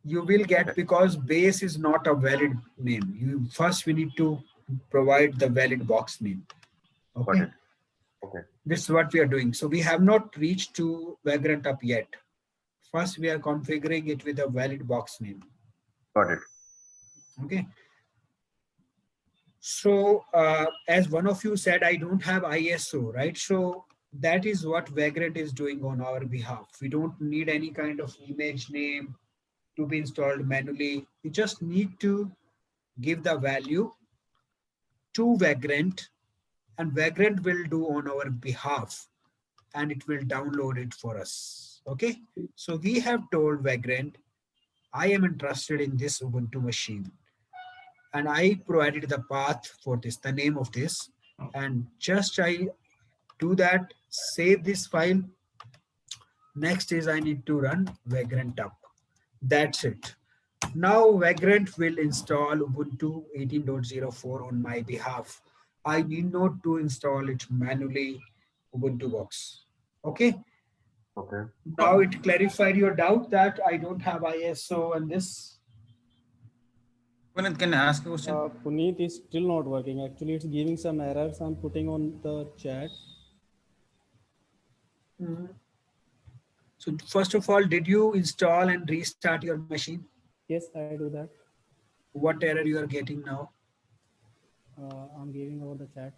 You will get, okay, because base is not a valid name. We need to provide the valid box name. got Okay. it. Okay, This is what we are doing. So we have not reached to Vagrant up yet. First, we are configuring it with a valid box name. got it. Okay. So as one of you said, I don't have ISO, right? So that is what Vagrant is doing on our behalf. We don't need any kind of image name to be installed manually. We just need to give the value to Vagrant, and Vagrant will do on our behalf, and it will download it for us. Okay. So we have told Vagrant, I am interested in this Ubuntu machine, and I provided the path for this, the name of this, and just I do that, save this file. Next is I need to run Vagrant up. That's it. Now Vagrant will install Ubuntu 18.04 on my behalf. I need not to install it manually, Ubuntu box. Okay. Okay. Now it clarified your doubt that I don't have ISO and this. Puneet, can I ask a question? Puneet is still not working. Actually, it's giving some errors. I'm putting on the chat. So first of all, did you install and restart your machine? Yes, I do that. What error you are getting now? I'm giving over the chat.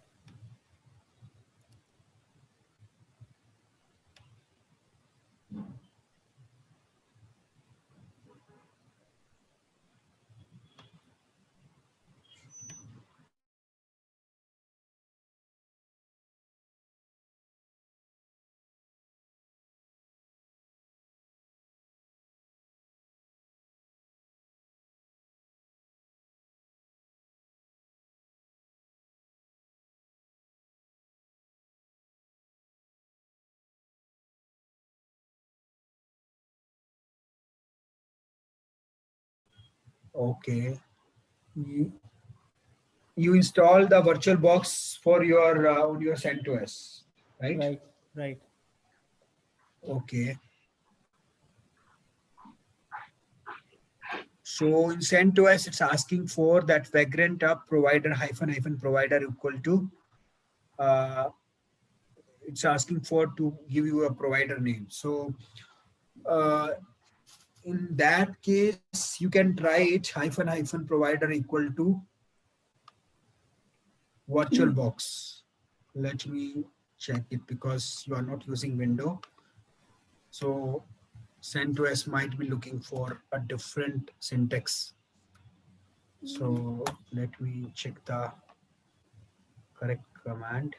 Okay. You install the VirtualBox for your on your CentOS, right? Right, right. Okay. So in CentOS, it's asking for that Vagrant up provider hyphen provider equal to. It's asking for to give you a provider name. So in that case, you can try it hyphen provider equal to VirtualBox. Let me check it because you are not using window. So CentOS might be looking for a different syntax. So let me check the correct command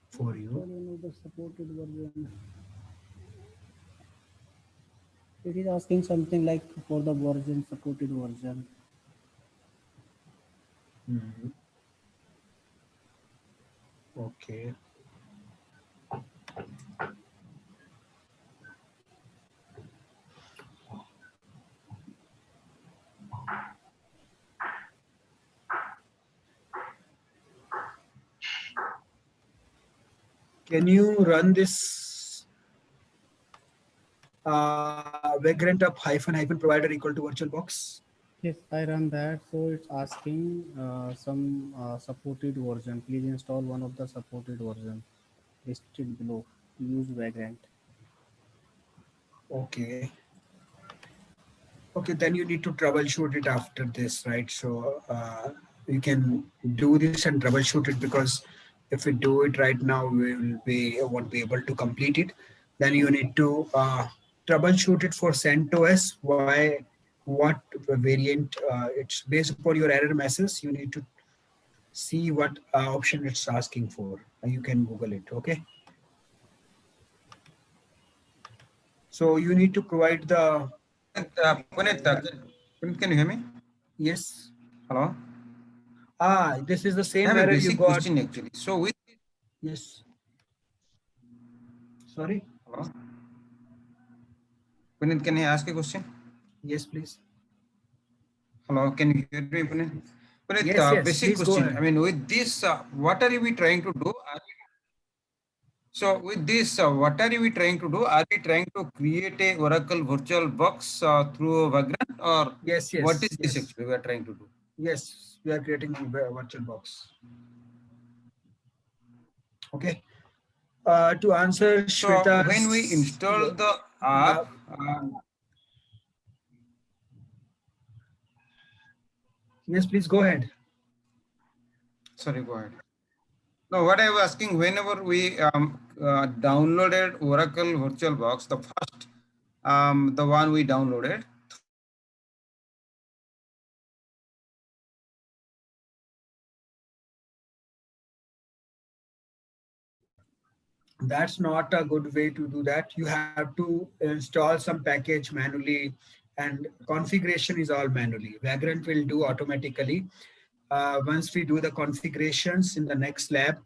for you. The supported version. It is asking something like for the version, supported version. Okay. Can you run this Vagrant up hyphen provider equal to VirtualBox? Yes, I run that. So it's asking some supported version. Please install one of the supported version listed below. Use Vagrant. Okay. Okay, then you need to troubleshoot it after this, right? So you can do this and troubleshoot it, because if we do it right now, we won't be able to complete it. Then you need to troubleshoot it for CentOS. Why? What variant? It's based upon your error message. You need to see what option it's asking for. You can Google it. Okay. So you need to provide the. Puneet, can you hear me? Yes. Hello. This is the I same have a error you basic got. question actually. So with Yes. Sorry. hello. Puneet, can I ask a question? Yes, please. Hello, can you hear me, Puneet? Puneet, Yes, yes, basic please go question. ahead. I mean, with this, what are we trying to do? So with this, what are we trying to do? Are we trying to create a Oracle VirtualBox through Vagrant, or Yes, what is yes, this yes. actually we are trying to do? Yes, we are creating a VirtualBox. Okay. To answer So when we Shweta's, install the app, yes, please go ahead. sorry, go ahead. No, what I was asking, whenever we downloaded Oracle VirtualBox, the first, the one we downloaded, That's not a good way to do that. You have to install some package manually, and configuration is all manually. Vagrant will do automatically. Once we do the configurations in the next lab,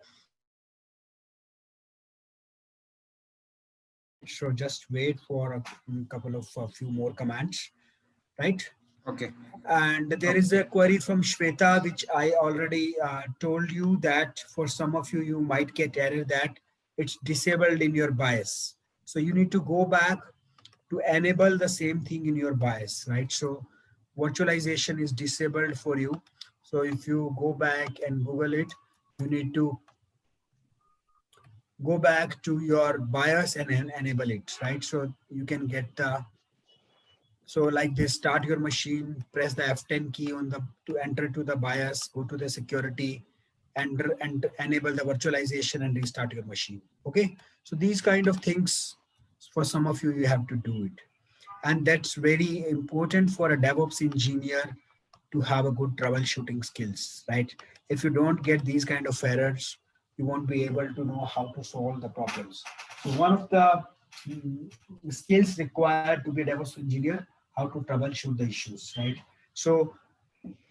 right? So just wait for a couple of few more commands, right? okay. And there is a query from Shweta, which I already told you that for some of you, you might get error that it's disabled in your BIOS. So you need to go back to enable the same thing in your BIOS, right? So virtualization is disabled for you. So if you go back and Google it, you need to go back to your BIOS and enable it, right? So you can get the, so like this, start your machine, press the F10 key on the to enter to the BIOS, go to the security, and enable the virtualization and restart your machine. Okay, so these kind of things, for some of you, you have to do it, and that's very important for a DevOps engineer to have a good troubleshooting skills, right? If you don't get these kind of errors, you won't be able to know how to solve the problems. So one of the skills required to be a DevOps engineer, how to troubleshoot the issues, right? So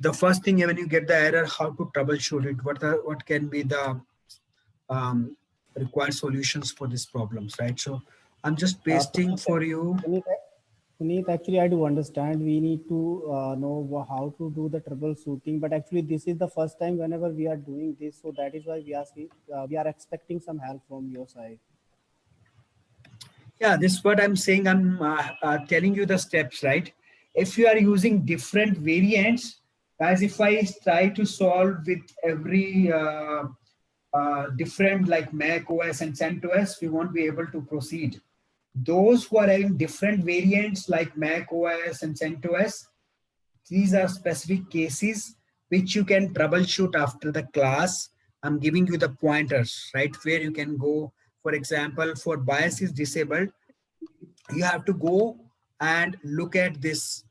the first thing when you get the error, how to troubleshoot it, what can be the required solutions for these problems, right? So I'm just pasting for you. Puneet, actually, I do understand we need to know how to do the troubleshooting, but actually, this is the first time whenever we are doing this, so that is why we are expecting some help from your side. Yeah, this is what I'm saying. I'm telling you the steps, right? If you are using different variants, as if I try to solve with every different like Mac OS and CentOS, we won't be able to proceed. Those who are having different variants like Mac OS and CentOS, these are specific cases which you can troubleshoot after the class. I'm giving you the pointers, right? Where you can go. For example, for BIOS is disabled, you have to go and look at this,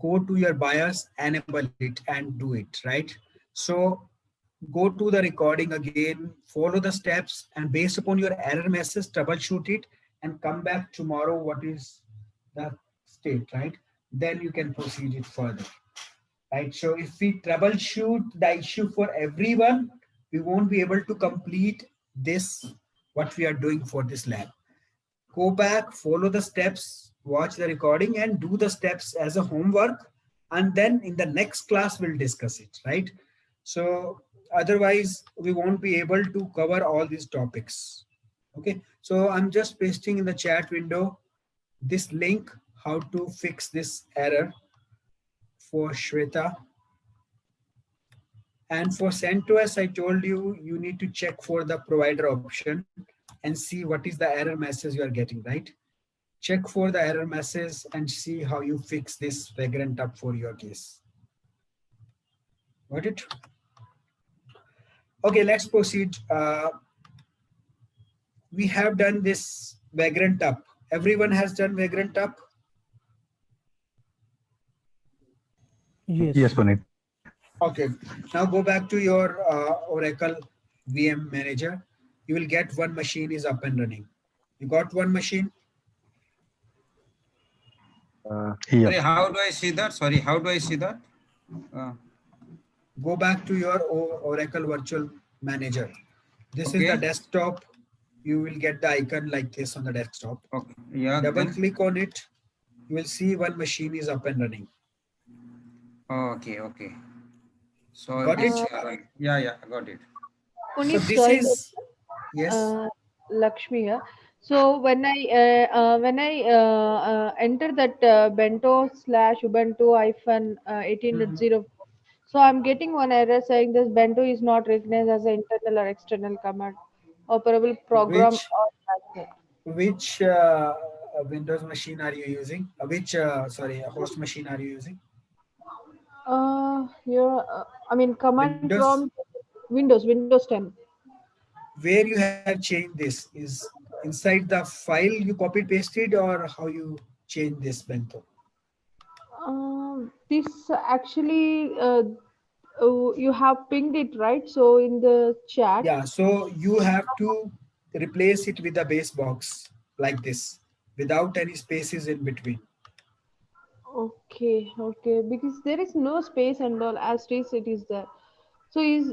go to your BIOS, enable it and do it, right? So go to the recording again, follow the steps, and based upon your error message, troubleshoot it and come back tomorrow. What is the state, right? Then you can proceed it further, right? So if we troubleshoot the issue for everyone, we won't be able to complete this, what we are doing for this lab. Go back, follow the steps, watch the recording, and do the steps as a homework. And then in the next class, we'll discuss it, right? So otherwise, we won't be able to cover all these topics. Okay, so I'm just pasting in the chat window this link, how to fix this error for Shweta. And for CentOS, I told you, you need to check for the provider option and see what is the error message you are getting, right? Check for the error message and see how you fix this Vagrant up for your case. Got it? Okay, let's proceed. We have done this Vagrant up. Everyone has done Vagrant up? Yes. Yes, Puneet. Okay, now go back to your Oracle VM manager. You will get one machine is up and running. You got one machine? Sorry, how do I see that? Sorry, how do I see that? Go back to your Oracle Virtual Manager. This is the desktop. You will get the icon like this on the desktop. Okay. Yeah. Double click on it. You will see one machine is up and running. Okay. Okay. So Got it? yeah, I got it. So Puneet, this sorry, is, yes. Lakshmi here. So when I enter that bento slash ubuntu hyphen Mhm. 18.0, so I'm getting one error saying this bento is not recognized as an internal or external command operable program Which or asset. which Windows machine are you using? Which sorry, host machine are you using? Here, I mean command Windows. prompt Windows 10. Where you have changed this is inside the file you copied pasted, or how you change this bento? This actually you have pinged it, right? So in the chat. Yeah, so you have to replace it with a base box like this without any spaces in between. Okay, okay, because there is no space and all as it is there. So is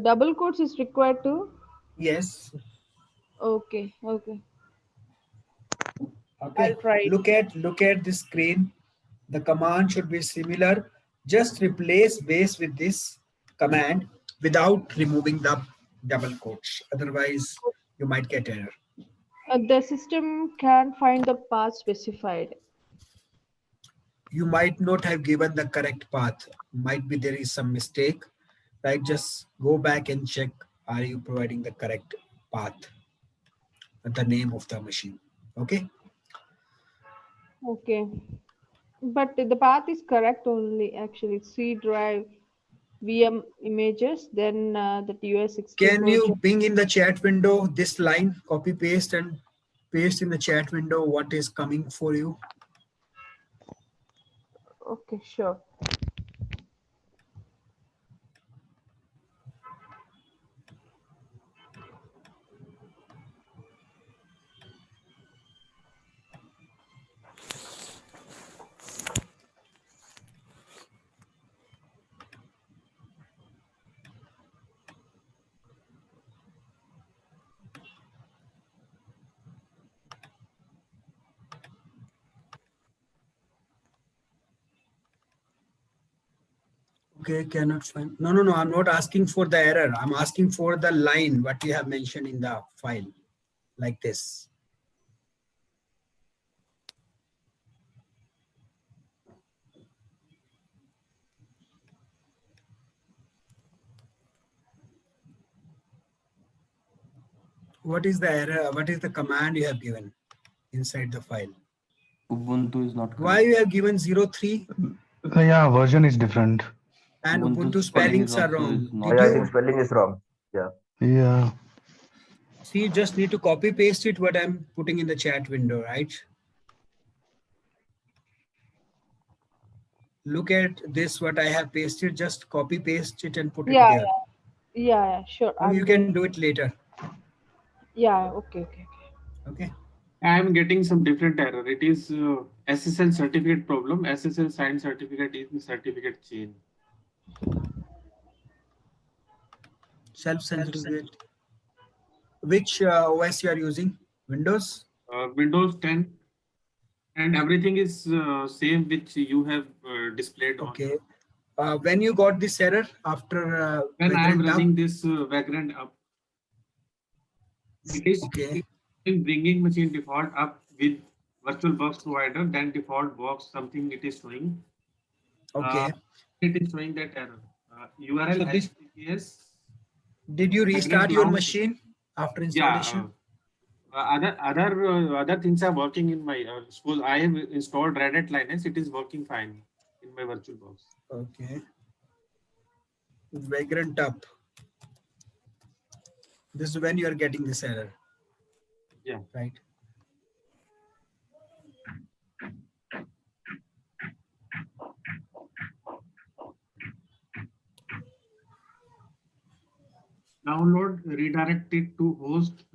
double quotes is required too? Yes. Okay, okay. Okay. I'll try it. Look at the screen. The command should be similar. Just replace base with this command without removing the double quotes. Otherwise, you might get error. The system can't find the path specified. You might not have given the correct path. Might be there is some mistake, right? Just go back and check, are you providing the correct path, the name of the machine. Okay. Okay, but the path is correct only actually. C drive VM images, then the Can US64. you ping in the chat window this line, copy paste and paste in the chat window what is coming for you? Okay, sure. Okay, cannot find. No. I'm not asking for the error. I'm asking for the line, what you have mentioned in the file, like this. What is the error? What is the command you have given inside the file? Ubuntu is not correct. Why you have given 03? Yeah, version is different. And Ubuntu Ubuntu spellings are wrong. Oh, Did yeah, I think you spelling is wrong. Yeah. Yeah. see? You just need to copy paste it what I'm putting in the chat window, right? Look at this, what I have pasted. Just copy paste it and put it Yeah, there. yeah, sure. Or you I'm can doing. do it later. Yeah, okay. Okay. I am getting some different error. It is SSL certificate problem. SSL signed certificate is the certificate chain. Self-certificate. Which OS you are using? Windows? Windows 10, and everything is same which you have displayed on. Okay. When you got this error after When I am Vagrant up? running this Vagrant up, it is Okay. bringing machine default up with VirtualBox provider, then default box something it is showing. Okay. It is showing that error. URL So HTTPS. did you restart your machine after installation? Yeah. Other things are working in my suppose I have installed Red Hat Linux. It is working fine in my VirtualBox. Okay. Vagrant up. This is when you are getting this error. Yeah. Right. Download, redirect it to host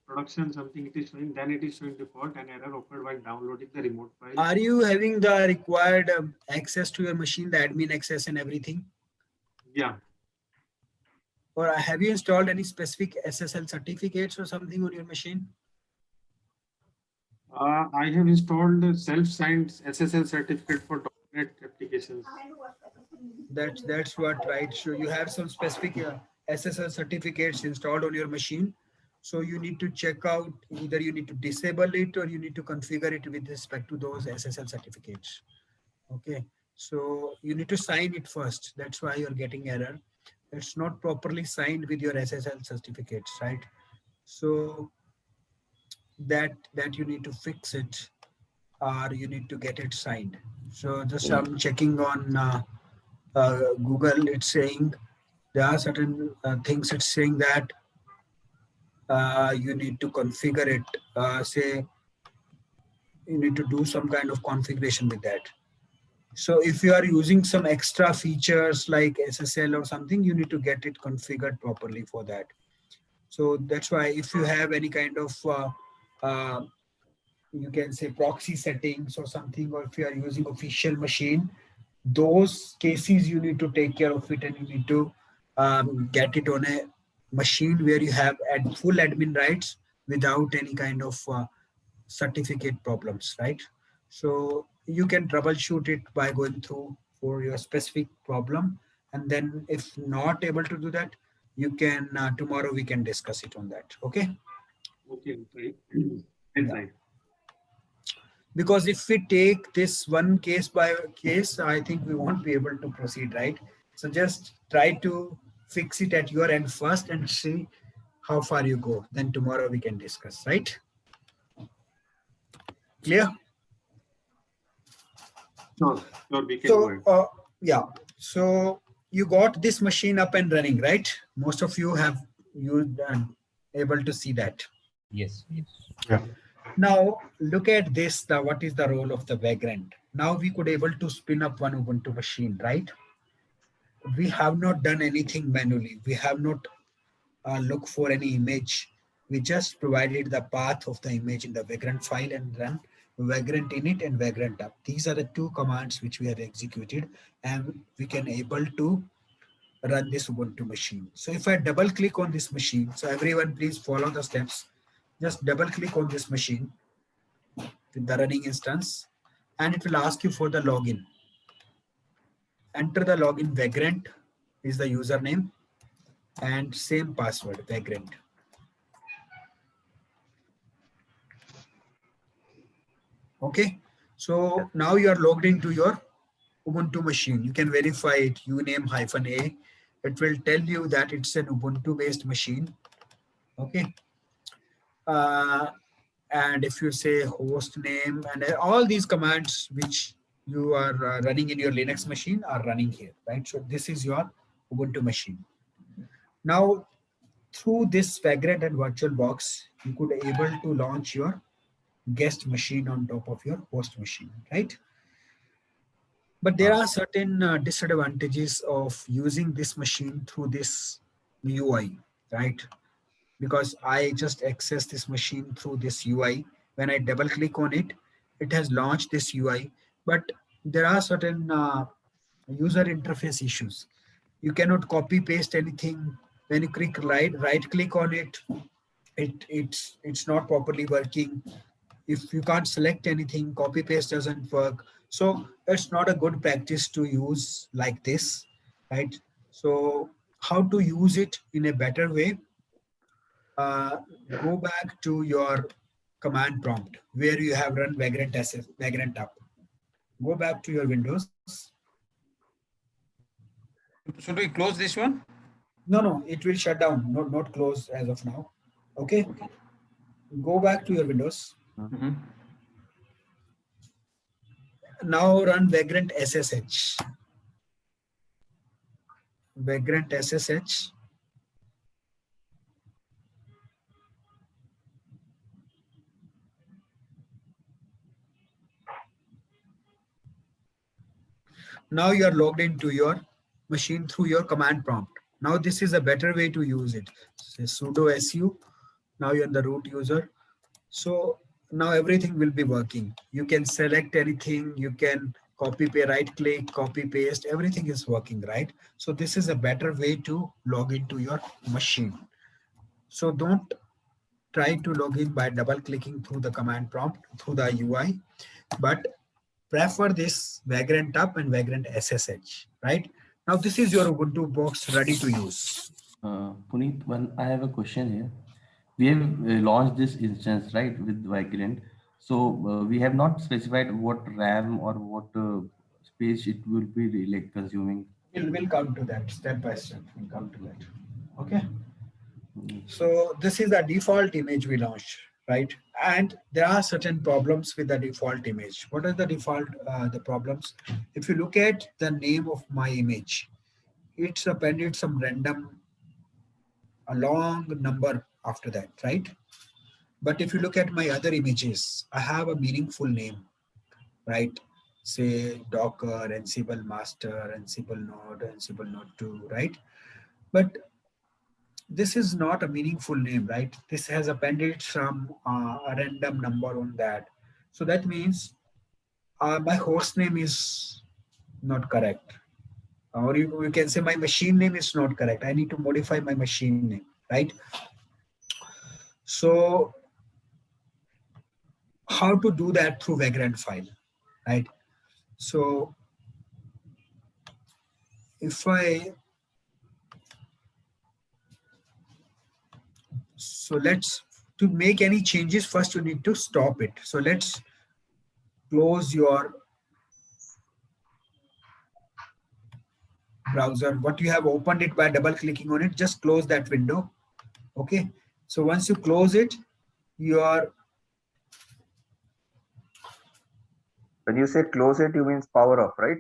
production, something it is showing, then it is showing default and error occurred while downloading the remote file. Are you having the required access to your machine, the admin access and everything? Yeah. Or have you installed any specific SSL certificates or something on your machine? I have installed self-signed SSL certificate for .NET applications. That's what, right? So you have some specific SSL certificates installed on your machine. So you need to check out, either you need to disable it or you need to configure it with respect to those SSL certificates. Okay, so you need to sign it first. That's why you're getting error. It's not properly signed with your SSL certificates, right? So that you need to fix it, or you need to get it signed. So just I'm checking on Google. It's saying there are certain things. It's saying that you need to configure it. Say you need to do some kind of configuration with that. So if you are using some extra features like SSL or something, you need to get it configured properly for that. So that's why if you have any kind of uh, you can say proxy settings or something, or if you are using official machine, those cases you need to take care of it, and you need to get it on a machine where you have full admin rights without any kind of certificate problems, right? So you can troubleshoot it by going through for your specific problem, and then if not able to do that, you can tomorrow we can discuss it on that. Okay. Okay, right. Yeah. Because if we take this one case by case, I think we won't be able to proceed, right? So just try to fix it at your end first and see how far you go. Then tomorrow we can discuss, right? Clear? Sure, we can So, go ahead. yeah. So you got this machine up and running, right? Most of you have used and able to see that. Yes. Yeah. Now look at this. What is the role of the Vagrant? Now we could able to spin up one Ubuntu machine, right? We have not done anything manually. We have not looked for any image. We just provided the path of the image in the Vagrant file and run Vagrant init and Vagrant up. These are the two commands which we have executed, and we can able to run this Ubuntu machine. So if I double click on this machine, so everyone please follow the steps. Just double click on this machine with the running instance, and it will ask you for the login. Enter the login. Vagrant is the username and same password, Vagrant. Okay, so now you are logged into your Ubuntu machine. You can verify it, uname -a. It will tell you that it's an Ubuntu based machine. Okay. And if you say host name and all these commands which you are running in your Linux machine are running here, right? So this is your Ubuntu machine. Now, through this Vagrant and VirtualBox, you could able to launch your guest machine on top of your host machine, right? But there are certain disadvantages of using this machine through this UI, right? Because I just access this machine through this UI. When I double click on it, it has launched this UI, but there are certain user interface issues. You cannot copy paste anything. When you click right click on it, it's not properly working. If you can't select anything, copy paste doesn't work. So it's not a good practice to use like this, right? So how to use it in a better way? Go back to your command prompt where you have run Vagrant SS, Vagrant up. Go back to your Windows. Should we close this one? No, it will shut down. Not close as of now. Okay. Go back to your Windows. Now run Vagrant SSH. Vagrant SSH. Now you are logged into your machine through your command prompt. Now this is a better way to use it. Say sudo su. Now you're the root user. So now everything will be working. You can select anything. You can copy, paste, right click, copy, paste. Everything is working, right? So this is a better way to log into your machine. So don't try to log in by double clicking through the command prompt, through the UI, but prefer this Vagrant Up and Vagrant SSH, right? Now this is your Ubuntu box ready to use. Puneet, I have a question here. We have launched this instance, right, with Vagrant. So we have not specified what RAM or what space it will be like consuming. We'll come to that step by step. We'll come to that. Okay. So this is the default image we launched, right? And there are certain problems with the default image. What are the default the problems? If you look at the name of my image, it's appended some random, a long number after that, right? But if you look at my other images, I have a meaningful name, right? Say Docker, Ansible Master, Ansible Node 2, right? But this is not a meaningful name, right? This has appended some a random number on that. So that means my host name is not correct. Or you can say my machine name is not correct. I need to modify my machine name, right? So how to do that through Vagrant file, right? So if let's, to make any changes, first you need to stop it. So let's close your browser. What you have opened it by double clicking on it, just close that window. Okay. So once you close it, you are. When you say close it, you means power off, right?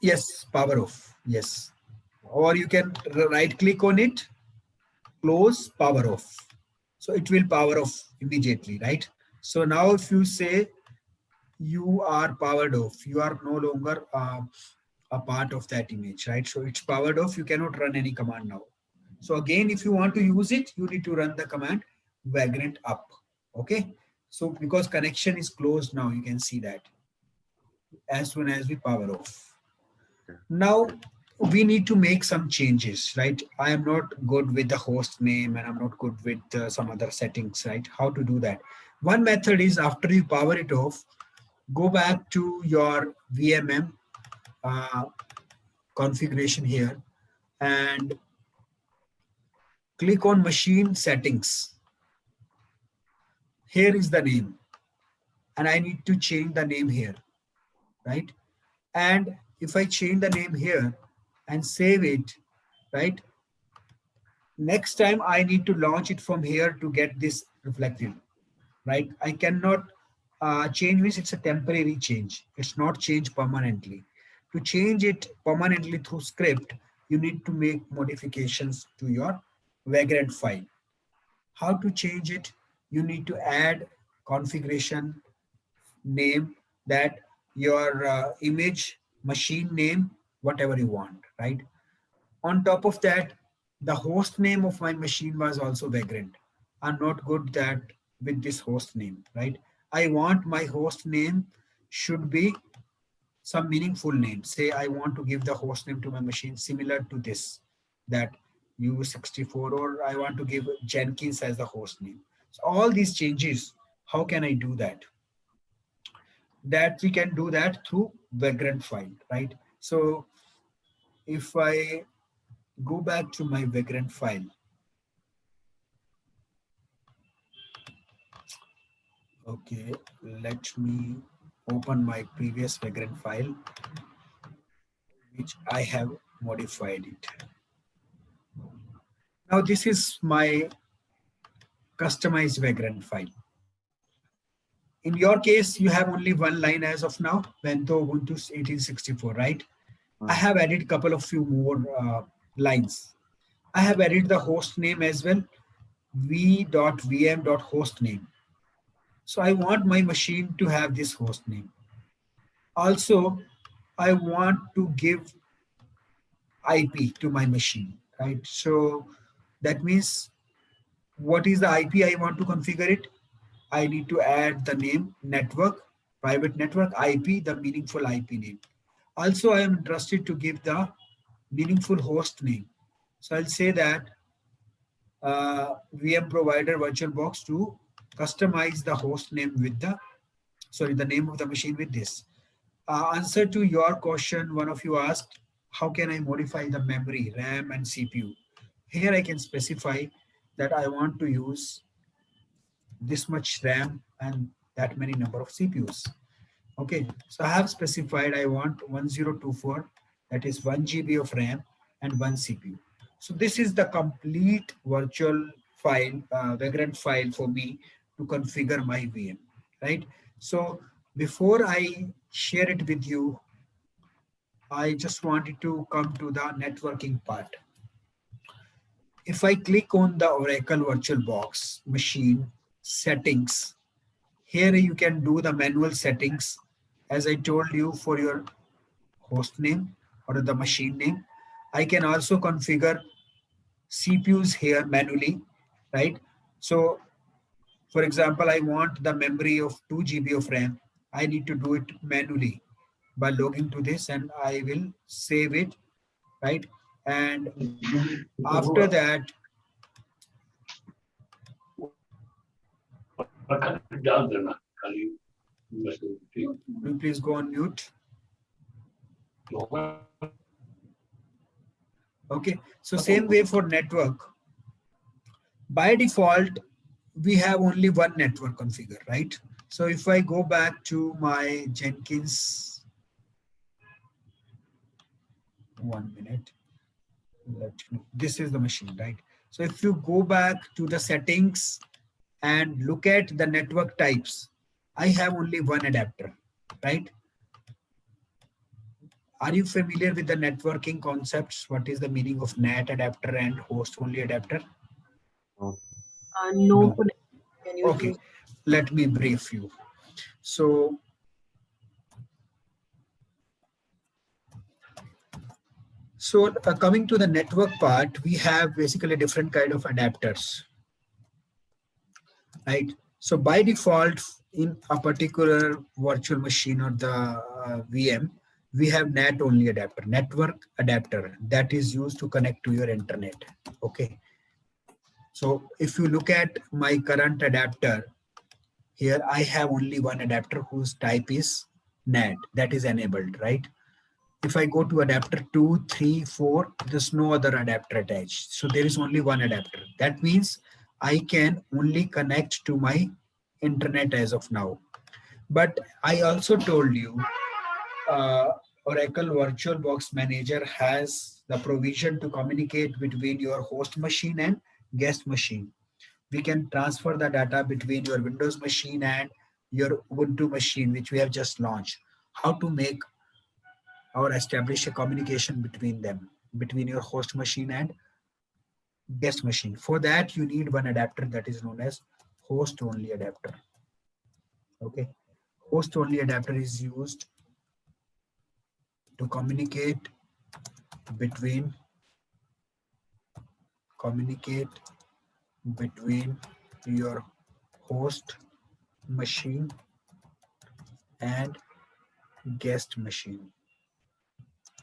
Yes, power off. Yes. Or you can right click on it, close, power off. So it will power off immediately, right? So now if you say you are powered off, you are no longer a part of that image, right? So it's powered off. You cannot run any command now. So again, if you want to use it, you need to run the command Vagrant Up. Okay. So because connection is closed now, you can see that as soon as we power off. Now we need to make some changes, right? I am not good with the host name and I'm not good with some other settings, right? How to do that? One method is, after you power it off, go back to your VMM configuration here and click on machine settings. Here is the name and I need to change the name here, right? And if I change the name here and save it, right? Next time I need to launch it from here to get this reflected, right? I cannot change means it's a temporary change. It's not change permanently. To change it permanently through script, you need to make modifications to your Vagrant file. How to change it? You need to add configuration name, that your image, machine name, whatever you want, right? On top of that, the host name of my machine was also Vagrant. I'm not good that with this host name, right? I want my host name should be some meaningful name. Say I want to give the host name to my machine similar to this, that U64, or I want to give Jenkins as the host name. So all these changes, how can I do that? That we can do that through Vagrant file, right? So if I go back to my Vagrant file, okay, let me open my previous Vagrant file, which I have modified it. Now this is my customized Vagrant file. In your case, you have only one line as of now, Bento Ubuntu 1864, right? I have added a couple of few more lines. I have added the host name as well, v.vm.hostname. So I want my machine to have this host name. Also, I want to give IP to my machine, right? So that means, what is the IP I want to configure it? I need to add the name network, private network, IP, the meaningful IP name. Also, I am interested to give the meaningful host name. So I'll say that VM provider VirtualBox to customize the host name with the, sorry, the name of the machine with this. Answer to your question, one of you asked, how can I modify the memory, RAM and CPU? Here I can specify that I want to use this much RAM and that many number of CPUs. Okay, so I have specified I want 1024, that is 1 GB of RAM and 1 CPU. So this is the complete virtual file, Vagrant file for me to configure my VM, right? So before I share it with you, I just wanted to come to the networking part. If I click on the Oracle VirtualBox machine settings, here you can do the manual settings as I told you for your host name or the machine name. I can also configure CPUs here manually, right? So for example, I want the memory of 2 GB of RAM. I need to do it manually by logging to this and I will save it, right? And after that, will you please go on mute? Okay, so same way for network. By default, we have only one network configured, right? So if I go back to my Jenkins, 1 minute, this is the machine, right? So if you go back to the settings and look at the network types, I have only one adapter, right? Are you familiar with the networking concepts? What is the meaning of NAT adapter and host only adapter? No. Can you Okay, let me brief you. So coming to the network part, we have basically different kind of adapters, right? So by default, in a particular virtual machine or the VM, we have NAT only adapter, network adapter, that is used to connect to your internet. Okay. So if you look at my current adapter, here I have only one adapter whose type is NAT, that is enabled, right? If I go to adapter 2, 3, 4, there's no other adapter attached. So there is only one adapter. That means I can only connect to my internet as of now. But I also told you Oracle VirtualBox Manager has the provision to communicate between your host machine and guest machine. We can transfer the data between your Windows machine and your Ubuntu machine, which we have just launched. How to make or establish a communication between them, between your host machine and guest machine. For that, you need one adapter that is known as host only adapter. Okay. Host only adapter is used to communicate between your host machine and guest machine.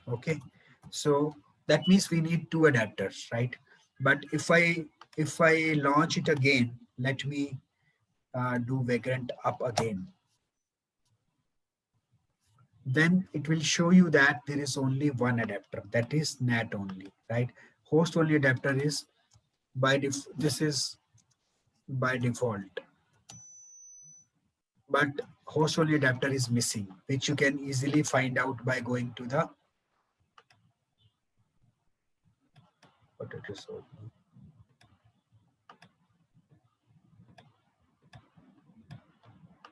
Okay, so that means we need two adapters, right? But if I launch it again, let me do Vagrant up again, then it will show you that there is only one adapter, that is NAT only, right? Host only adapter is this is by default, but host only adapter is missing, which you can easily find out by going to the what it is.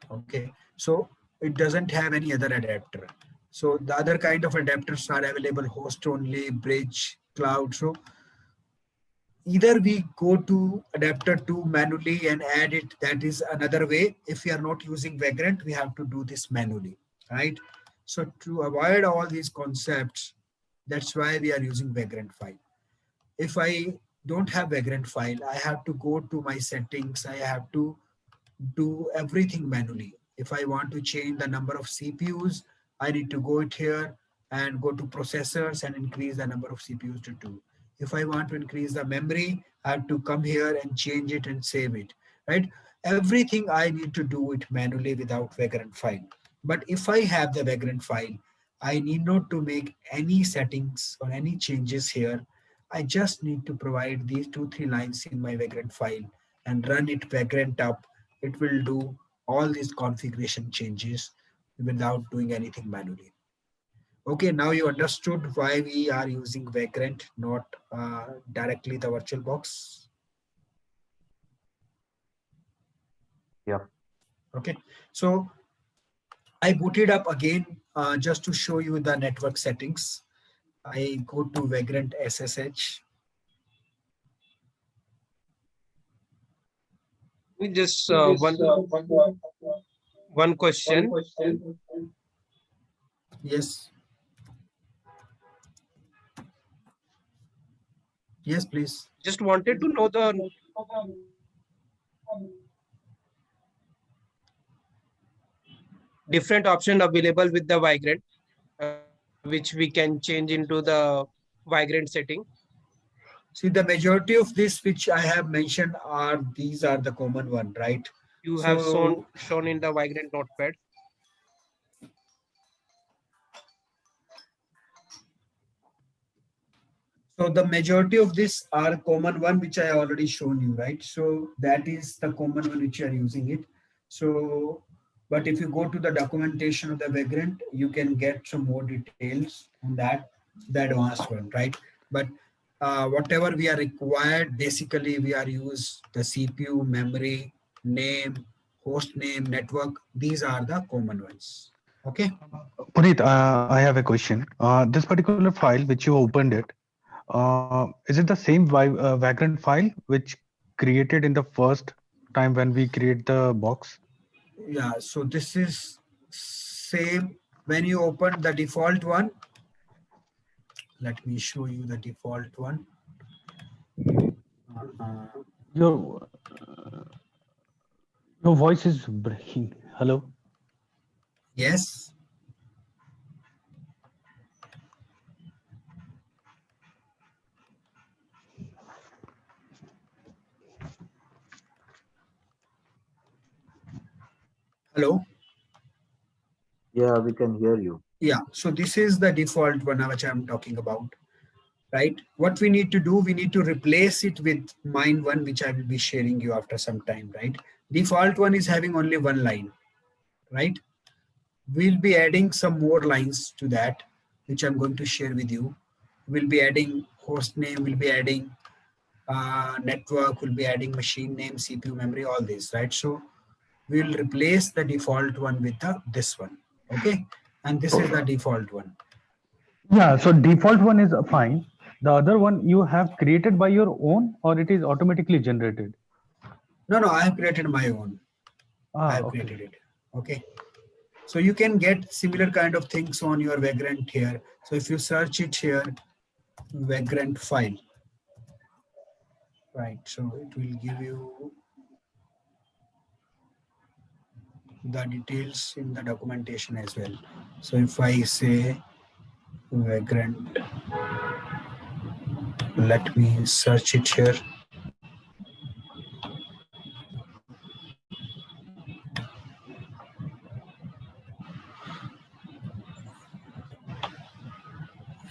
Okay, so it doesn't have any other adapter. So the other kind of adapters are available: host only, bridge, cloud. So either we go to adapter 2 manually and add it, that is another way. If we are not using Vagrant, we have to do this manually, right? So to avoid all these concepts, that's why we are using Vagrant file. If I don't have Vagrant file, I have to go to my settings. I have to do everything manually. If I want to change the number of CPUs, I need to go it here and go to processors and increase the number of CPUs to 2. If I want to increase the memory, I have to come here and change it and save it, right? Everything I need to do it manually without Vagrant file. But if I have the Vagrant file, I need not to make any settings or any changes here. I just need to provide these 2-3 lines in my Vagrant file and run it Vagrant up. It will do all these configuration changes without doing anything manually. Okay, now you understood why we are using Vagrant, not directly the VirtualBox. Yeah. Okay, so I booted up again just to show you the network settings. I go to Vagrant SSH. Just one question. Yes. Yes, please. Just wanted to know the different option available with the Vagrant, which we can change into the Vagrant setting. See, the majority of this which I have mentioned are these are the common one, right? You have So shown in the Vagrant notepad. So the majority of this are common one, which I already shown you, right? So that is the common one which you are using it. So, but if you go to the documentation of the Vagrant, you can get some more details on that, the advanced one, right? But whatever we are required, basically we are use the CPU, memory, name, host name, network. These are the common ones. Okay. Puneet, I have a question. This particular file which you opened it, is it the same Vagrant file which created in the first time when we create the box? Yeah, so this is same when you open the default one. Let me show you the default one. Your your voice is breaking. Hello. Yes. Hello. Yeah, we can hear you. Yeah, so this is the default one which I'm talking about, right? What we need to do, we need to replace it with mine one, which I will be sharing you after some time, right? Default one is having only one line, right? We'll be adding some more lines to that, which I'm going to share with you. We'll be adding host name, we'll be adding network, we'll be adding machine name, CPU, memory, all these, right? So we'll replace the default one with this one, okay? And this is the default one. Yeah, so default one is fine. The other one you have created by your own or it is automatically generated? No, I have created my own. I have Okay. created it, okay? So you can get similar kind of things on your Vagrant here. So if you search it here, Vagrant file, right? So it will give you the details in the documentation as well. So if I say Vagrant, let me search it here.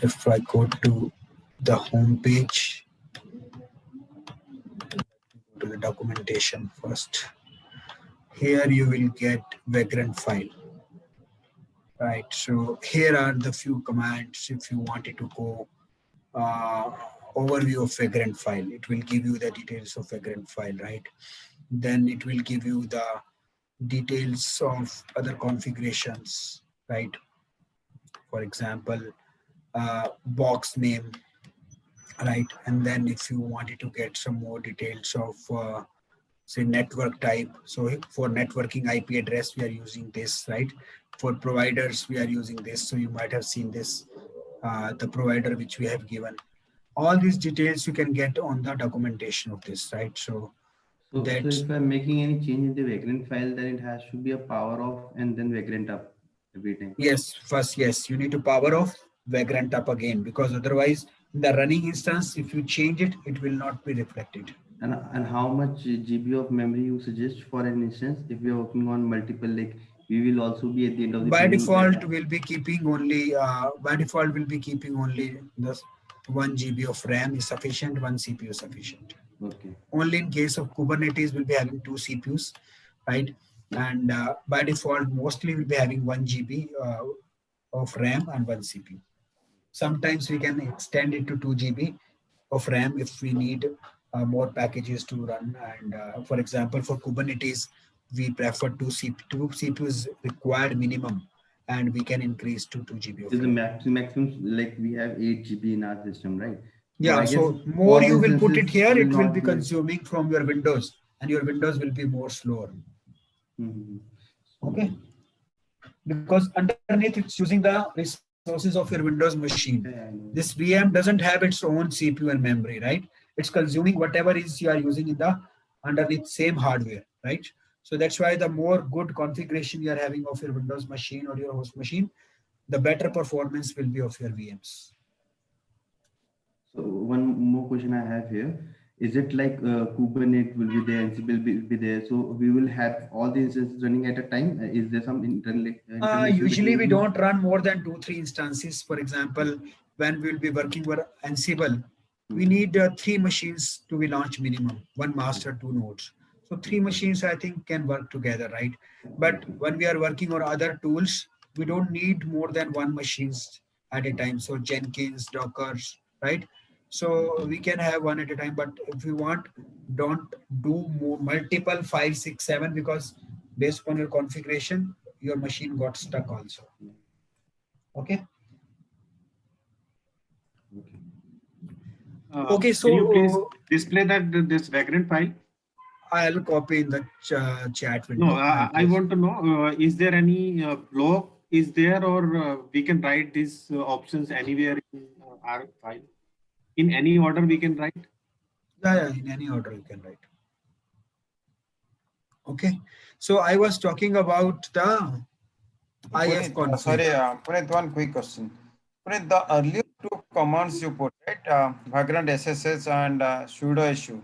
If I go to the home page, go to the documentation first. Here you will get Vagrant file. Right, so here are the few commands if you wanted to go overview of Vagrant file. It will give you the details of Vagrant file, right? Then it will give you the details of other configurations, right? For example, box name, right? And then if you wanted to get some more details of say network type. So for networking IP address, we are using this, right? For providers, we are using this. So you might have seen this, the provider which we have given. All these details you can get on the documentation of this, right? So that's. if I'm making any change in the Vagrant file, then it has to be a power off and then Vagrant up every time. Yes, first, yes, you need to power off Vagrant up again, because otherwise in the running instance, if you change it, it will not be reflected. And how much GB of memory you suggest for an instance if we are working on multiple like we will also be at the end of the By training. default, we'll be keeping only, the 1 GB of RAM is sufficient, 1 CPU is sufficient. Okay. Only in case of Kubernetes, we'll be having 2 CPUs, right? And by default, mostly we'll be having 1 GB of RAM and 1 CPU. Sometimes we can extend it to 2 GB of RAM if we need more packages to run. And for example, for Kubernetes, we prefer 2 CPUs required minimum, and we can increase to 2 GB of So the RAM. maximum, like we have 8 GB in our system, right? Yeah, I guess so more you will put it instances here, it will not be consuming from your Windows, and your Windows will be more slower. Okay, because underneath it's using the resources of your Windows machine. This VM doesn't have its own CPU and memory, right? It's consuming whatever is you are using in the underneath same hardware, right? So that's why the more good configuration you are having of your Windows machine or your host machine, the better performance will be of your VMs. So one more question I have here. Is it like Kubernetes will be there, Ansible will be there? So we will have all the instances running at a time? Is there some Usually we don't run more than 2-3 instances. For example, when we'll be working with Ansible, we need 3 machines to be launched minimum, 1 master, 2 nodes. So 3 machines I think can work together, right? But when we are working on other tools, we don't need more than 1 machines at a time. So Jenkins, Dockers, right? So we can have 1 at a time, but if we want, don't do more, multiple 5, 6, 7, because based on your configuration, your machine got stuck also. Okay. Okay, so can you please display that this Vagrant file? I'll copy in the chat window. No, I want to know, is there any block is there, or we can write these options anywhere in our file? In any order we can write? Yeah, in any order you can write. Okay, so I was talking about the IF config. Sorry, Puneet, one quick question. Puneet, the earlier 2 commands you put, right? Vagrant SSH and sudo issue.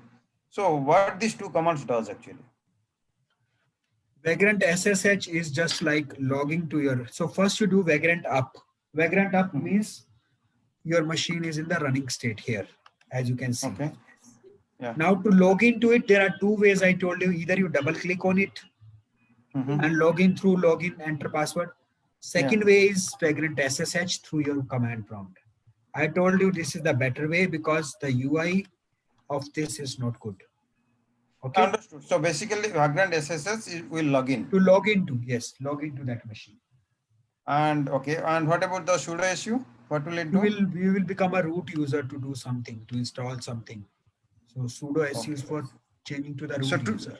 So what these 2 commands does actually? Vagrant SSH is just like logging to your, so first you do Vagrant up. Vagrant up means your machine is in the running state here, as you can see. Okay. Yeah. Now to log into it, there are 2 ways I told you. Either you double click on it and log in through login, enter password. Second way is Vagrant SSH through your command prompt. I told you this is the better way because the UI of this is not good. Okay. Understood. So basically Vagrant SSH will log in. To log into, yes, log into that machine. And okay, and what about the sudo issue? What will it do? You will become a root user to do something, to install something. So sudo su is for changing to the root user.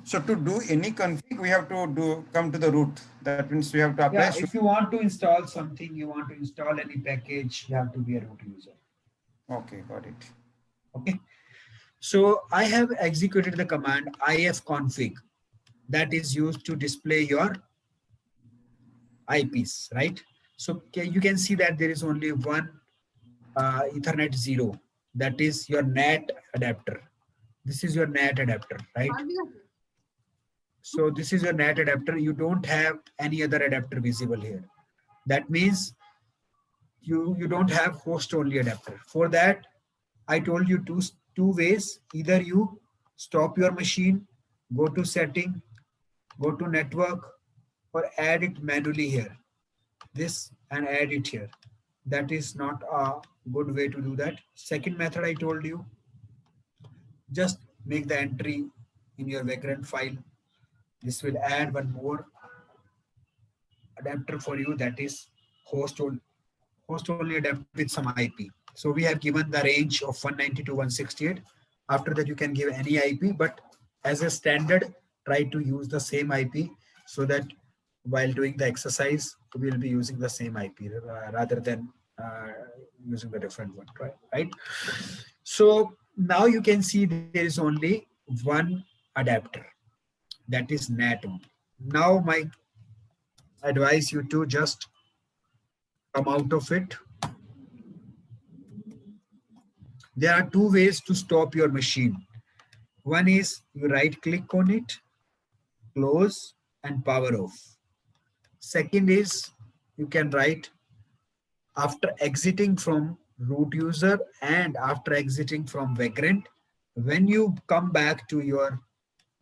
So to do any config, we have to come to the root. That means we have to apply. Yeah, if you want to install something, you want to install any package, you have to be a root user. Okay, got it. Okay. So I have executed the command ifconfig that is used to display your IPs, right? So you can see that there is only one Ethernet 0, that is your NAT adapter. This is your NAT adapter, right? So this is your NAT adapter. You don't have any other adapter visible here. That means you don't have host only adapter. For that, I told you two ways. Either you stop your machine, go to setting, go to network, or add it manually here. This and add it here. That is not a good way to do that. Second method I told you, just make the entry in your Vagrant file. This will add one more adapter for you, that is host only adapter with some IP. So we have given the range of 192.168. After that, you can give any IP, but as a standard, try to use the same IP so that while doing the exercise, we'll be using the same IP rather than using the different one, right? So now you can see there is only one adapter, that is NAT only. Now my advise you to just come out of it. There are two ways to stop your machine. One is you right click on it, close and power off. Second is you can write after exiting from root user and after exiting from Vagrant, when you come back to your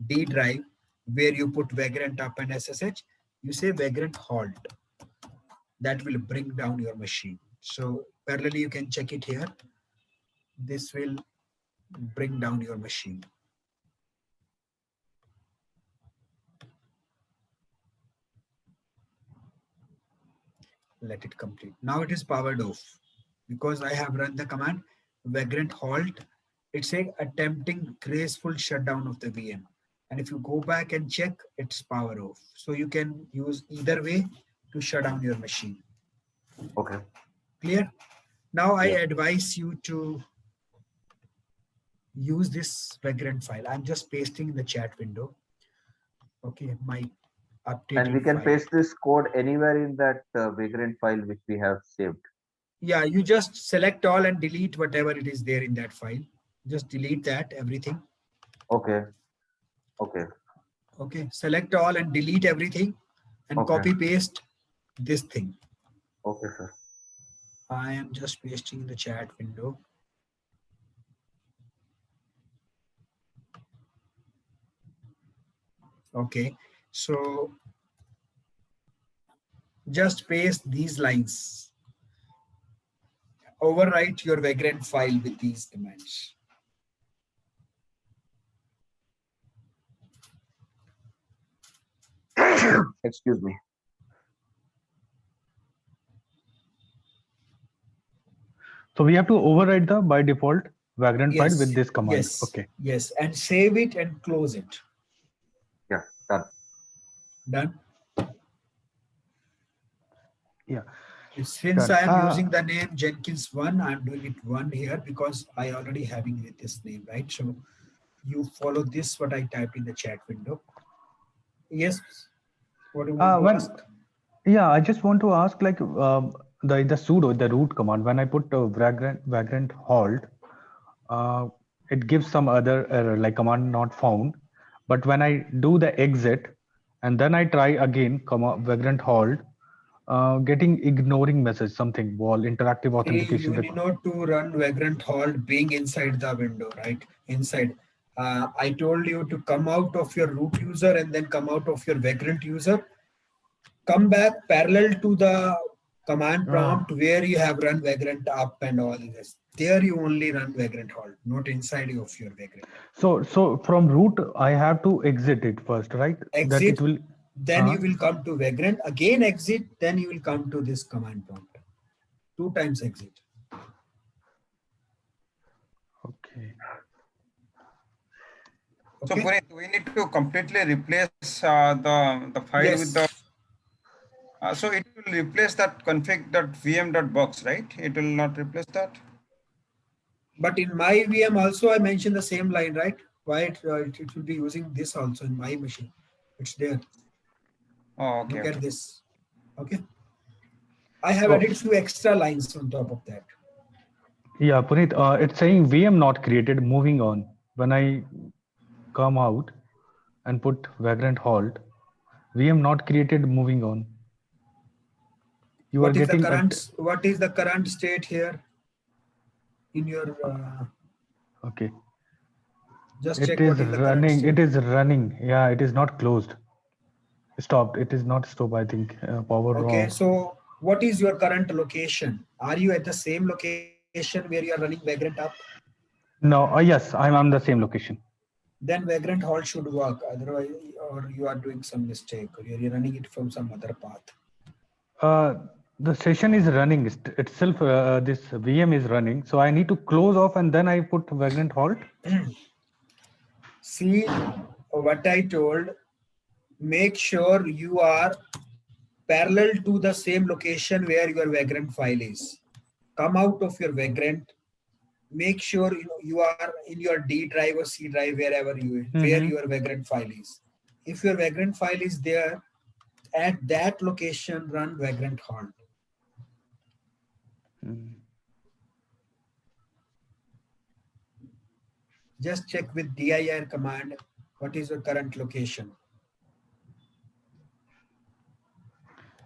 D drive where you put Vagrant up and SSH, you say Vagrant halt. That will bring down your machine. So parallelly, you can check it here. This will bring down your machine. Let it complete. Now it is powered off because I have run the command Vagrant halt. It said attempting graceful shutdown of the VM. And if you go back and check, it's power off. So you can use either way to shut down your machine. Okay. Clear? Now I Yeah. advise you to use this Vagrant file. I'm just pasting in the chat window. Okay, my updated And we can file. paste this code anywhere in that Vagrant file which we have saved. Yeah, you just select all and delete whatever it is there in that file. Just delete that, everything. Okay. Okay. Okay, select all and delete everything and Okay. copy paste this thing. Okay, sir. I am just pasting in the chat window. Okay, so just paste these lines. Overwrite your Vagrant file with these commands. Excuse me. So we have to override the by default Vagrant file Yes, with this command. yes, Okay. yes, and save it and close it. Yeah, done. Done. Yeah. Since Done. I am using the name Jenkins 1, I'm doing it 1 here because I already having with this name, right? So you follow this, what I typed in the chat window. Yes. What do you want to ask? Yeah, I just want to ask, like, the sudo, the root command, when I put vagrant halt, it gives some other error, like command not found. But when I do the exit and then I try again, vagrant halt, getting ignoring message, something wall interactive authentication. You need not to run Vagrant halt being inside the window, right? Inside. I told you to come out of your root user and then come out of your Vagrant user. Come back parallel to the command prompt where you have run Vagrant up and all this. There you only run Vagrant halt, not inside of your Vagrant. So from root, I have to exit it first, right? Exit, that it will. Then you will come to Vagrant. Again exit, then you will come to this command prompt. 2 times exit. Okay. So Puneet, we need to completely replace the file Yes. with the. So it will replace that config.vm.box, right? It will not replace that. But in my VM also I mentioned the same line, right? Why it will be using this also in my machine. It's there. Oh, okay. Look Okay. at this. Okay. I have added few extra lines on top of that. Yeah, Puneet, it's saying VM not created, moving on. When I come out and put vagrant halt, VM not created, moving on. You What are is the getting current state here in your okay. just It check is what is the current running. state. It is running. Yeah, it is not closed. Stopped. It is not stopped, I think. Power Okay, off. so what is your current location? Are you at the same location where you are running Vagrant up? No, yes, I'm on the same location. Then Vagrant halt should work. Otherwise, or you are doing some mistake, or you're running it from some other path. The session is running itself. This VM is running, so I need to close off and then I put vagrant halt. See what I told. Make sure you are parallel to the same location where your Vagrant file is. Come out of your Vagrant. Make sure you are in your D drive or C drive, wherever where your Vagrant file is. If your Vagrant file is there, at that location run Vagrant halt. Just check with dir command what is your current location.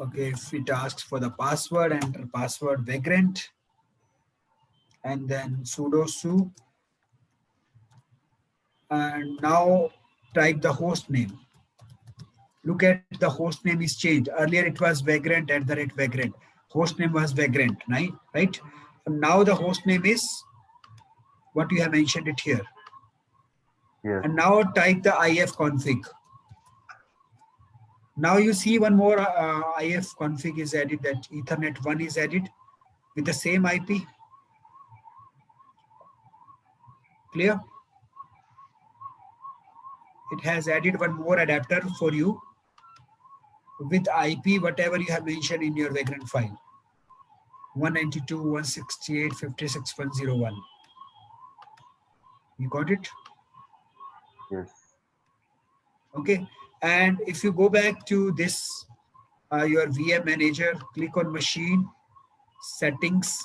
Okay, if it asks for the password, enter password Vagrant, and then sudo su, and now type the host name. Look at the host name is changed. Earlier it was Vagrant@Vagrant. Host name was Vagrant, right? And now the host name is what you have mentioned it here. Yes. And now type the if config. Now you see one more if config is added, that Ethernet 1 is added with the same IP. Clear? It has added one more adapter for you with IP, whatever you have mentioned in your Vagrant file. 192.168.56.101. You got it? Yes. Okay. And if you go back to this, your VM manager, click on machine, settings,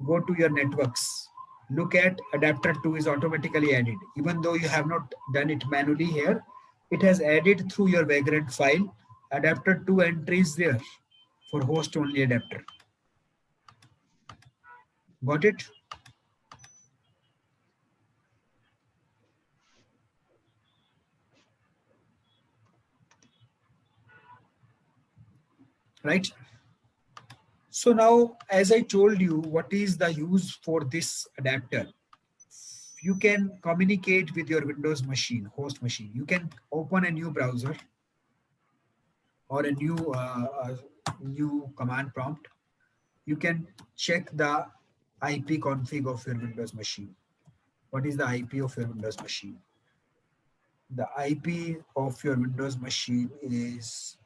go to your networks. Look at adapter 2 is automatically added. Even though you have not done it manually here, it has added through your Vagrant file. Adapter 2 entry is there for host only adapter. Got it? Right? So now, as I told you, what is the use for this adapter? You can communicate with your Windows machine, host machine. You can open a new browser or a new command prompt. You can check the IP config of your Windows machine. What is the IP of your Windows machine? The IP of your Windows machine is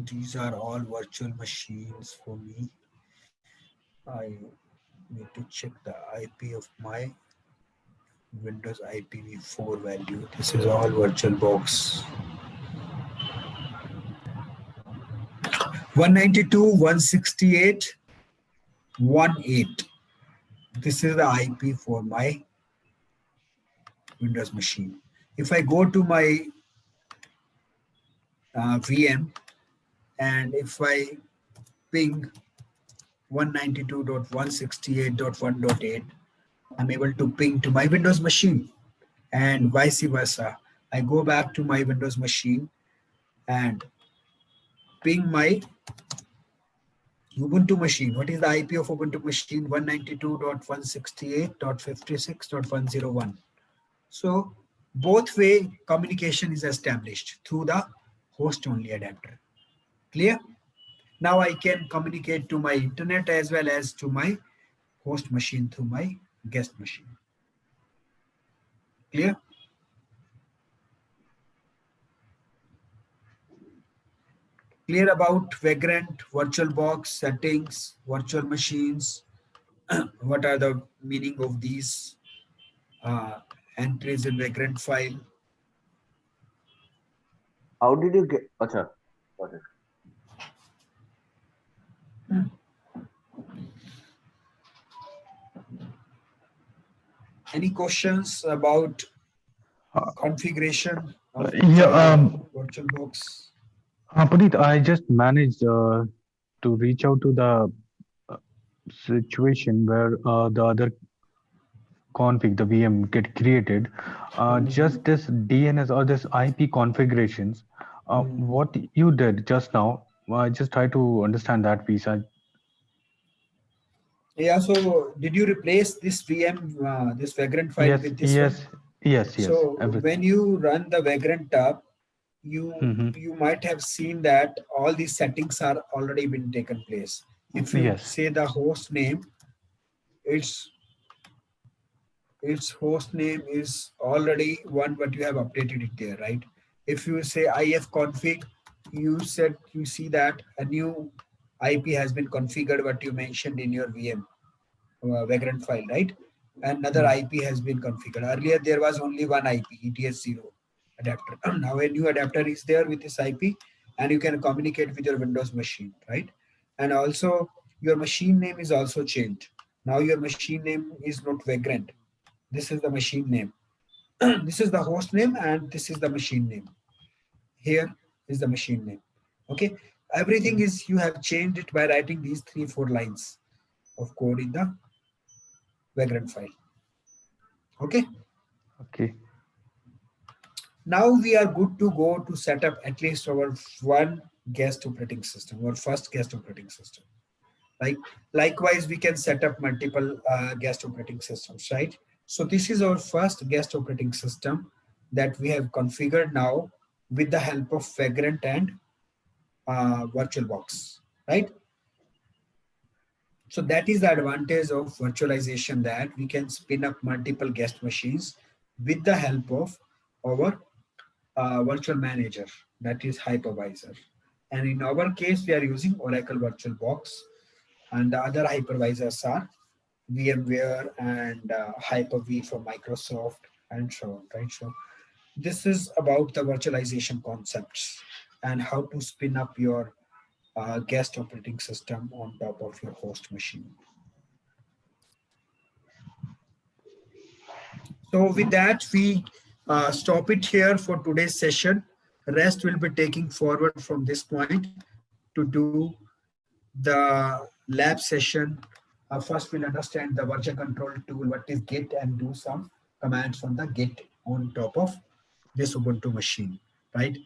these are all virtual machines for me. I need to check the IP of my Windows IPv4 value. This is all VirtualBox. 192.168.1.8. This is the IP for my Windows machine. If I go to my VM and if I ping 192.168.1.8, I'm able to ping to my Windows machine, and vice versa. I go back to my Windows machine and ping my Ubuntu machine. What is the IP of Ubuntu machine? 192.168.56.101. So both way communication is established through the host only adapter. Clear? Now I can communicate to my internet as well as to my host machine through my guest machine. Clear? Clear about Vagrant, VirtualBox, settings, virtual machines. What are the meaning of these entries in Vagrant file? How did you get? Acha, got it. Any questions about configuration of Yeah, VirtualBox? Puneet, I just managed to reach out to the uh, situation where the other config, the VM, get created. Just this DNS or this IP configurations. What you did just now, I just try to understand that piece. Yeah, so did you replace this VM, this Vagrant file Yes, with this one? yes, yes, yes, So when everything. you run the Vagrant tab, you Mm-hmm. you might have seen that all these settings are already been taken place. If you Yes, say the host name, its host name is already one, but you have updated it there, right? If you say ifconfig, you see that a new IP has been configured, what you mentioned in your VM Vagrant file, right? Another IP has been configured. Earlier there was only one IP, ETS0 adapter. Now a new adapter is there with this IP, and you can communicate with your Windows machine, right? And also your machine name is also changed. Now your machine name is not Vagrant. This is the machine name. This is the host name and this is the machine name. Here is the machine name. Okay. Everything is, you have changed it by writing these 3-4 lines of code in the Vagrant file. Okay. Okay. Now we are good to go to set up at least our one guest operating system, our first guest operating system. Like likewise, we can set up multiple guest operating systems, right? So this is our first guest operating system that we have configured now with the help of Vagrant and VirtualBox, right? So that is the advantage of virtualization, that we can spin up multiple guest machines with the help of our virtual manager, that is hypervisor. And in our case, we are using Oracle VirtualBox, and the other hypervisors are VMware and Hyper-V from Microsoft and so on, right? So this is about the virtualization concepts and how to spin up your guest operating system on top of your host machine. So with that, we stop it here for today's session. Rest will be taking forward from this point to do the lab session. First, we'll understand the version control tool, what is Git, and do some commands on the Git on top of this Ubuntu machine, right?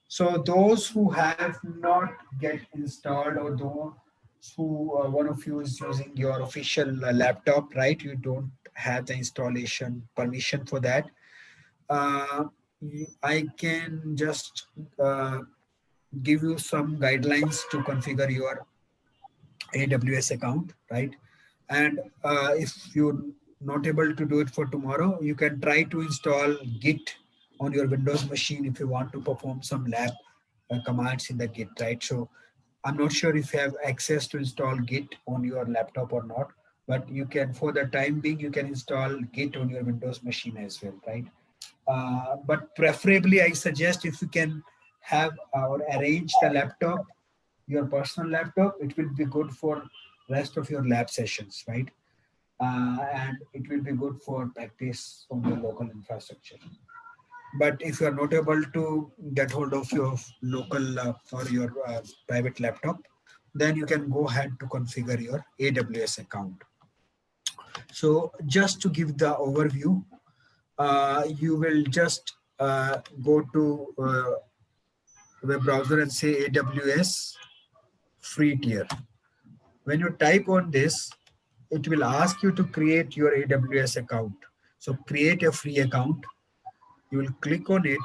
So those who have not get installed, or those who one of you is using your official laptop, right? You don't have the installation permission for that. I can just give you some guidelines to configure your AWS account, right? And if you're not able to do it for tomorrow, you can try to install Git on your Windows machine if you want to perform some lab commands in the Git, right? So I'm not sure if you have access to install Git on your laptop or not, but you can, for the time being, you can install Git on your Windows machine as well, right? But preferably, I suggest if you can have or arrange the laptop, your personal laptop, it will be good for rest of your lab sessions, right? And it will be good for practice on your local infrastructure. But if you are not able to get hold of your local or your private laptop, then you can go ahead to configure your AWS account. So just to give the overview, you will just go to web browser and say AWS free tier. When you type on this, it will ask you to create your AWS account. So create a free account. You will click on it.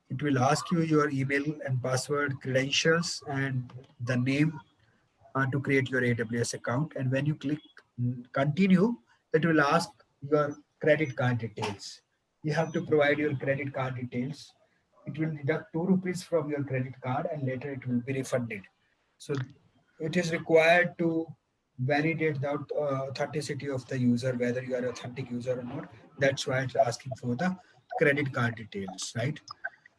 It will ask you your email and password credentials and the name to create your AWS account. And when you click continue, it will ask your credit card details. You have to provide your credit card details. It will deduct 2 rupees from your credit card and later it will be refunded. So it is required to validate the authenticity of the user, whether you are an authentic user or not. That's why it's asking for the credit card details, right?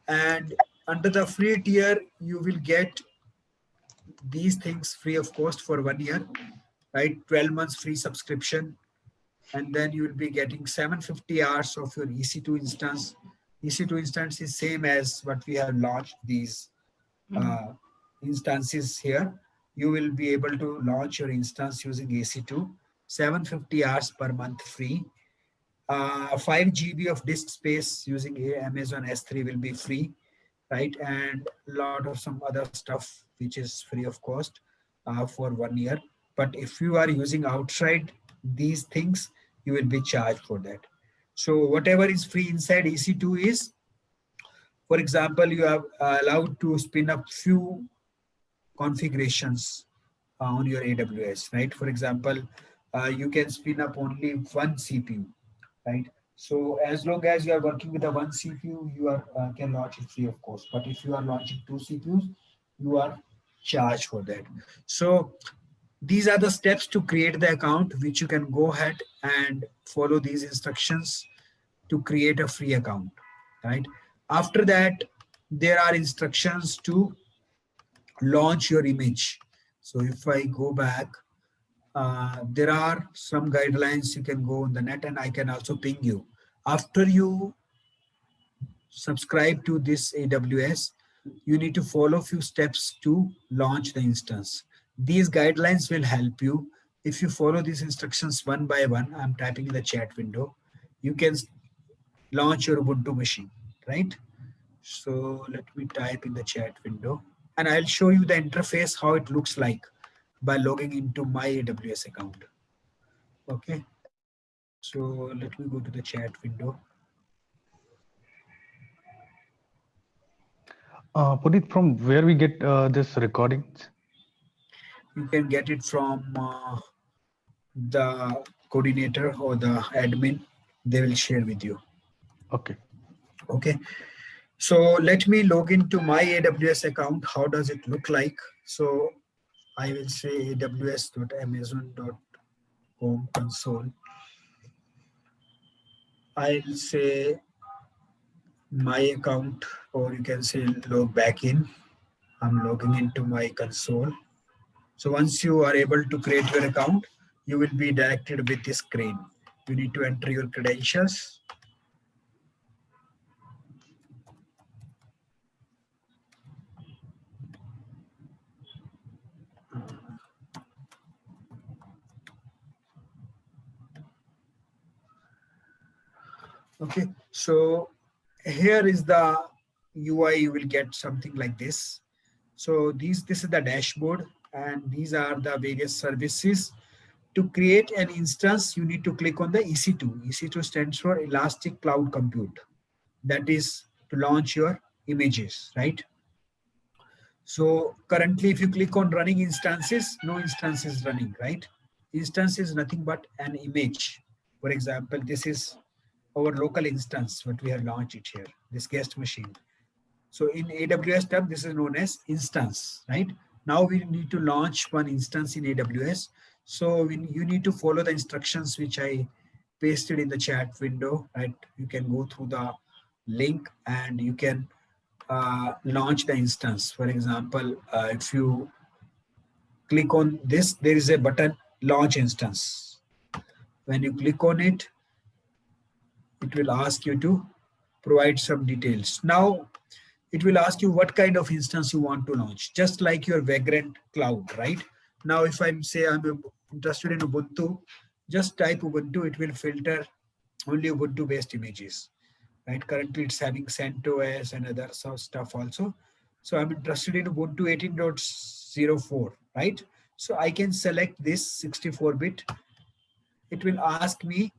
And under the free tier, you will get these things free of cost for 1 year, right? 12 months free subscription. And then you will be getting 750 hours of your EC2 instance. EC2 instance is same as what we have launched these instances here. You will be able to launch your instance using EC2, 750 hours per month free. 5 GB of disk space using Amazon S3 will be free, right? And a lot of some other stuff which is free of cost for 1 year. But if you are using outside these things, you will be charged for that. So whatever is free inside EC2 is, for example, you are allowed to spin up few configurations on your AWS, right? For example, you can spin up only one CPU, right? So as long as you are working with a one CPU, you are can launch it free of cost. But if you are launching 2 CPUs, you are charged for that. So these are the steps to create the account, which you can go ahead and follow these instructions to create a free account, right? After that, there are instructions to launch your image. So if I go back, there are some guidelines. You can go on the net, and I can also ping you. After you subscribe to this AWS, you need to follow few steps to launch the instance. These guidelines will help you. If you follow these instructions one by one, I'm typing in the chat window, you can launch your Ubuntu machine, right? So let me type in the chat window, and I'll show you the interface, how it looks like by logging into my AWS account. Okay, so let me go to the chat window. Puneet, from where we get this recordings? You can get it from the coordinator or the admin. They will share with you. Okay. Okay. So let me log into my AWS account. How does it look like? So I will say aws.amazon.com console. I'll say my account, or you can say log back in. I'm logging into my console. So once you are able to create your account, you will be directed with this screen. You need to enter your credentials. Okay, so here is the UI. You will get something like this. So this is the dashboard, and these are the various services. To create an instance, you need to click on the EC2. EC2 stands for Elastic Cloud Compute. That is to launch your images, right? So currently, if you click on running instances, no instance is running, right? Instance is nothing but an image. For example, this is our local instance, what we have launched it here, this guest machine. So in AWS term, this is known as instance, right? Now we need to launch one instance in AWS. So you need to follow the instructions which I pasted in the chat window, right? You can go through the link and you can launch the instance. For example, if you click on this, there is a button launch instance. When you click on it, it will ask you to provide some details. Now, it will ask you what kind of instance you want to launch, just like your Vagrant cloud, right? Now, if I'm interested in Ubuntu, just type Ubuntu, it will filter only Ubuntu based images, right? Currently it's having CentOS and other stuff also. So I'm interested in Ubuntu 18.04, right? So I can select this 64-bit. It will ask me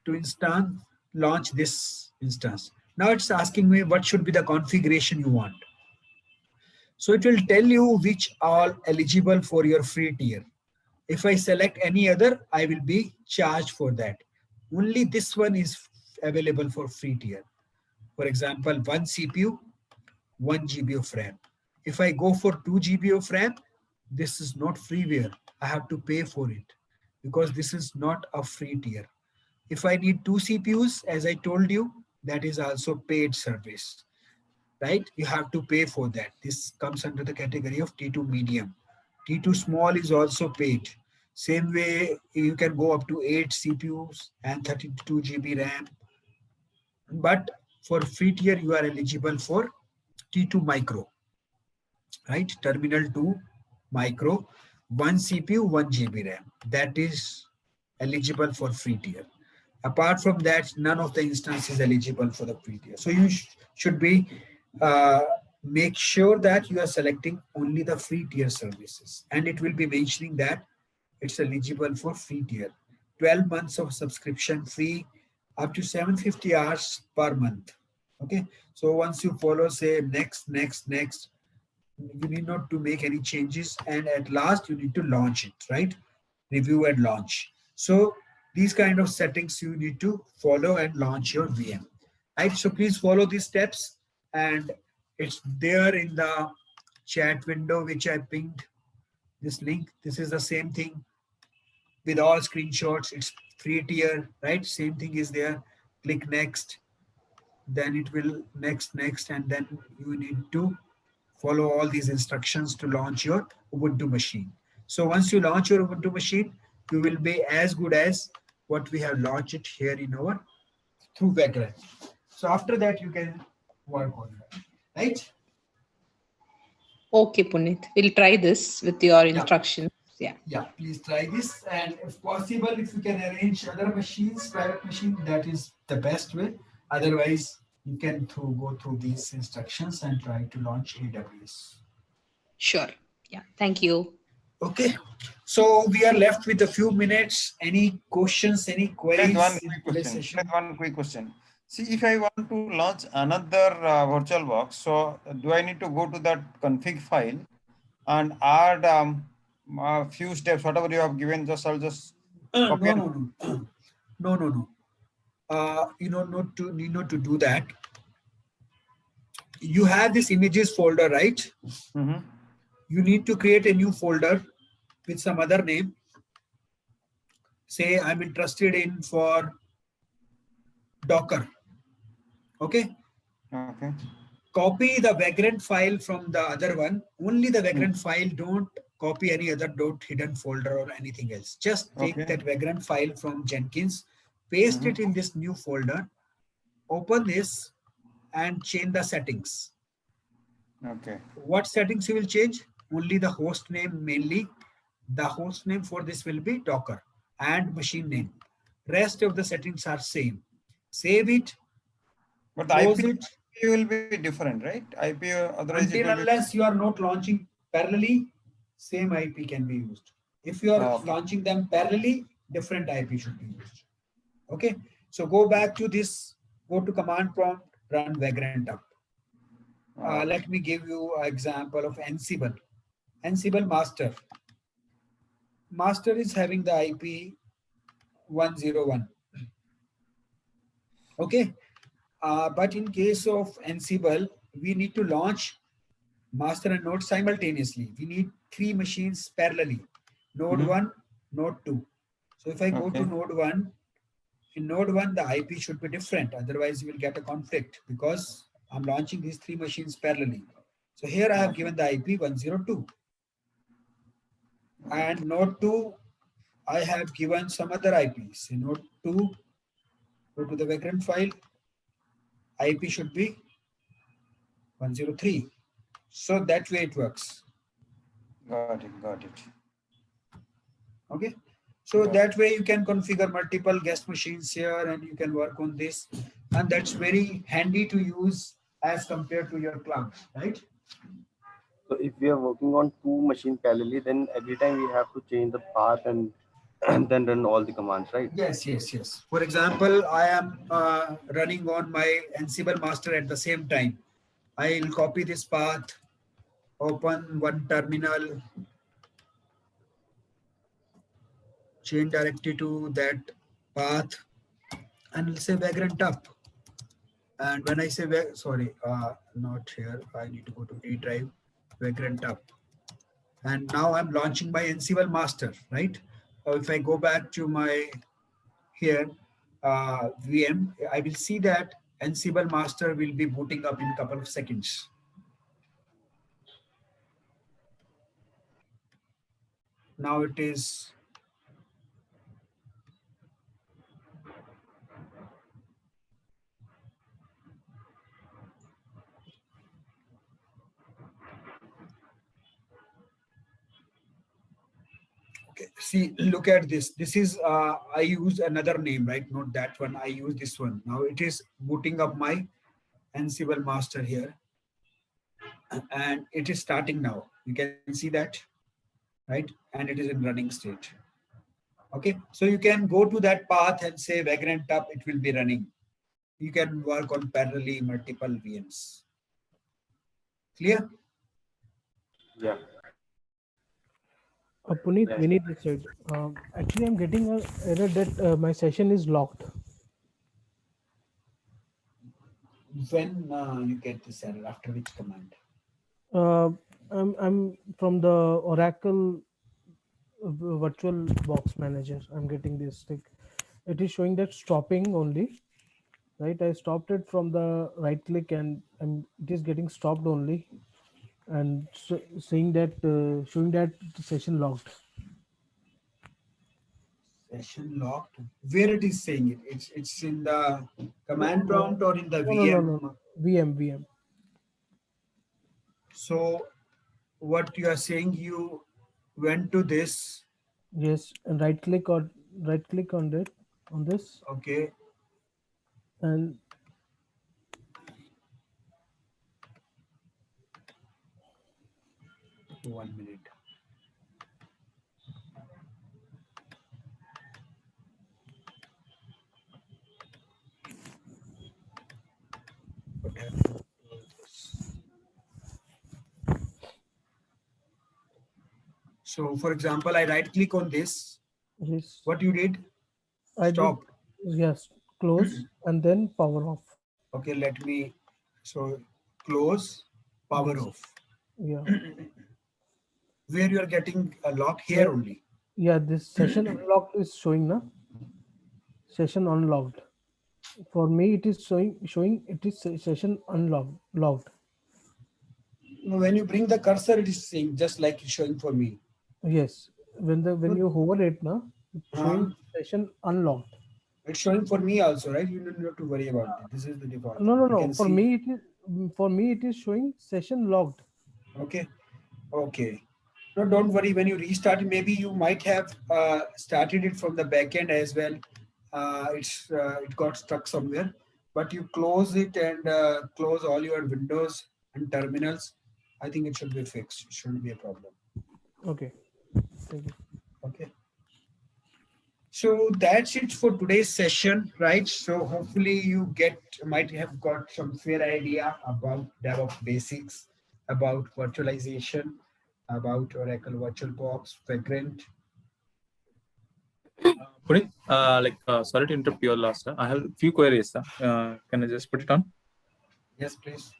to launch this instance. Now it's asking me what should be the configuration you want. So it will tell you which are eligible for your free tier. If I select any other, I will be charged for that. Only this one is available for free tier. For example, 1 CPU, 1 GB of RAM. If I go for 2 GB of RAM, this is not freeware. I have to pay for it because this is not a free tier. If I need 2 CPUs, as I told you, that is also paid service, right? You have to pay for that. This comes under the category of T2 medium. T2 small is also paid. Same way, you can go up to 8 CPUs and 32 GB RAM. But for free tier, you are eligible for T2 micro, right? Terminal 2 micro, 1 CPU, 1 GB RAM. That is eligible for free tier. Apart from that, none of the instance is eligible for the free tier. So you should be make sure that you are selecting only the free tier services, and it will be mentioning that it's eligible for free tier. 12 months of subscription free, up to 750 hours per month. Okay, so once you follow, say next, you need not to make any changes, and at last you need to launch it, right? Review and launch. So these kind of settings you need to follow and launch your VM, right? So please follow these steps, and it's there in the chat window which I pinged this link. This is the same thing with all screenshots. It's free tier, right? Same thing is there. Click next, then it will next, and then you need to follow all these instructions to launch your Ubuntu machine. So once you launch your Ubuntu machine, you will be as good as what we have launched it here in our through Vagrant. So after that, you can work on that, right? Okay, Punit, we'll try this with your instructions. Yeah, please try this. And if possible, if you can arrange other machines, private machine, that is the best way. Otherwise, you can go through these instructions and try to launch AWS. Sure. Yeah. Thank you. Okay. So we are left with a few minutes. Any questions, any queries? One quick question. See, if I want to launch another VirtualBox, so do I need to go to that config file and add a few steps, whatever you have given, I'll just copy No. You know, not to do that. You have this images folder, right? You need to create a new folder with some other name. Say I'm interested in for Docker. Okay. Copy the Vagrant file from the other one. Only the Vagrant file. Don't copy any other hidden folder or anything else. Just take that Vagrant file from Jenkins, paste it in this new folder, open this and change the settings. Okay. What settings you will change? Only the host name mainly. The host name for this will be Docker and machine name. Rest of the settings are same. Save it. But the IP will be different, right? IP otherwise until unless you are not launching parallelly, same IP can be used. If you are launching them parallelly, different IP should be used. Okay. So go back to this. Go to command prompt. Run Vagrant up. Let me give you an example of Ansible. Ansible master. Master is having the IP 101. Okay. But in case of Ansible, we need to launch master and node simultaneously. We need 3 machines parallelly. Node 1, node 2. So if I go to node 1, in node 1, the IP should be different. Otherwise, you will get a conflict because I'm launching these 3 machines parallelly. So here I have given the IP 102. And node 2, I have given some other IPs. In node 2, go to the Vagrant file. IP should be 103. So that way it works. Got it. Okay. So that way you can configure multiple guest machines here and you can work on this. And that's very handy to use as compared to your cloud, right? So if we are working on 2 machines parallelly, then every time we have to change the path and then run all the commands, right? Yes. For example, I am running on my Ansible master at the same time. I'll copy this path, open one terminal, change directly to that path, and I'll say Vagrant up. And when I say, not here, I need to go to D drive, Vagrant up. And now I'm launching my Ansible master, right? If I go back to my here, VM, I will see that Ansible master will be booting up in a couple of seconds. Now it is okay. See, look at this. This is I use another name, right? Not that one. I use this one. Now it is booting up my Ansible master here, and it is starting now. You can see that, right? And it is in running state. Okay, so you can go to that path and say Vagrant up, it will be running. You can work on parallelly multiple VMs. Clear? Yeah. Puneet, Vinit this side. Actually, I'm getting an error that my session is locked. When you get this error, after which command? I'm from the Oracle VirtualBox manager. I'm getting this stick. It is showing that stopping only, right? I stopped it from the right click and it is getting stopped only. and saying that showing that the session logged. Session locked. Where it is saying it? It's in the command prompt or in the VM. VM. So what you are saying, you went to this. Yes, and right click on it on this, Okay. and One minute. What happened to this? So for example, I right click on this. yes, What you did? I did, Stop. yes, close and then power off. Okay, let me, so close, power Yes, off. yeah. Where you are getting a lock here Well, only. yeah, this session unlocked is showing now. Session unlocked. For me, it is showing it is session unlocked logged. When you bring the cursor, it is saying just like it's showing for me. Yes, when you hover it now, it's showing session unlocked. It's showing for me also, right? You don't have to worry about it. This is the default. You No. can see. For me it is showing session logged. Okay. Okay. No, don't worry. When you restart it, maybe you might have started it from the back end as well. It got stuck somewhere, but you close it and close all your windows and terminals. I think it should be fixed. It shouldn't be a problem. Okay. Thank you. Okay. So that's it for today's session, right? So hopefully you might have got some fair idea about DevOps basics, about virtualization, about Oracle VirtualBox, Vagrant. Puneet, sorry to interrupt your last. I have a few queries. Can I just put it on? Yes, please.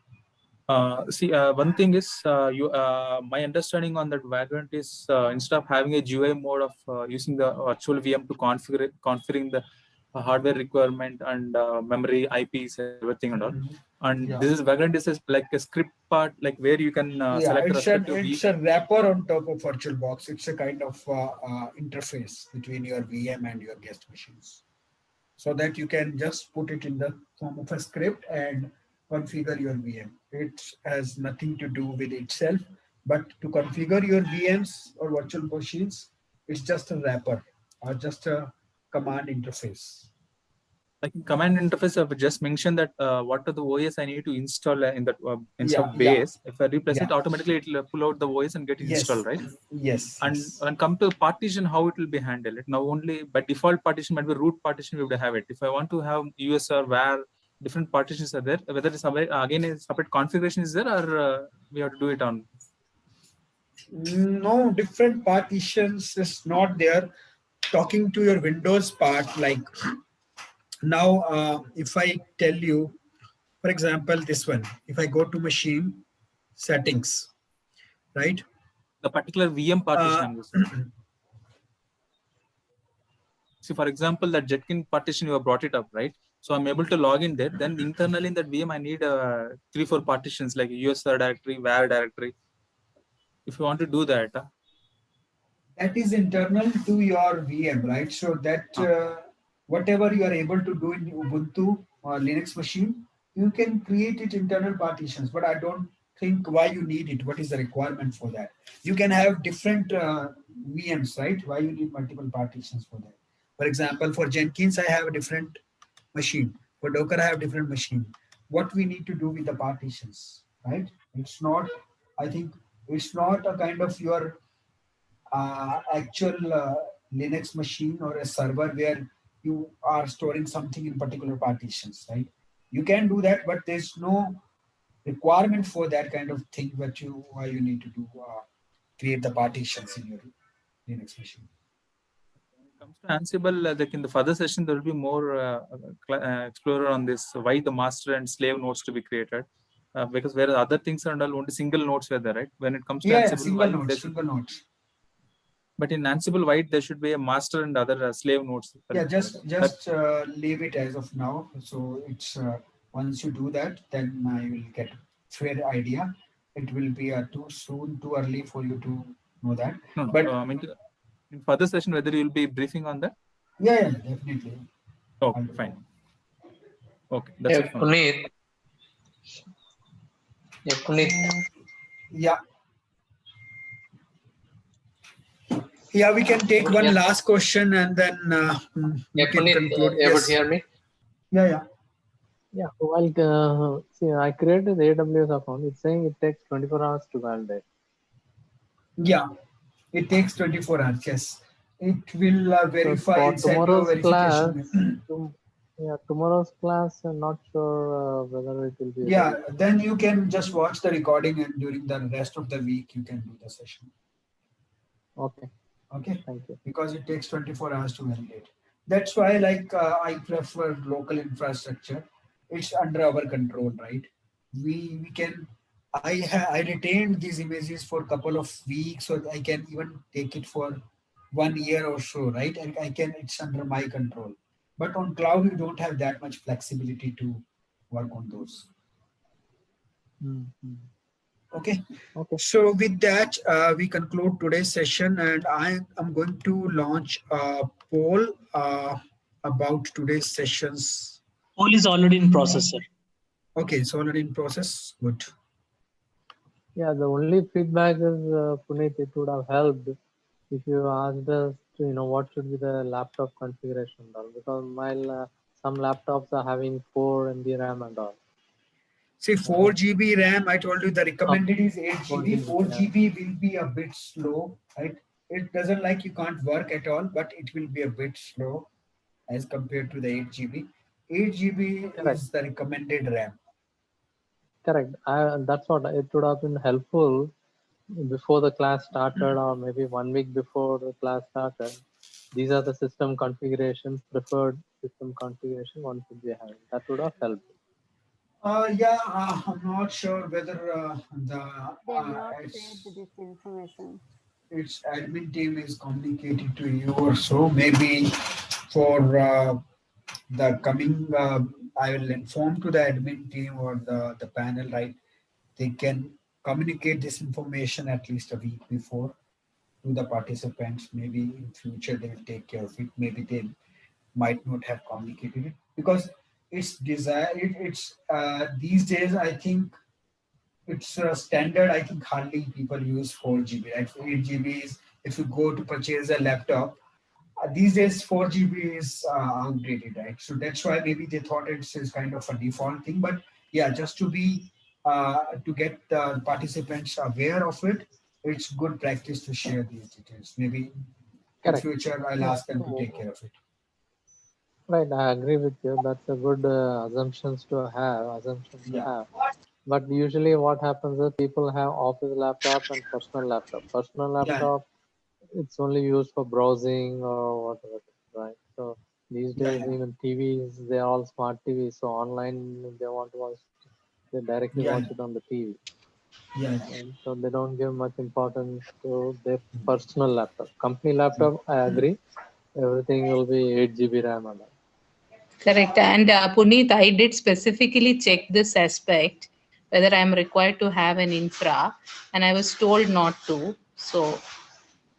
One thing is, my understanding on that Vagrant is instead of having a GUI mode of using the virtual VM to configuring the hardware requirement and memory, IPs, everything and all. And Yeah. this is Vagrant is like a script part, like where you can select the respective It's a wrapper on top of VirtualBox. It's a kind of interface between your VM and your guest machines, so that you can just put it in the form of a script and configure your VM. It has nothing to do with itself, but to configure your VMs or virtual machines, it's just a wrapper or just a command interface. like in command interface. I've just mentioned that what are the OS I need to install in that instead of Yeah. base. If I replace it, Yeah. automatically it will pull out the OS and get installed, right? Yes. And when come to partition, how it will be handled? Now only by default partition might be root partition. We would have it. If I want to have US or where different partitions are there, whether it's again a separate configuration is there, or we have to do it on. No, different partitions is not there. Talking to your Windows part, like now, if I tell you, for example, this one, if I go to machine settings, right? The particular VM partition I'm using. See, for example, that Jenkins partition, you have brought it up, right? So I'm able to log in there. Then internally in that VM, I need 3-4 partitions like USR directory, where directory. If you want to do that. That is internal to your VM, right? So that whatever you are able to do in Ubuntu or Linux machine, you can create it internal partitions, but I don't think why you need it. What is the requirement for that? You can have different VMs, right? Why you need multiple partitions for that? For example, for Jenkins, I have a different machine. For Docker, I have different machine. What we need to do with the partitions, right? It's not, I think it's not a kind of your actual Linux machine or a server where you are storing something in particular partitions, right? You can do that, but there's no requirement for that kind of thing. But why you need to do create the partitions in your Linux machine. Comes to Ansible, like in the further session, there will be more explorer on this, why the master and slave nodes to be created. Because whereas other things are only single nodes were there, right? When it comes to Ansible, single nodes. But in Ansible, why there should be a master and other slave nodes. Yeah, just leave it as of now. So it's once you do that, then I will get fair idea. it will be too soon, too early for you to know that. No, But I mean, in further session, whether you'll be briefing on that? Yeah, definitely. Oh, fine. Okay, that's it from me. Puneet. Yeah, Puneet. Yeah. Yeah, we can take one last question and then we can Puneet, conclude. able Yes. to hear me? Yeah. Yeah, well, see, I created the AWS account. It's saying it takes 24 hours to validate. Yeah, it takes 24 hours. Yes, it will verify So and send you a verification. Tomorrow's class, I'm not sure whether it will be. Yeah, then you can just watch the recording and during the rest of the week you can do the session. Okay. Okay. Thank you. Because it takes 24 hours to validate. That's why, like, I prefer local infrastructure. It's under our control, right? We can. I retained these images for a couple of weeks, or I can even take it for 1 year or so, right? And I can. It's under my control. But on cloud, we don't have that much flexibility to work on those. Mm-hmm. Okay. Okay. So with that, we conclude today's session, and I am going to launch a poll about today's sessions. Poll is already in process, sir. Okay, it's already in process. Good. Yeah, the only feedback is, Puneet, it would have helped if you asked us to, what should be the laptop configuration and all, because while some laptops are having 4 MB RAM and all. See, 4 GB RAM, I told you the recommended is 8 GB. 4 yeah. GB will be a bit slow, right? It doesn't like you can't work at all, but it will be a bit slow as compared to the 8 GB. 8 GB is the recommended RAM. Correct. That's what it would have been helpful before the class started, or maybe 1 week before the class started. These are the system configurations, preferred system configuration one should be having. That would have helped. I'm not sure whether This information. its admin team is communicated to you or so. Maybe for the coming, I will inform to the admin team or the panel, right? They can communicate this information at least a week before to the participants. Maybe in future they will take care of it. Maybe they might not have communicated it because it's desired. It's these days I think it's standard. I think hardly people use 4 GB. Right, 8 GB is if you go to purchase a laptop. These days 4 GB is outdated, right? So that's why maybe they thought it's kind of a default thing. But yeah, just to be to get the participants aware of it, it's good practice to share these details. Maybe in future I'll ask them to take care of it. Right, I agree with you. That's a good assumption to have. But usually what happens is people have office laptop and personal laptop. Personal laptop, it's only used for browsing or whatever, right? So these days even TVs, they're all smart TVs. So online, if they want to watch, they directly watch it on the TV. And so they don't give much importance to their personal laptop. Company laptop, I agree. Everything will be 8 GB RAM and all. Correct. And Puneet, I did specifically check this aspect, whether I'm required to have an infra, and I was told not to. So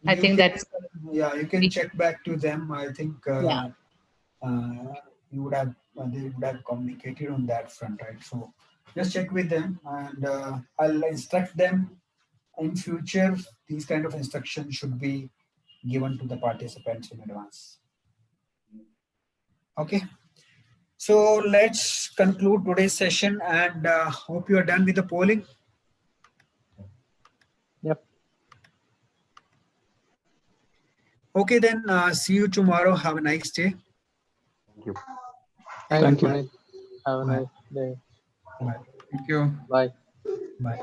I think that's. Yeah, you can check back to them. I think you would have they would have communicated on that front, right? So just check with them, and I'll instruct them in future. These kind of instructions should be given to the participants in advance. Okay. So let's conclude today's session, and hope you are done with the polling. Yep. Okay, then see you tomorrow. Have a nice day. Thank you. Thank you. Have a nice day. Bye. Thank you. Bye. Bye.